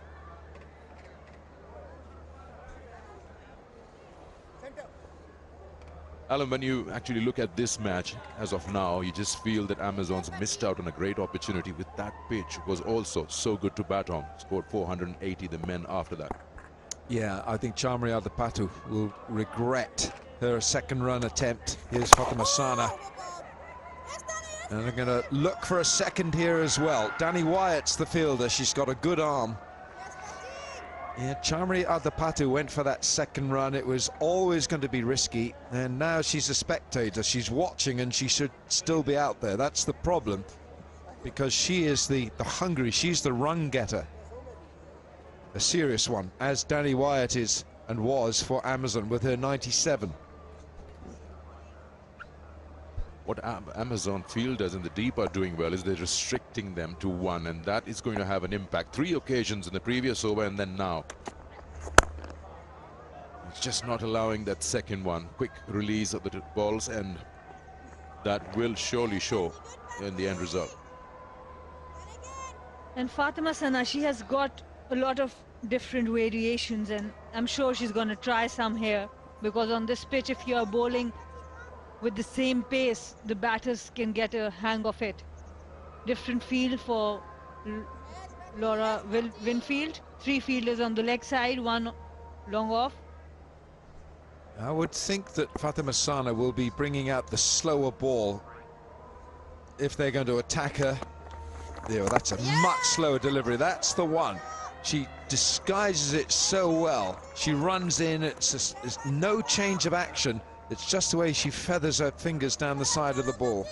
Alan, when you actually look at this match as of now, you just feel that Amazons missed out on a great opportunity with that pitch. Was also so good to bat on. Scored 480, the men after that. Yeah, I think Chamri Adapatu will regret her second run attempt. Here's Fatima Sana. And they're going to look for a second here as well. Danny Wyatt's the fielder. She's got a good arm. Yeah, Chamri Adapatu went for that second run. It was always going to be risky. And now she's a spectator. She's watching and she should still be out there. That's the problem. Because she is the hungry. She's the run getter. A serious one, as Danny Wyatt is and was for Amazon with her 97. What Amazon fielders in the deep are doing well is they're restricting them to one, and that is going to have an impact. 3 occasions in the previous over and then now. It's just not allowing that second one. Quick release of the balls, and that will surely show in the end result. And Fatima Sana, she has got a lot of different variations, and I'm sure she's going to try some here, because on this pitch, if you are bowling with the same pace, the batters can get a hang of it. Different field for Laura Winfield. 3 fielders on the leg side, 1 long off. I would think that Fatima Sana will be bringing out the slower ball if they're going to attack her. There, that's a much slower delivery. That's the one. She disguises it so well. She runs in, it's no change of action. It's just the way she feathers her fingers down the side of the ball.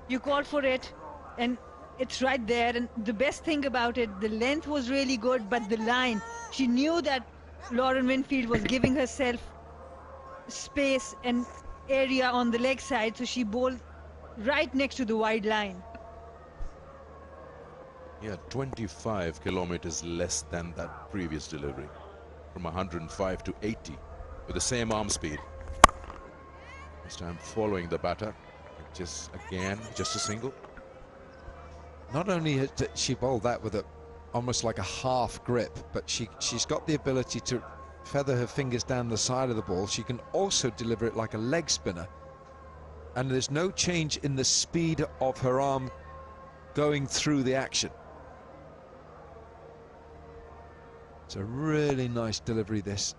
You called for it, and it's right there. And the best thing about it, the length was really good, but the line, she knew that Lauren Winfield was giving herself space and area on the leg side, so she bowled right next to the wide line. Yeah, 25 kilometers less than that previous delivery. From 105 to 80 with the same arm speed. This time following the batter, just a single. Not only has she bowled that with almost like a half grip, but she's got the ability to feather her fingers down the side of the ball. She can also deliver it like a leg spinner. And there's no change in the speed of her arm going through the action. It's a really nice delivery, this.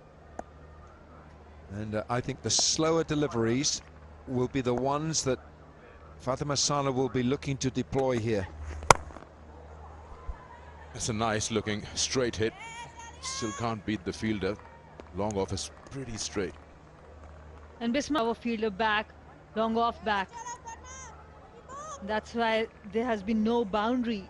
And I think the slower deliveries will be the ones that Fatima Sana will be looking to deploy here. It's a nice looking straight hit. Still can't beat the fielder. Long off is pretty straight. And Bismarck, our fielder, back, long off back. That's why there has been no boundary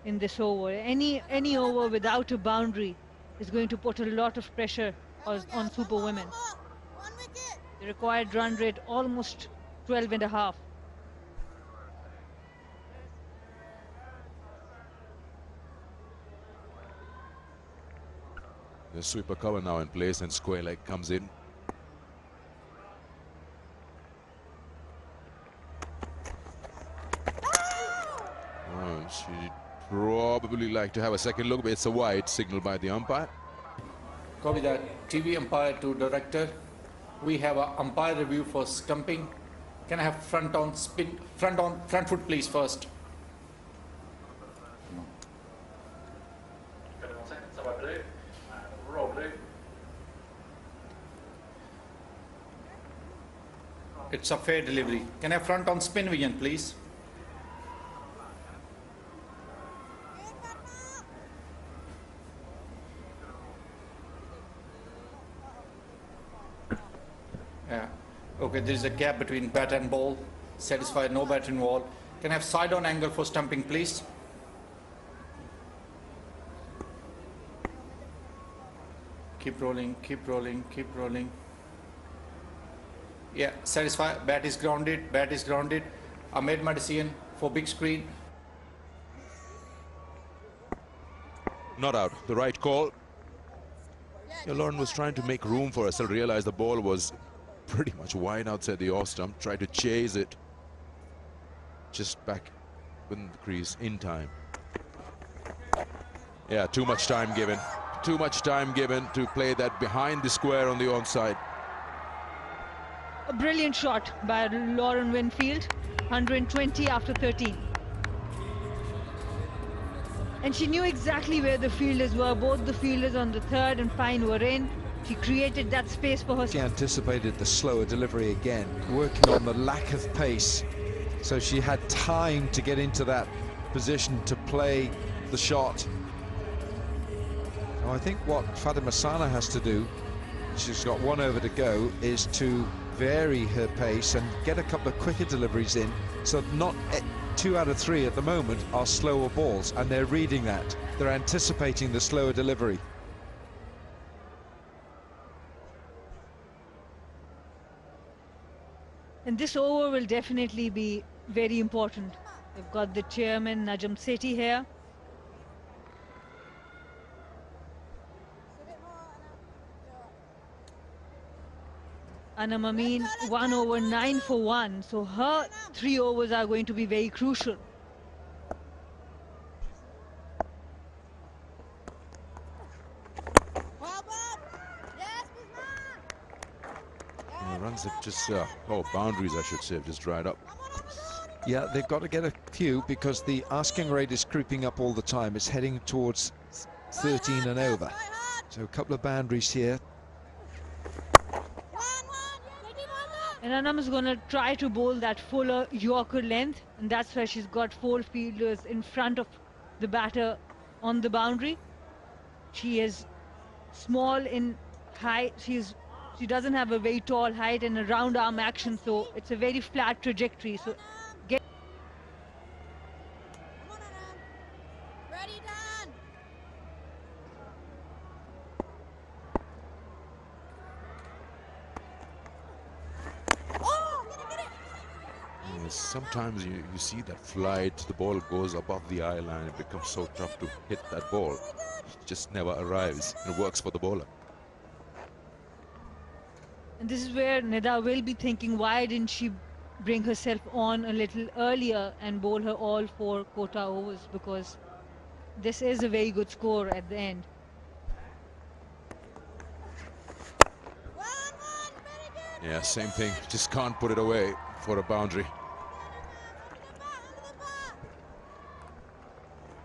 in this over. Any over without a boundary is going to put a lot of pressure on Superwomen. The required run rate almost 12.5. The sweeper cover now in place and square leg comes in. Oh, she'd probably like to have a second look, but it's a wide signal by the umpire. Copy that. TV umpire to director. We have an umpire review for stumping. Can I have front foot please first? It's a fair delivery. Can I have front on spin vision please? Yeah. Okay, there is a gap between bat and ball. Satisfied, no bat involved. Can I have side on angle for stumping, please? Keep rolling, keep rolling, keep rolling. Yeah, satisfied. Bat is grounded, bat is grounded. I made my decision for big screen. Not out. The right call. Yeah, Lauren was trying to make room for herself, realized the ball was pretty much wide outside the off stump, tried to chase it. Just back within the crease in time. Yeah, too much time given. Too much time given to play that behind the square on the onside. A brilliant shot by Lauren Winfield, 120 after 13. And she knew exactly where the fielders were. Both the fielders on the third and fine were in. She created that space for herself. She anticipated the slower delivery again, working on the lack of pace. So she had time to get into that position to play the shot. Now I think what Fatima Sana has to do, she's got 1 over to go, is to vary her pace and get a couple of quicker deliveries in, so not 2 out of 3 at the moment are slower balls, and they're reading that. They're anticipating the slower delivery. And this over will definitely be very important. We've got the chairman, Najam Sethi, here. Anam Amin, 1 over 9 for 1. So her 3 overs are going to be very crucial. Runs have just, boundaries I should say, have just dried up. Yeah, they've got to get a few because the asking rate is creeping up all the time. It's heading towards 13 and over. So a couple of boundaries here. And Anam is going to try to bowl that fuller Yorker length, and that's why she's got 4 fielders in front of the batter on the boundary. She is small in height. She doesn't have a very tall height and a round arm action, so it's a very flat trajectory. So sometimes you see that flight, the ball goes above the eye line, it becomes so tough to hit that ball. It just never arrives. It works for the bowler. And this is where Nida will be thinking, why didn't she bring herself on a little earlier and bowl her all 4 quota overs, because this is a very good score at the end. Yeah, same thing. Just can't put it away for a boundary.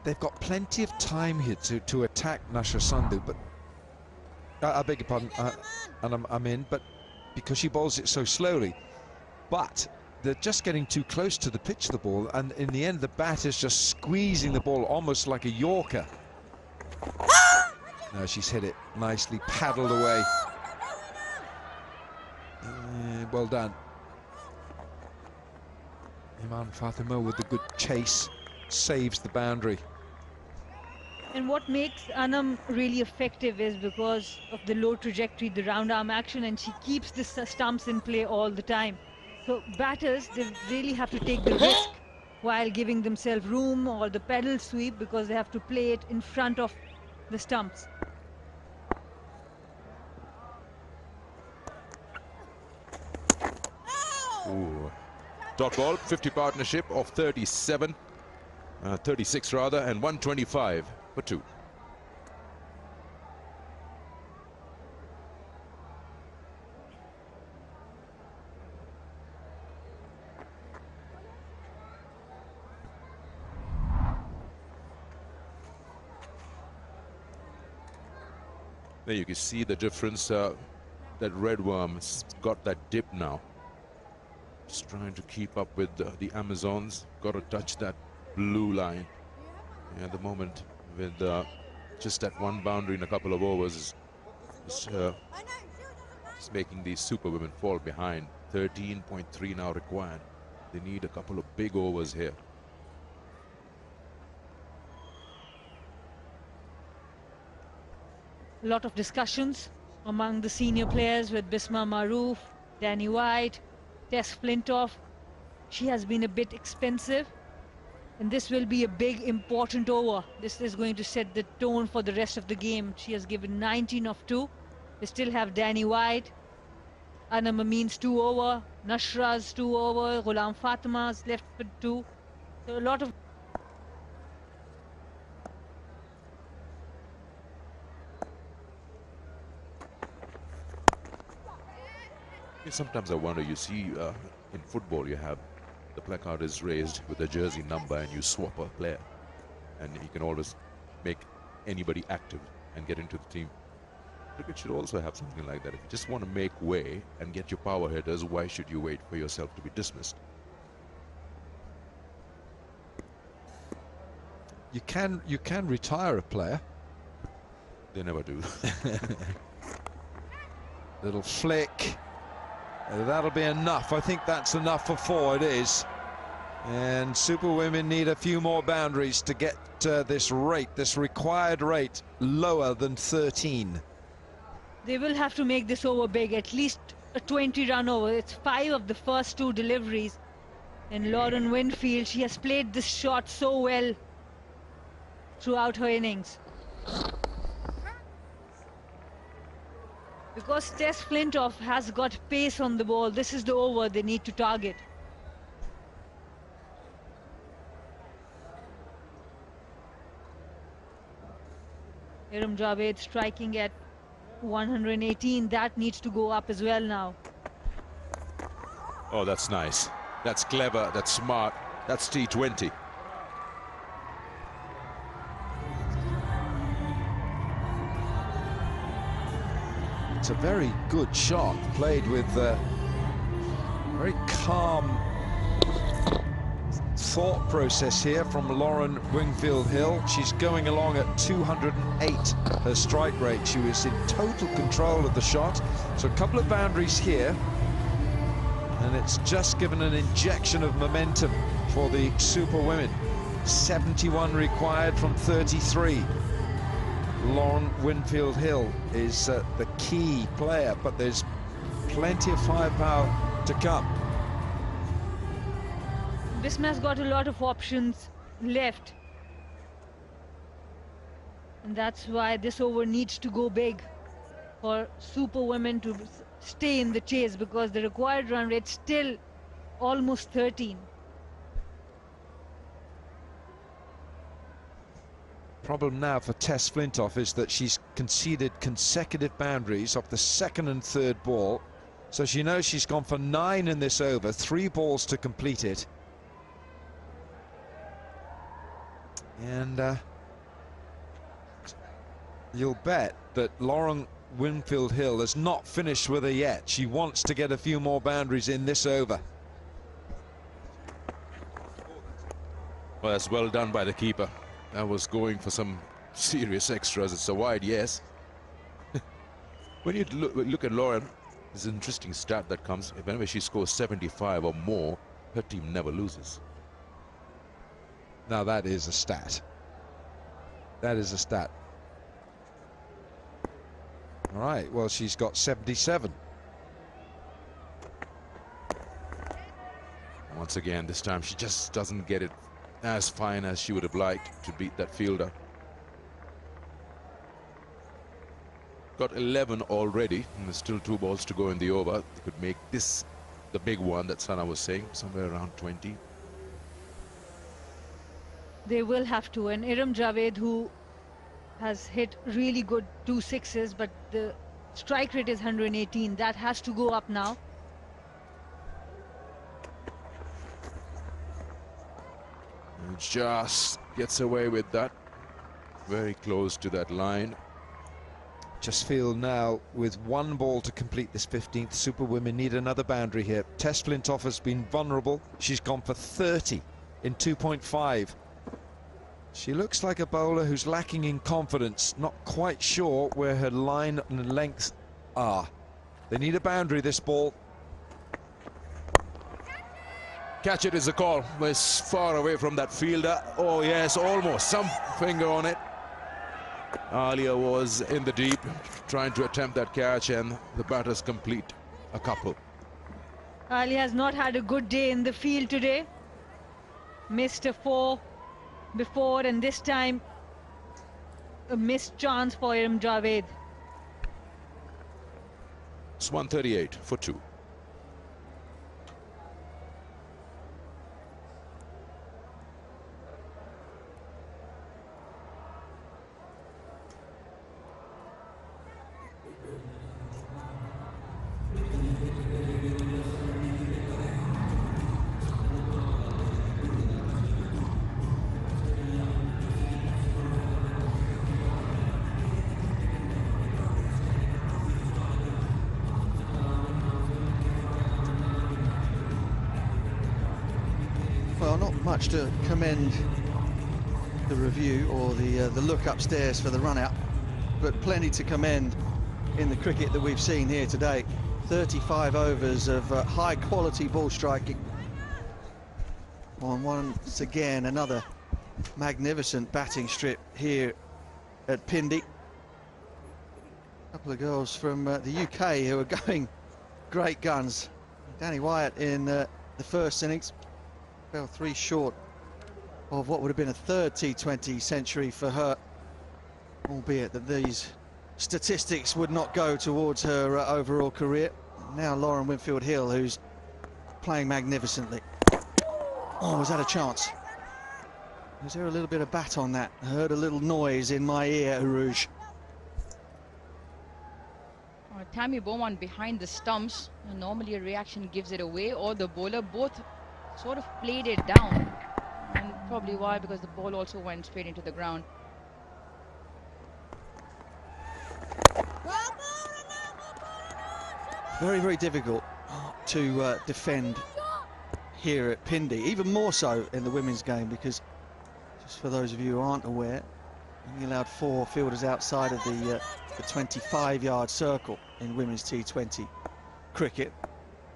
They've got plenty of time here to attack Nasha Sandhu, but I beg your pardon, and I'm in, but because she bowls it so slowly, but they're just getting too close to the pitch of the ball, and in the end the bat is just squeezing the ball almost like a Yorker. No, she's hit it nicely, paddled away. Well done. Iman Fatima with the good chase saves the boundary. And what makes Anam really effective is because of the low trajectory, the round arm action, and she keeps the stumps in play all the time. So batters, they really have to take the risk while giving themselves room, or the pedal sweep, because they have to play it in front of the stumps. Ooh. Dot ball, 50 partnership of 36 rather, and 125 for 2. There you can see the difference. That red worm's got that dip now. Just trying to keep up with the Amazons. Got to touch that blue line. Yeah, at the moment, with just that one boundary in a couple of overs, is making these Superwomen fall behind. 13.3 now required. They need a couple of big overs here. A lot of discussions among the senior players with Bisma Maroof, Danny White, Tess Flintoff, she has been a bit expensive. And this will be a big, important over. This is going to set the tone for the rest of the game. She has given 19 of 2. They still have Danny White, Anna Mameen's 2 over, Nashra's 2 over, Ghulam Fatima's left with 2. So a lot of... Sometimes I wonder, you see in football you have the placard is raised with the jersey number and you swap a player and you can always make anybody active and get into the team. Cricket should also have something like that. If you just want to make way and get your power hitters, why should you wait for yourself to be dismissed? You can retire a player. They never do. Little flick. That'll be enough. I think that's enough for 4. It is. And Superwomen need a few more boundaries to get this rate, this required rate, lower than 13. They will have to make this over big, at least a 20-run over. It's 5 of the first 2 deliveries. And Lauren Winfield, she has played this shot so well throughout her innings. Because Tess Flintoff has got pace on the ball, this is the over they need to target. Iram Javed striking at 118, that needs to go up as well now. Oh, that's nice. That's clever, that's smart, that's T20. It's a very good shot, played with very calm thought process here from Lauren Wingfield Hill. She's going along at 208, her strike rate. She was in total control of the shot. So a couple of boundaries here, and it's just given an injection of momentum for the Superwomen. 71 required from 33. Lauren Winfield Hill is the key player, but there's plenty of firepower to come. Bisma's got a lot of options left. And that's why this over needs to go big for Superwomen to stay in the chase, because the required run rate still almost 13. Problem now for Tess Flintoff is that she's conceded consecutive boundaries off the second and third ball. So she knows she's gone for 9 in this over, 3 balls to complete it. And you'll bet that Lauren Winfield Hill has not finished with her yet. She wants to get a few more boundaries in this over. Well, that's well done by the keeper. I was going for some serious extras. It's a wide yes. When you look at Lauren, there's an interesting stat that comes. Whenever she scores 75 or more, her team never loses. Now that is a stat. That is a stat. All right, well, she's got 77. Once again, this time she just doesn't get it as fine as she would have liked to beat that fielder. Got 11 already, and there's still 2 balls to go in the over. They could make this the big one that Sana was saying, somewhere around 20. They will have to, and Iram Javed, who has hit really good 2 sixes, but the strike rate is 118. That has to go up now. And just gets away with that. Very close to that line. Just feel now, with 1 ball to complete this 15th, Superwomen need another boundary here. Tess Flintoff has been vulnerable. She's gone for 30 in 2.5. She looks like a bowler who's lacking in confidence, not quite sure where her line and length are. They need a boundary, this ball. Catch it is a call. It's far away from that fielder. Oh yes, almost. Some finger on it. Alia was in the deep, trying to attempt that catch, and the batters complete a couple. Ali has not had a good day in the field today. Missed a 4 before, and this time a missed chance for Iram Javed. It's 138 for 2. Well, not much to commend the review or the look upstairs for the run out, but plenty to commend in the cricket that we've seen here today. 35 overs of high quality ball striking. Once again, another magnificent batting strip here at Pindi. A couple of girls from the UK who are going great guns. Danny Wyatt in the first innings fell 3 short of what would have been a third T20 century for her, albeit that these statistics would not go towards her overall career. Now Lauren Winfield-Hill, who's playing magnificently. Oh, was that a chance? Was there a little bit of bat on that? I heard a little noise in my ear, Rouge. Tammy Bowman behind the stumps. Normally a reaction gives it away, or the bowler. Both sort of played it down, and probably why, because the ball also went straight into the ground. Very, very difficult to defend here at Pindi, even more so in the women's game, because just for those of you who aren't aware, he allowed 4 fielders outside of the 25-yard circle in women's T20 cricket,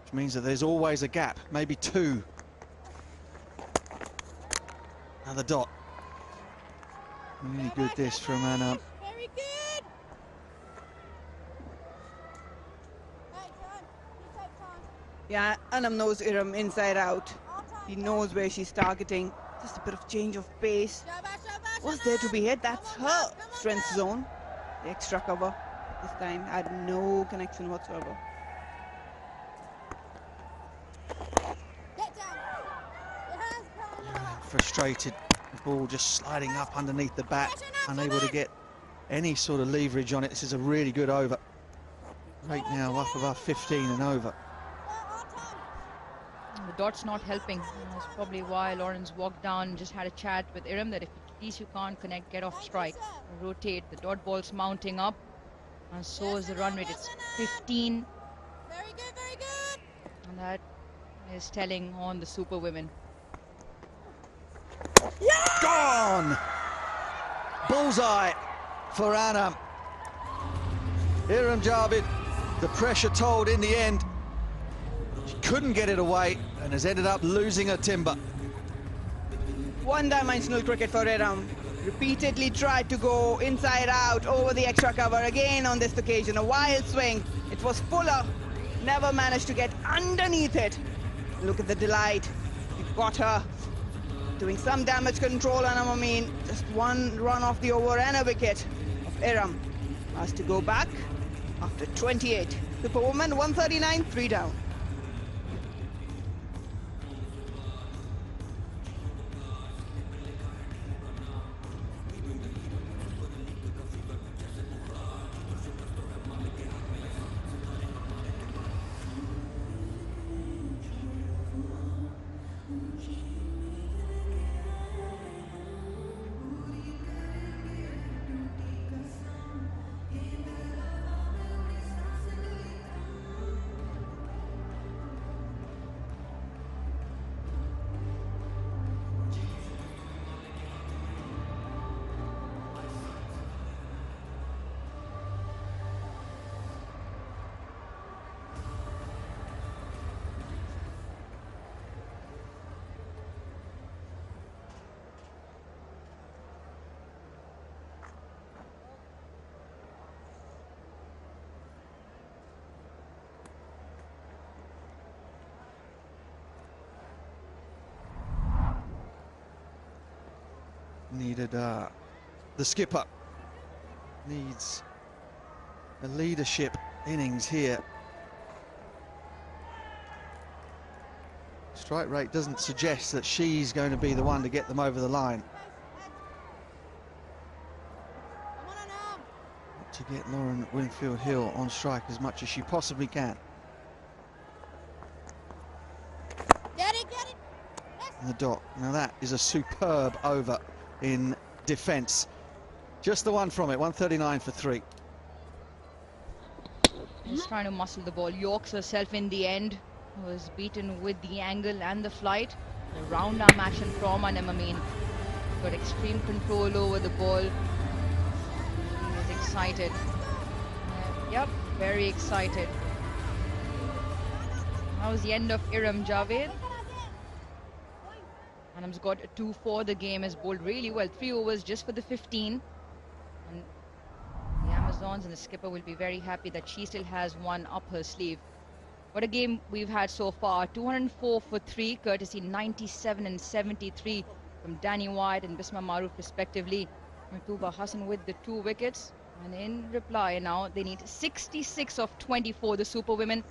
which means that there's always a gap, maybe 2. Another dot. Really good this from Anna. Very good. Yeah, Anam knows Iram inside out. He knows where she's targeting. Just a bit of change of pace. Was there to be hit? That's her strength zone. The extra cover this time had no connection whatsoever. Frustrated, the ball just sliding up underneath the bat, unable to get any sort of leverage on it. This is a really good over. Right now up above 15 and over. The dot's not helping. That's probably why Lawrence walked down and just had a chat with Iram that if at least you can't connect, get off strike, rotate. The dot ball's mounting up, and so is the run rate. It's 15. Very good, very good. And that is telling on the Superwomen. Gone! Bullseye for Anam. Iram Javed, the pressure told in the end. She couldn't get it away and has ended up losing her timber. One-dimensional cricket for Iram. Repeatedly tried to go inside out over the extra cover. Again on this occasion, a wild swing. It was fuller. Never managed to get underneath it. Look at the delight. It got her. Doing some damage control on Amin. Just one run off the over and a wicket of Iram. Has to go back after 28. Superwoman 139, 3 down. needed the skipper needs a leadership innings here. Strike rate doesn't suggest that she's going to be the one to get them over the line. To get Lauren Winfield-Hill on strike as much as she possibly can. Get it, get it. And the dot. Now that is a superb over in defence. Just the one from it, 139 for 3. Just trying to muscle the ball. Yorks herself in the end. Was beaten with the angle and the flight. The round arm action from Anemamine. Got extreme control over the ball. He was excited. Yep, very excited. That was the end of Iram Javed. Adams got a 2-4. The game has bowled really well. 3 overs just for the 15. And the Amazons and the skipper will be very happy that she still has one up her sleeve. What a game we've had so far. 204 for 3, courtesy 97 and 73 from Danny White and Bisma Maroof respectively. Matuba Hassan with the 2 wickets. And in reply now, they need 66 of 24, the Superwomen.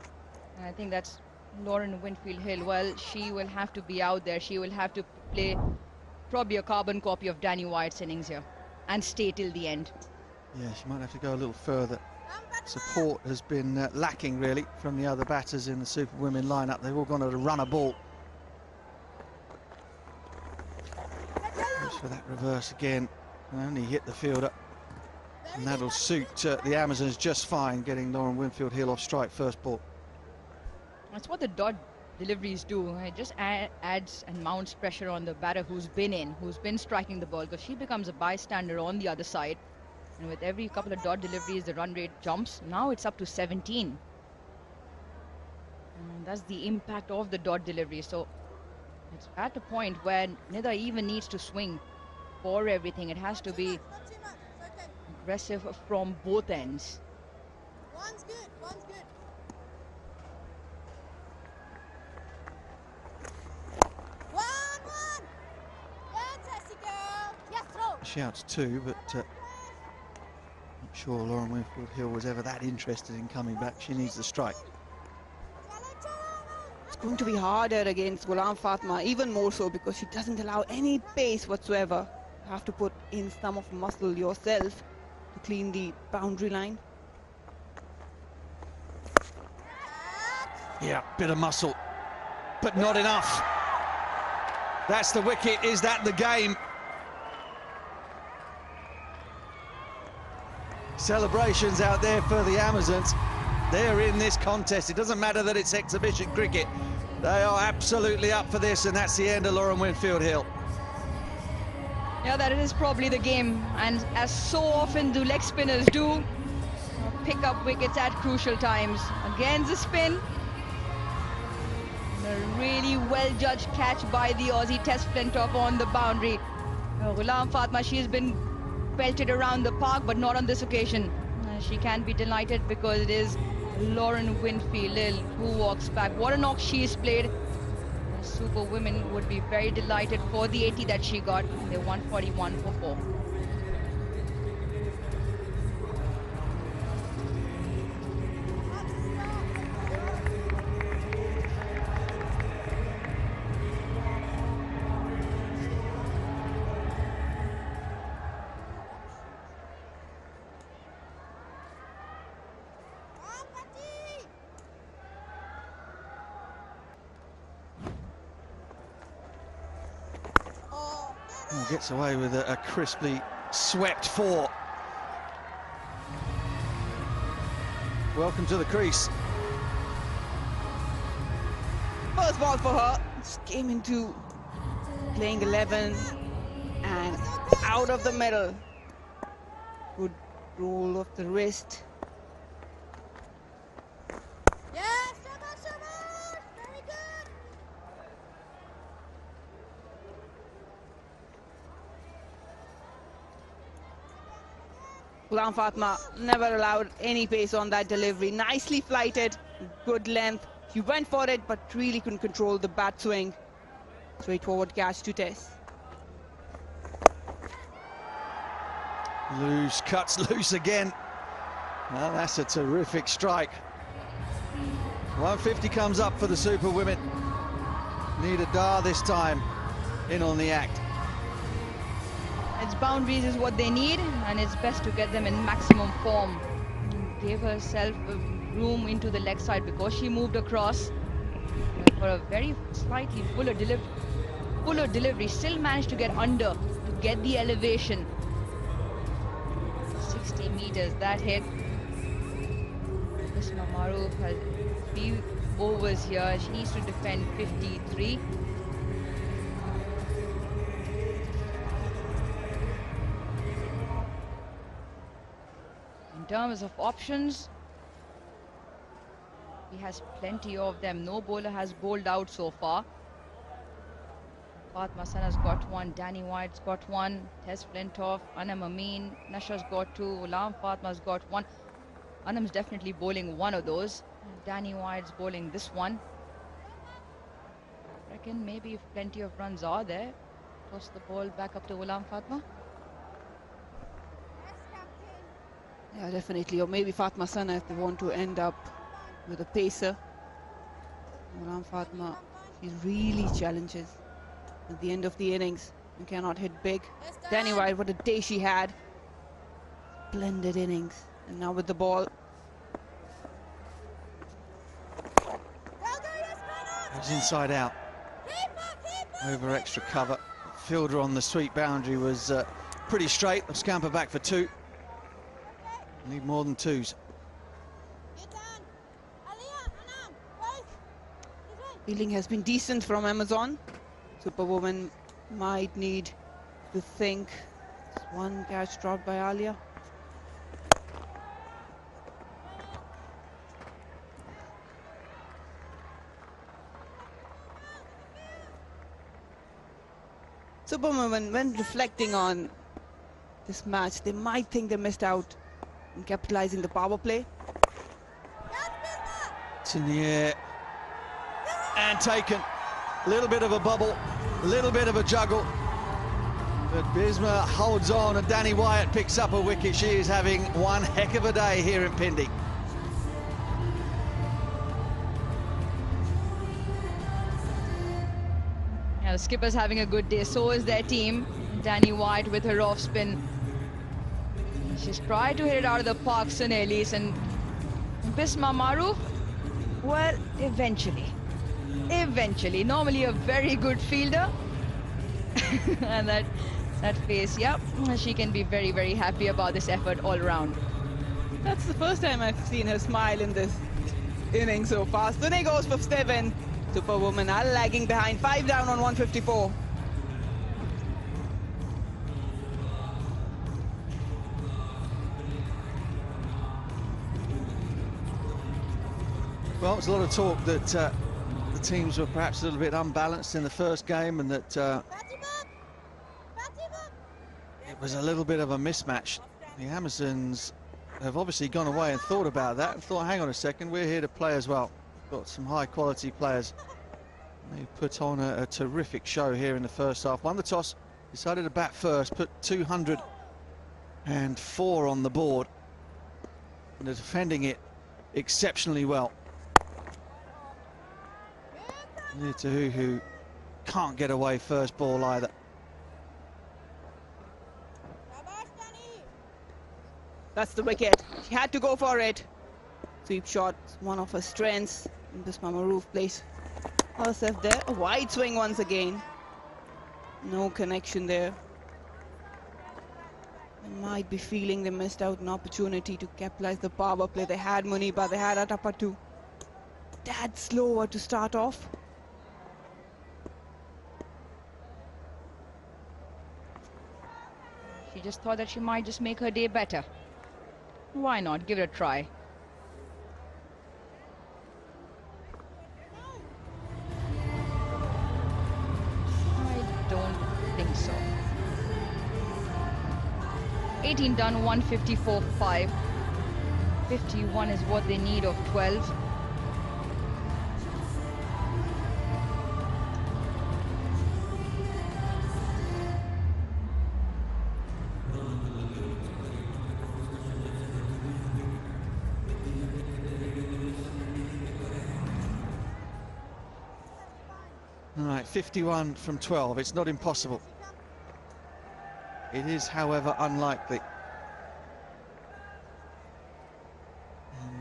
And I think that's Lauren Winfield-Hill. Well, she will have to be out there. She will have to play probably a carbon copy of Danny White's innings here and stay till the end. Yeah, she might have to go a little further. Support has been lacking really from the other batters in the Superwomen lineup. They've all gone to run a ball. Goes for that reverse again. And only hit the fielder. And that'll suit the Amazons just fine, getting Lauren Winfield-Hill off strike first ball. That's what the dot deliveries do. It just adds and mounts pressure on the batter who's been striking the ball, because she becomes a bystander on the other side. And with every couple of dot deliveries, the run rate jumps. Now it's up to 17. And that's the impact of the dot delivery. So it's at a point where Nida even needs to swing for everything. It has to be aggressive from both ends. One's good, one's good. One. Fantastic girl. Yes, throw. Shouts 2, but not sure Lauren Winfield-Hill was ever that interested in coming back. She needs the strike. It's going to be harder against Ghulam Fatma, even more so because she doesn't allow any pace whatsoever. You have to put in some of the muscle yourself to clean the boundary line. Yeah, bit of muscle, but not enough. That's the wicket. Is that the game? Celebrations out there for the Amazons. They're in this contest. It doesn't matter that it's exhibition cricket. They are absolutely up for this, and that's the end of Lauren Winfield-Hill. Yeah, that is probably the game, and as so often do leg spinners do, pick up wickets at crucial times. Again, the spin. A really well-judged catch by the Aussie Test Flintoff on the boundary. Ghulam Fatma, she has been pelted around the park, but not on this occasion. She can be delighted because it is Lauren Winfield-Hill who walks back. What a knock she's played. The Superwomen would be very delighted for the 80 that she got. They're 141 for 4. Gets away with a crisply swept 4. Welcome to the crease. First ball for her. Just came into playing 11 and out of the middle. Good roll of the wrist. Yes, Shabash. Very good. Ghulam Fatma never allowed any pace on that delivery. Nicely flighted, good length. She went for it, but really couldn't control the bat swing. Straightforward catch to Tess. Loose, cuts loose again. Well, that's a terrific strike. 150 comes up for the Superwomen. Need a Dar this time in on the act. Its boundaries is what they need, and it's best to get them in maximum form. Gave herself room into the leg side because she moved across for a very slightly fuller delivery. Still managed to get under to get the elevation. 60 meters, that hit. Bisma Maroof has 3 overs here. She needs to defend 53. In terms of options, he has plenty of them. No bowler has bowled out so far. Fatma Sana's got one, Danny White's got one, Tess Flintoff, Anam Amin, Nasha's got 2, Ghulam Fatma's got 1. Anam's definitely bowling one of those. Danny White's bowling this one. I reckon maybe if plenty of runs are there, toss the ball back up to Ghulam Fatma. Yeah, definitely. Or maybe Fatma Sana if they want to end up with a pacer. Ghulam Fatma, she really challenges at the end of the innings and cannot hit big. Danny White, what a day she had. Splendid innings. And now with the ball. It's inside out. Over extra cover. Fielder on the sweep boundary was pretty straight. They'll scamper back for 2. Need more than 2s. Fielding has been decent from Amazon. Superwoman might need to think. One catch dropped by Alia. Superwoman, when reflecting on this match, they might think they missed out in capitalizing the power play. It's in the air and taken. A little bit of a bubble, a little bit of a juggle. But Bisma holds on and Danny Wyatt picks up a wicket. She is having one heck of a day here in Pindi. Yeah, the skipper's having a good day, so is their team. Danny White with her off spin. She's tried to hit it out of the park, Sunellis, and Bisma Maroof, well, eventually. Normally a very good fielder. And that face, yep, she can be very, very happy about this effort all round. That's the first time I've seen her smile in this inning so far. Sune goes for 7. Superwoman are lagging behind. 5 down on 154. Well, there's a lot of talk that the teams were perhaps a little bit unbalanced in the first game and that it was a little bit of a mismatch. The Amazons have obviously gone away and thought about that and thought, hang on a second, we're here to play as well. Got some high quality players. They put on a terrific show here in the first half. Won the toss, decided to bat first, put 204 on the board. And they're defending it exceptionally well. Nitahu, who can't get away first ball either. That's the wicket. She had to go for it. Sweep shot, one of her strengths. Bisma Maroof plays herself there. A wide swing once again. No connection there. They might be feeling they missed out an opportunity to capitalize the power play. They had Muniba, they had Atapattu. Tad slower to start off. She just thought that she might just make her day better. Why not? Give it a try. I don't think so. 18 done, 154.5. 51 is what they need of 12. Right, 51 from 12. It's not impossible. It is, however, unlikely.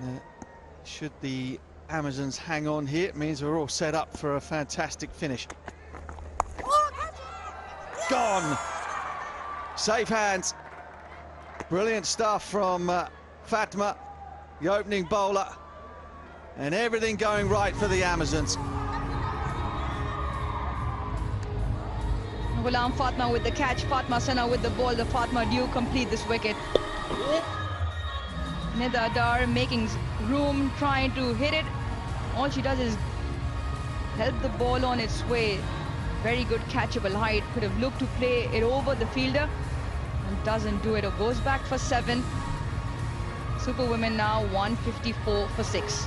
And should the Amazons hang on here, it means we're all set up for a fantastic finish. Gone! Safe hands. Brilliant stuff from Fatma, the opening bowler. And everything going right for the Amazons. Ghulam Fatma with the catch, Fatma Sana with the ball. The Fatma do complete this wicket. Nida Dar making room, trying to hit it. All she does is help the ball on its way. Very good catchable height. Could have looked to play it over the fielder and doesn't do it. Or goes back for 7. Superwomen now 154 for 6.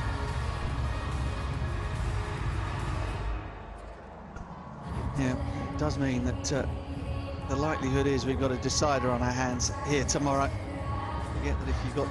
Yeah, it does mean that the likelihood is we've got a decider on our hands here tomorrow. Forget that if you've got